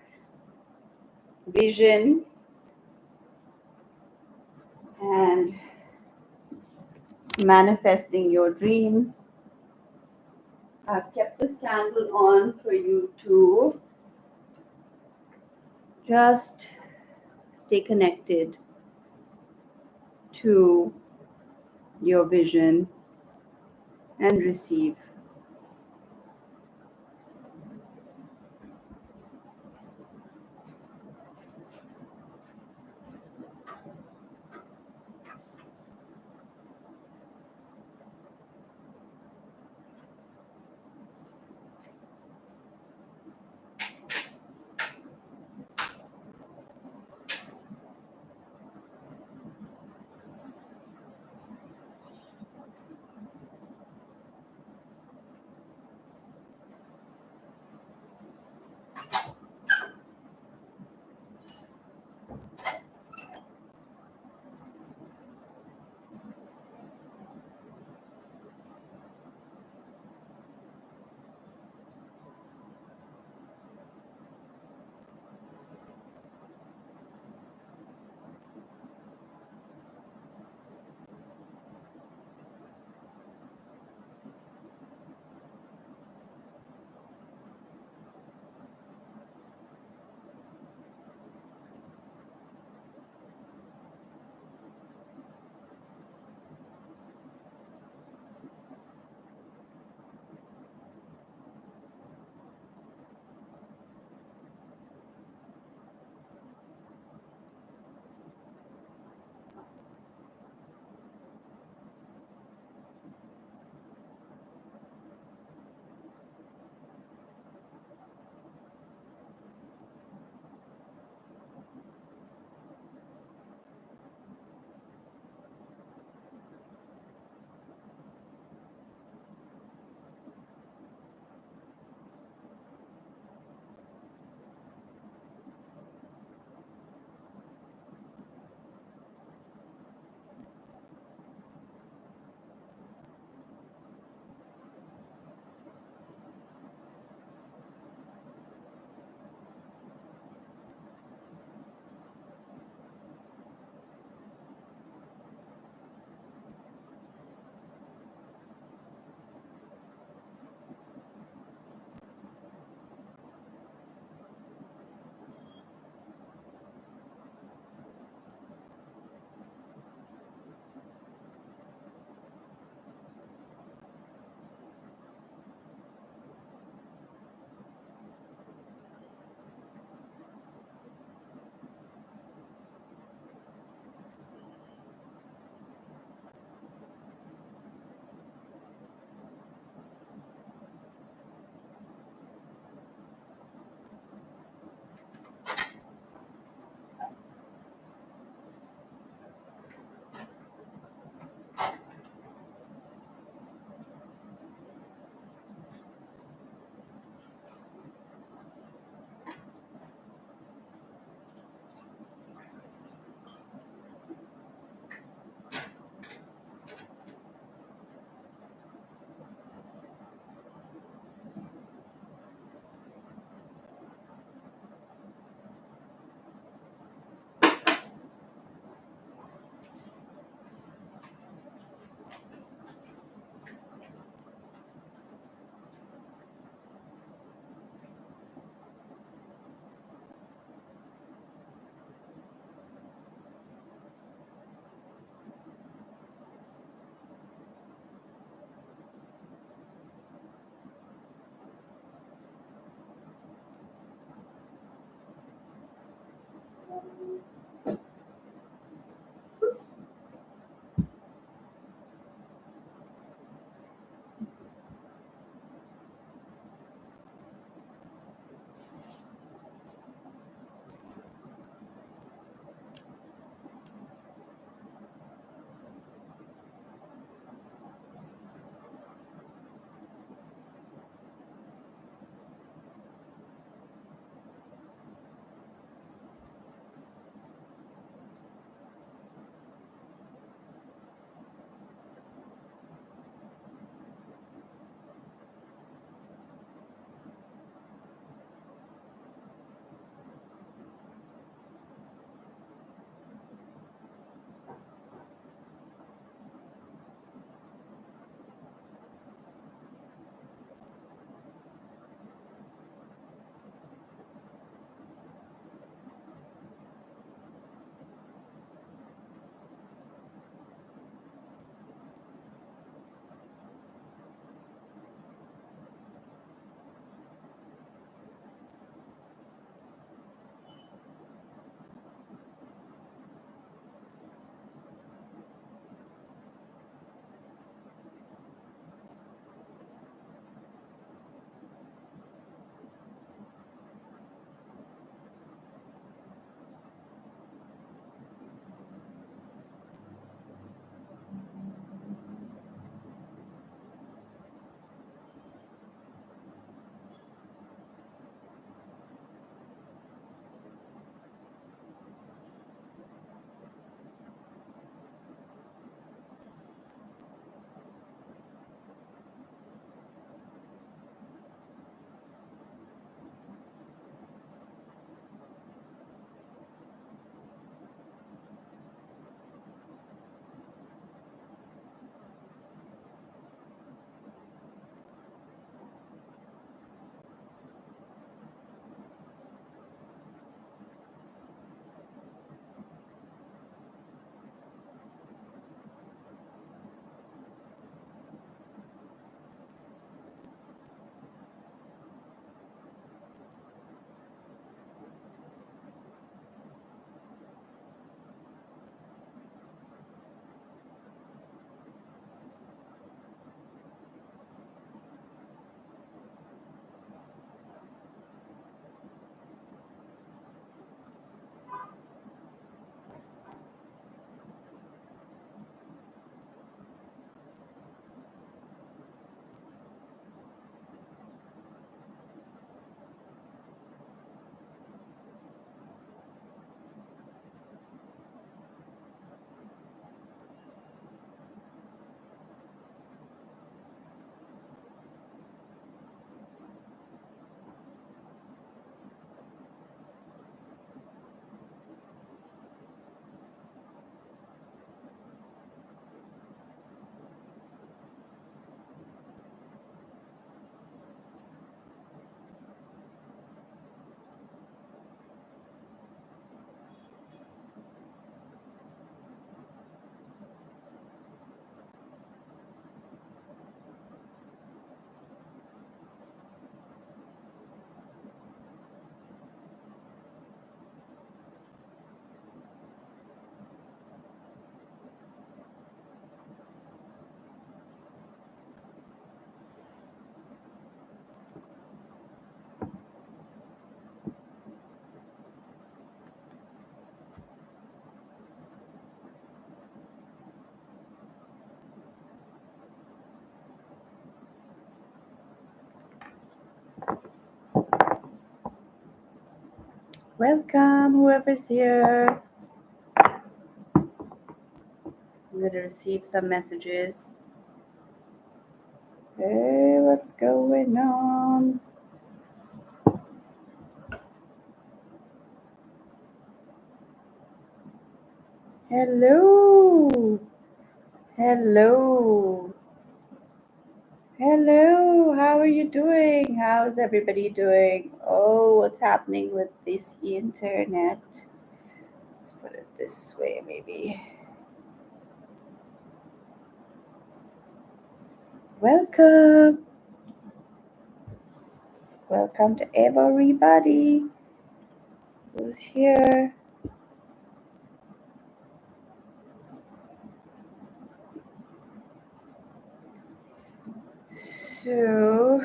vision and manifesting your dreams. I've kept this candle on for you to just stay connected to your vision and receive. Welcome, whoever's here. I'm going to receive some messages. Hey, what's going on? Hello. Hello. Hello. How are you doing? How's everybody doing? Oh, what's happening with this internet? Let's put it this way, maybe. Welcome. Welcome to everybody who's here. So,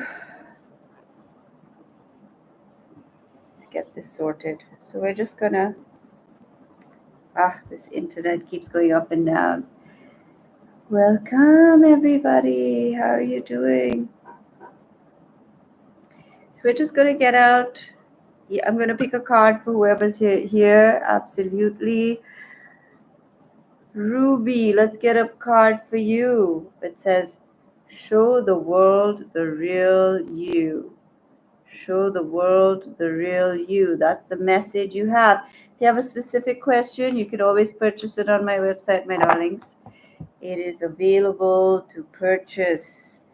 let's get this sorted. So, we're just gonna. This internet keeps going up and down. Welcome, everybody. How are you doing? So, we're just gonna get out. Yeah, I'm gonna pick a card for whoever's here. Absolutely. Ruby, let's get a card for you. It says, show the world the real you. Show the world the real you. That's the message you have. If you have a specific question, you can always purchase it on my website, my darlings. It is available to purchase.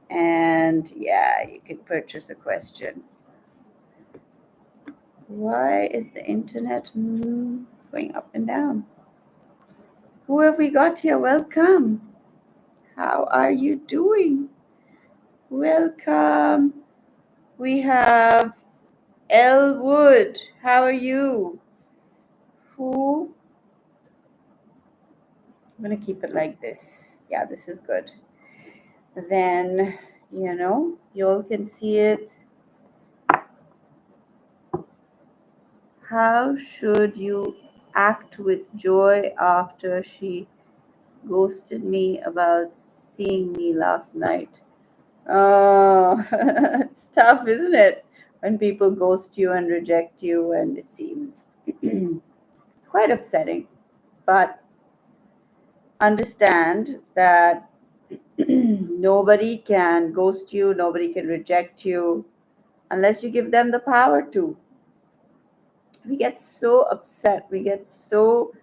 And yeah, you can purchase a question. Why is the internet going up and down? Who have we got here? Welcome. How are you doing? Welcome. We have Elwood. How are you? Who? I'm going to keep it like this. Yeah, this is good. Then, you all can see it. How should you act with joy after she ghosted me about seeing me last night? Oh, it's tough, isn't it? When people ghost you and reject you, and it seems it's quite upsetting. But understand that nobody can ghost you, nobody can reject you unless you give them the power to. We get so upset, we get so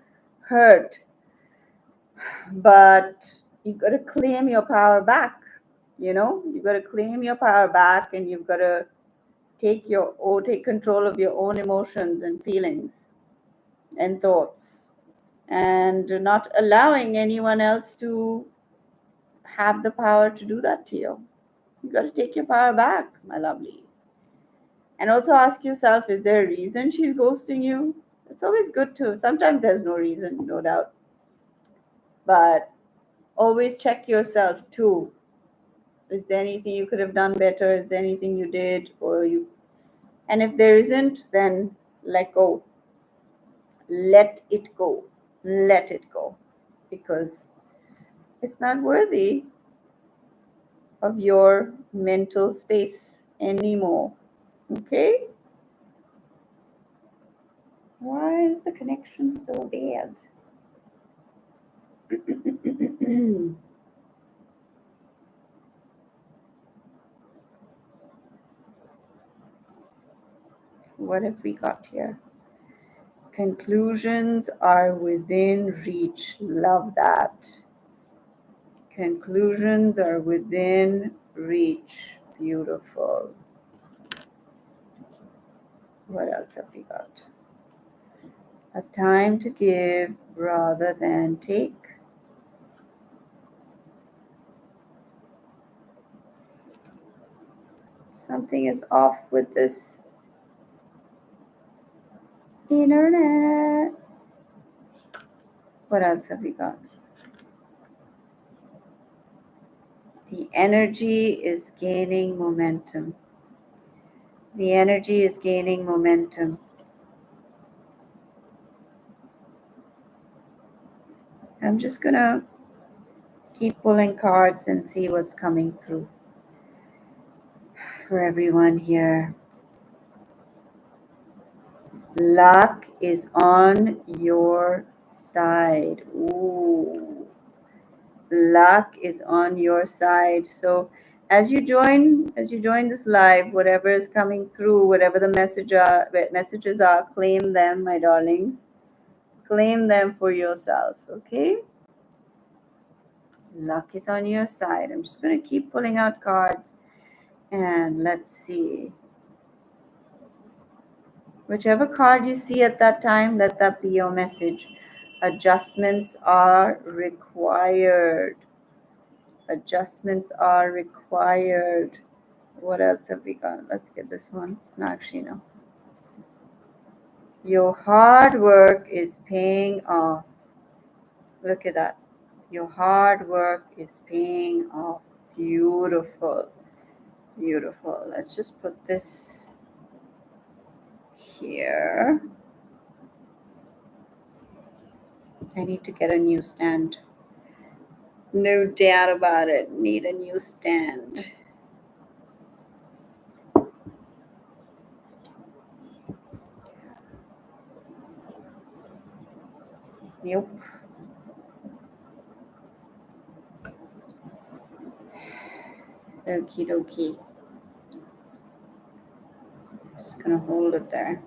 hurt, but you've got to claim your power back. You've got to claim your power back, and you've got to take control of your own emotions and feelings and thoughts, and not allowing anyone else to have the power to do that to you. You got to take your power back, my lovely. And also ask yourself, is there a reason she's ghosting you? It's always good to. Sometimes there's no reason, no doubt. But always check yourself too. Is there anything you could have done better? Is there anything you did and if there isn't, then let go. Let it go. Let it go. Because it's not worthy of your mental space anymore. Okay? Why is the connection so bad? What have we got here? Conclusions are within reach. Love that. Conclusions are within reach. Beautiful. What else have we got? A time to give rather than take. Something is off with this internet. What else have we got? The energy is gaining momentum. The energy is gaining momentum. I'm just going to keep pulling cards and see what's coming through for everyone here. Luck is on your side. Ooh, luck is on your side. So as you join this live, whatever is coming through, whatever the messages are, claim them, my darlings. Claim them for yourself, okay? Luck is on your side. I'm just going to keep pulling out cards and let's see. Whichever card you see at that time, let that be your message. Adjustments are required. Adjustments are required. What else have we got? Let's get this one. No, actually, no. Your hard work is paying off. Look at that. Your hard work is paying off. Beautiful. Beautiful. Let's just put this here. I need to get a new stand. No doubt about it. Need a new stand. Nope. Okie dokie. Just gonna hold it there.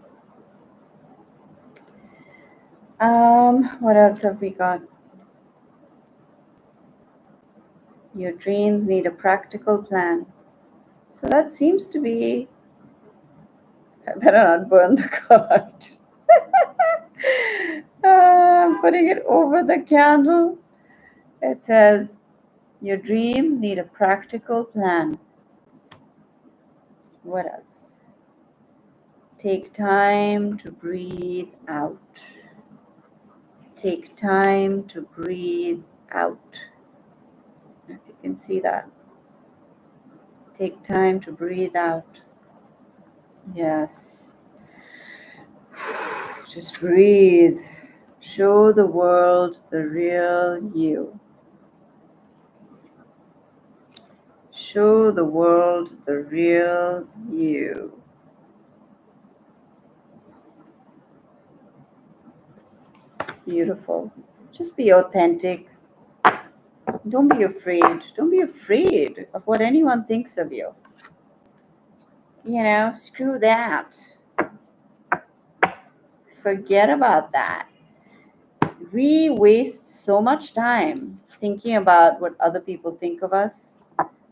What else have we got? Your dreams need a practical plan. So that seems to be. I better not burn the card. I'm putting it over the candle. It says, your dreams need a practical plan. What else? Take time to breathe out. Take time to breathe out. If you can see that. Take time to breathe out. Yes. Just breathe. Show the world the real you. Show the world the real you. Beautiful. Just be authentic. Don't be afraid. Don't be afraid of what anyone thinks of you. You know, screw that. Forget about that. We waste so much time thinking about what other people think of us.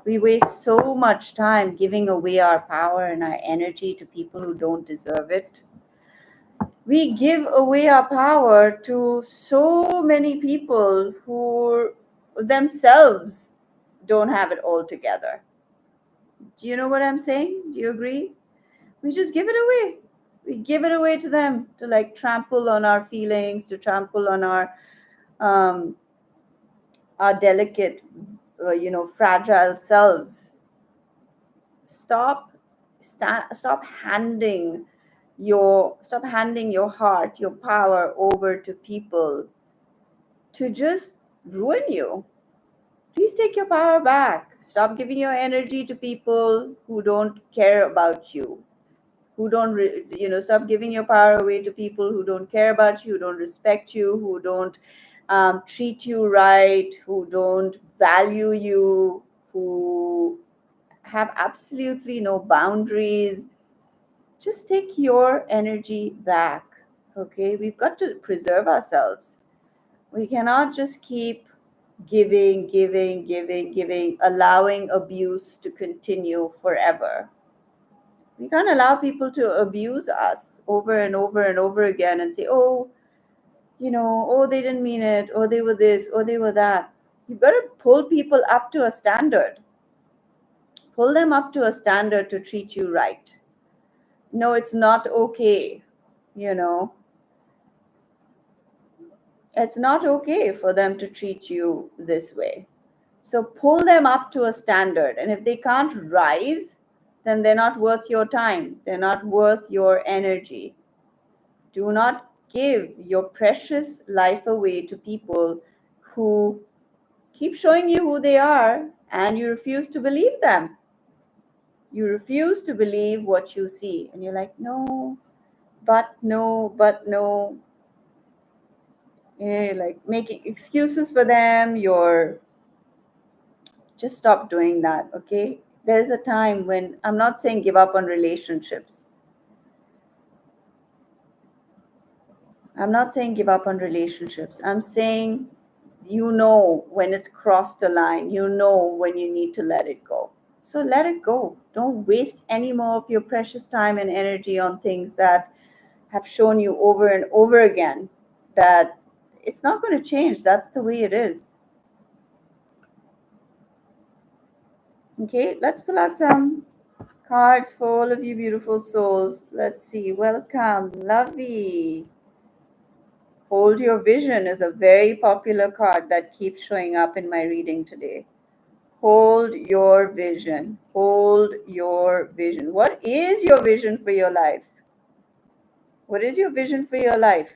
We waste so much time giving away our power and our energy to people who don't deserve it. We give away our power to so many people who themselves don't have it all together. Do you know what I'm saying? Do you agree? We just give it away. We give it away to them to like trample on our feelings, to trample on um, our delicate, fragile selves. Stop handing your heart, your power over to people to just ruin you. Please take your power back. Stop giving your energy to people who don't care about you, who don't stop giving your power away to people who don't care about you, who don't respect you, who don't treat you right, who don't value you, who have absolutely no boundaries. Just take your energy back. Okay, we've got to preserve ourselves. We cannot just keep giving, allowing abuse to continue forever. We can't allow people to abuse us over and over and over again and say, oh, oh, they didn't mean it, or they were this, or they were that. You've got to pull people up to a standard. Pull them up to a standard to treat you right. No, it's not okay. It's not okay for them to treat you this way. So pull them up to a standard. And if they can't rise, then they're not worth your time. They're not worth your energy. Do not give your precious life away to people who keep showing you who they are and you refuse to believe them. You refuse to believe what you see. And you're like, no, but no, but no. Like making excuses for them. You're just stop doing that, okay? There's a time when I'm not saying give up on relationships. I'm not saying give up on relationships. I'm saying you know when it's crossed the line, you know when you need to let it go. So let it go. Don't waste any more of your precious time and energy on things that have shown you over and over again that it's not going to change. That's the way it is. Okay, let's pull out some cards for all of you beautiful souls. Let's see. Welcome, Lovey. Hold Your Vision is a very popular card that keeps showing up in my reading today. Hold your vision. Hold your vision. What is your vision for your life? What is your vision for your life?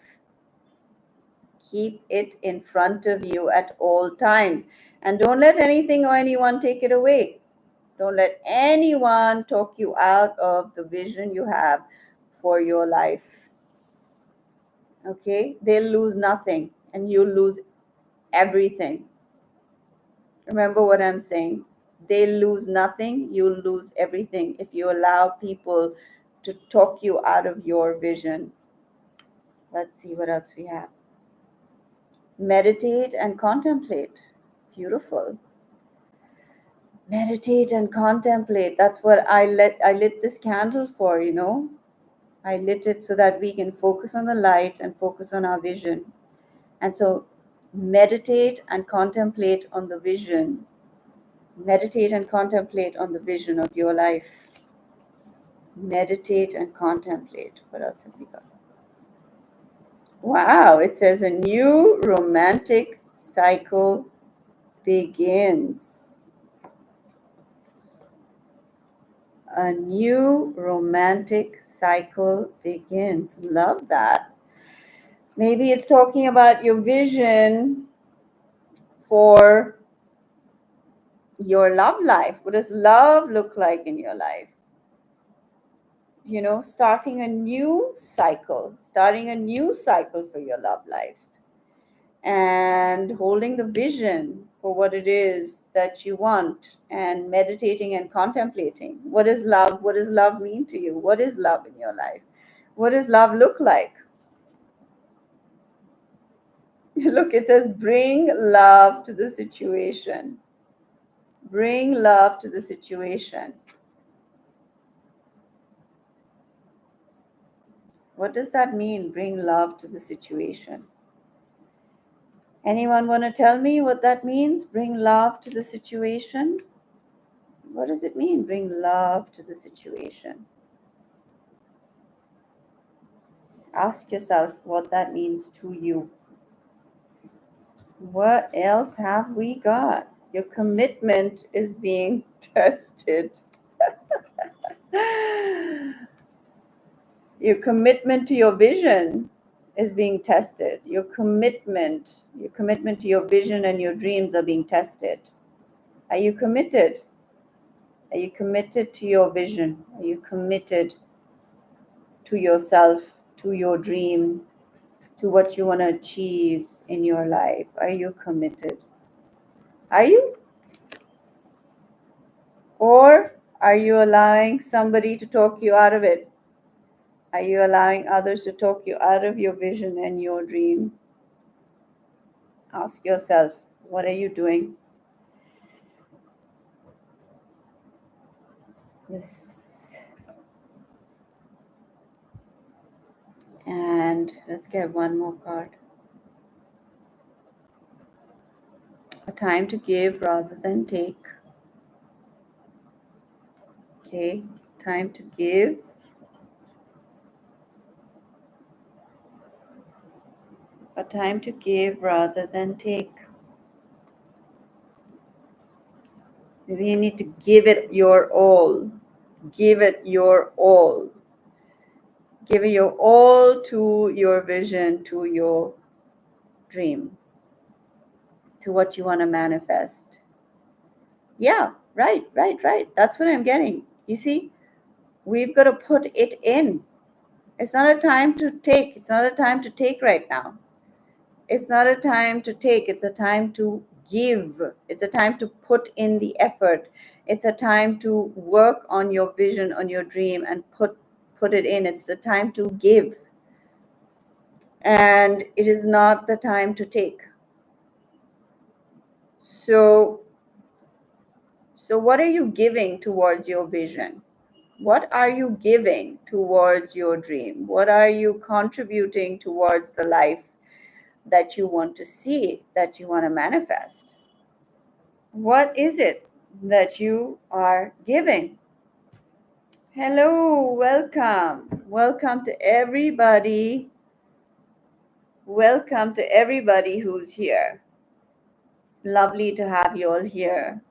Keep it in front of you at all times. And don't let anything or anyone take it away. Don't let anyone talk you out of the vision you have for your life. Okay? They'll lose nothing and you'll lose everything. Remember what I'm saying. They'll lose nothing, you'll lose everything if you allow people to talk you out of your vision. Let's see what else we have. Meditate and contemplate. Beautiful. Meditate and contemplate. That's what I lit this candle for, you know. I lit it so that we can focus on the light and focus on our vision. And so meditate and contemplate on the vision. Meditate and contemplate on the vision of your life. Meditate and contemplate. What else have we got? Wow, it says a new romantic cycle begins. A new romantic cycle begins. Love that. Maybe it's talking about your vision for your love life. What does love look like in your life? You know, starting a new cycle for your love life, and holding the vision for what it is that you want, and meditating and contemplating. What is love? What does love mean to you? What is love in your life? What does love look like? Look, it says bring love to the situation. Bring love to the situation. What does that mean, bring love to the situation? Anyone want to tell me what that means? Bring love to the situation? What does it mean, bring love to the situation? Ask yourself what that means to you. What else have we got? Your commitment is being tested. Your commitment to your vision is being tested. Your commitment to your vision and your dreams are being tested. Are you committed? Are you committed to your vision? Are you committed to yourself, to your dream, to what you want to achieve in your life? Are you committed? Are you? Or are you allowing somebody to talk you out of it? Are you allowing others to talk you out of your vision and your dream? Ask yourself, what are you doing? Yes. And let's get one more card. A time to give rather than take. Okay, time to give. A time to give rather than take. Maybe you need to give it your all. Give it your all. Give it your all to your vision, to your dream, to what you want to manifest. Yeah, right. That's what I'm getting. You see, we've got to put it in. It's not a time to take. It's not a time to take right now. It's not a time to take. It's a time to give. It's a time to put in the effort. It's a time to work on your vision, on your dream, and put it in. It's a time to give. And it is not the time to take. So what are you giving towards your vision? What are you giving towards your dream? What are you contributing towards the life that you want to see, that you want to manifest? What is it that you are giving? Hello, welcome. Welcome to everybody. Welcome to everybody who's here. Lovely to have you all here.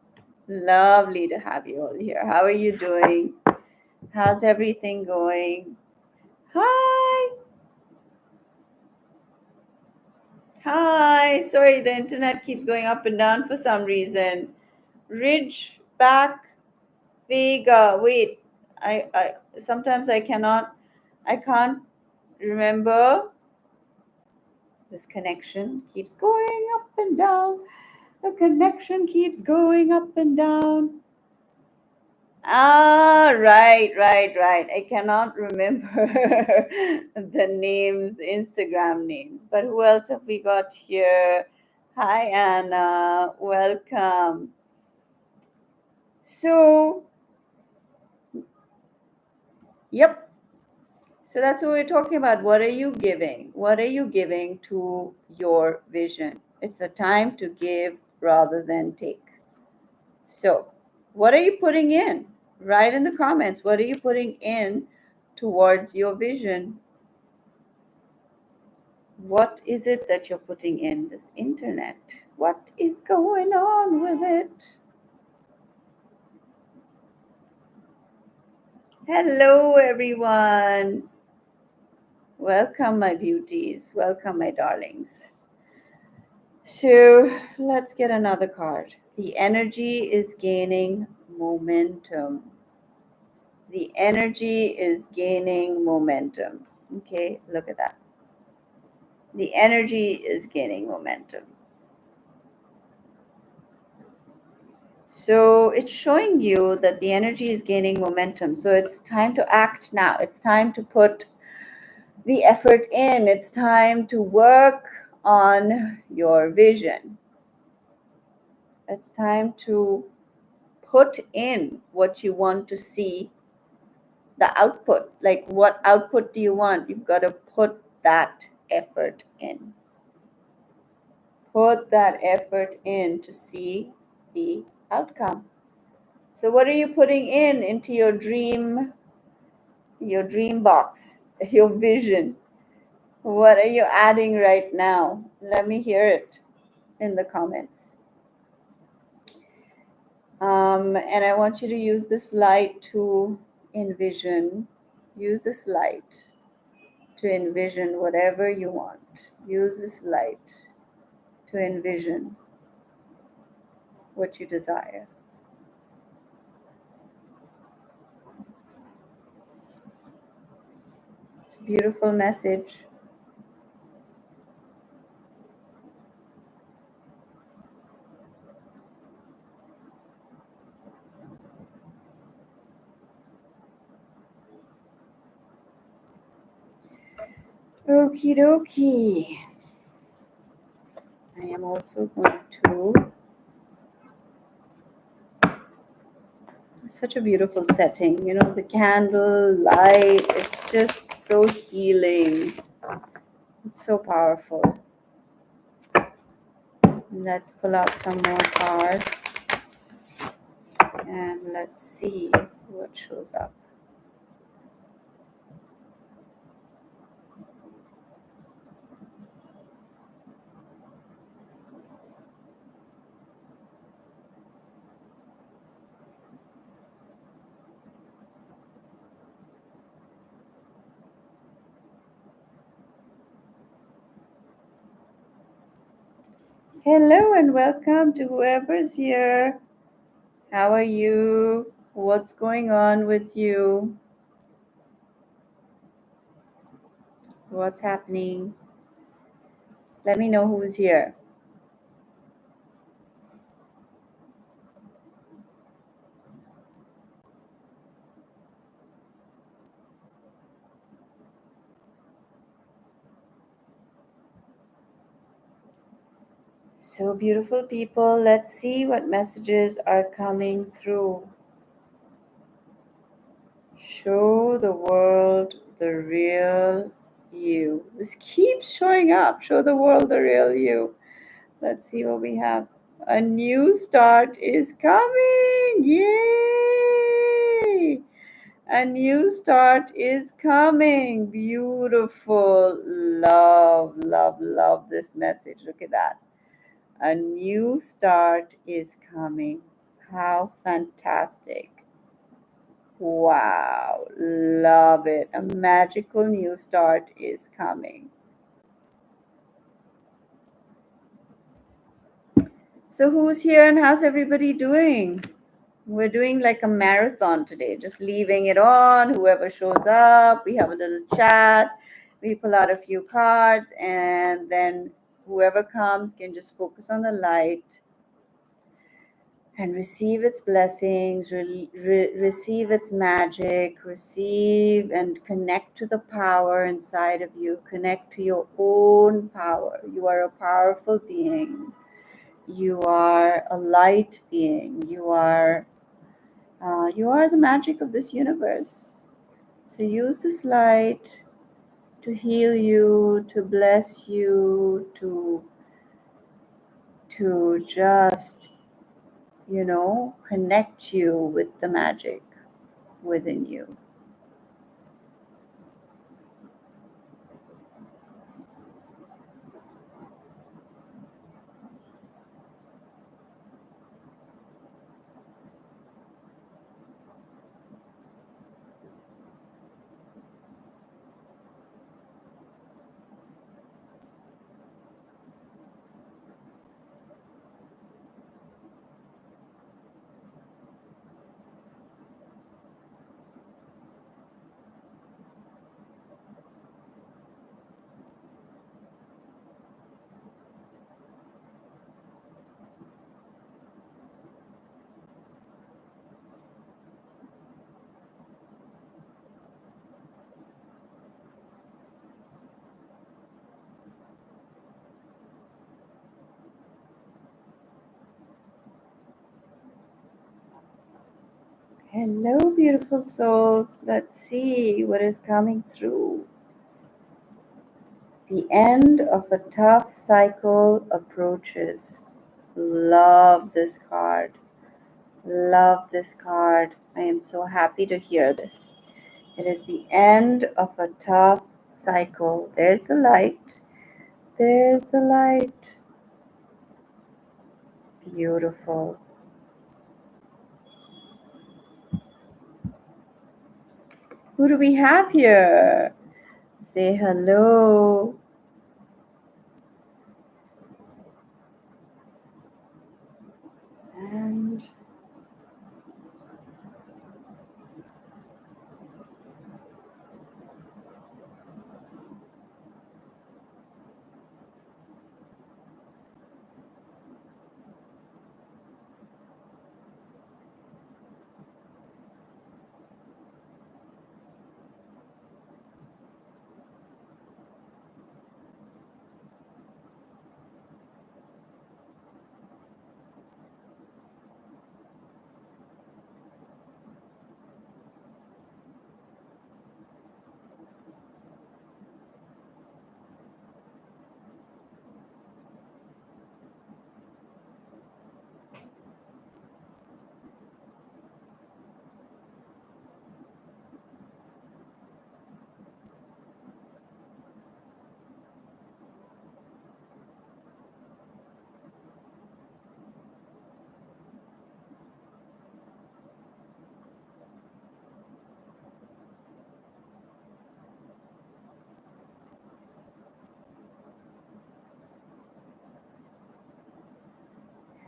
Lovely to have you all here. How are you doing? How's everything going? Hi. Hi. Sorry, the internet keeps going up and down for some reason. Ridge back Vega. Wait. I sometimes I can't remember. This connection keeps going up and down. The connection keeps going up and down. Ah, right. I cannot remember the names, Instagram names. But who else have we got here? Hi, Anna. Welcome. So, yep. So that's what we're talking about. What are you giving? What are you giving to your vision? It's a time to give rather than take. So, what are you putting in? Write in the comments. What are you putting in towards your vision? What is it that you're putting in this internet? What is going on with it? Hello, everyone. Welcome, my beauties. Welcome, my darlings. So let's get another card. The energy is gaining momentum. The energy is gaining momentum. Okay, look at that. The energy is gaining momentum. So it's showing you that the energy is gaining momentum. So it's time to act now. It's time to put the effort in. It's time to work on your vision. It's time to put in what you want to see, the output. Like, what output do you want? You've got to put that effort in. Put that effort in to see the outcome. So what are you putting in into your dream box, your vision? What are you adding right now? Let me hear it in the comments. And I want you to use this light to envision. Use this light to envision whatever you want. Use this light to envision what you desire. It's a beautiful message. Okie dokie. I am also going to. Such a beautiful setting, you know, the candle light, it's just so healing. It's so powerful. Let's pull out some more cards and let's see what shows up. Hello and welcome to whoever's here. How are you? What's going on with you? What's happening? Let me know who's here. So beautiful, people. Let's see what messages are coming through. Show the world the real you. This keeps showing up. Show the world the real you. Let's see what we have. A new start is coming. Yay! A new start is coming. Beautiful. Love, love, love this message. Look at that. A new start is coming. How fantastic. Wow. Love it. A magical new start is coming. So, who's here and how's everybody doing? We're doing like a marathon today, just leaving it on. Whoever shows up, we have a little chat, we pull out a few cards, and then whoever comes can just focus on the light and receive its blessings, receive its magic, receive and connect to the power inside of you, connect to your own power. You are a powerful being, you are a light being, you are the magic of this universe. So use this light to heal you, to bless you, to just, connect you with the magic within you. Hello, beautiful souls. Let's see what is coming through. The end of a tough cycle approaches. Love this card. Love this card. I am so happy to hear this. It is the end of a tough cycle. There's the light. There's the light. Beautiful. Who do we have here? Say hello.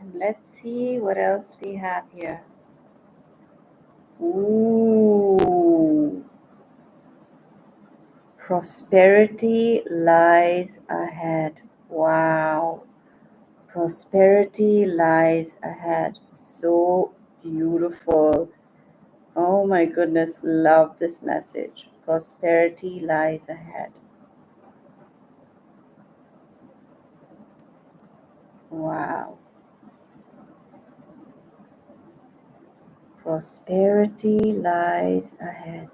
And let's see what else we have here. Ooh. Prosperity lies ahead. Wow. Prosperity lies ahead. So beautiful. Oh my goodness, love this message. Prosperity lies ahead. Wow. Prosperity lies ahead.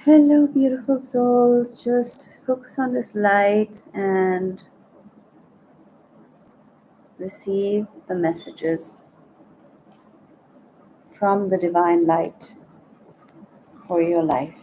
Hello, beautiful souls. Just focus on this light and receive the messages from the divine light for your life.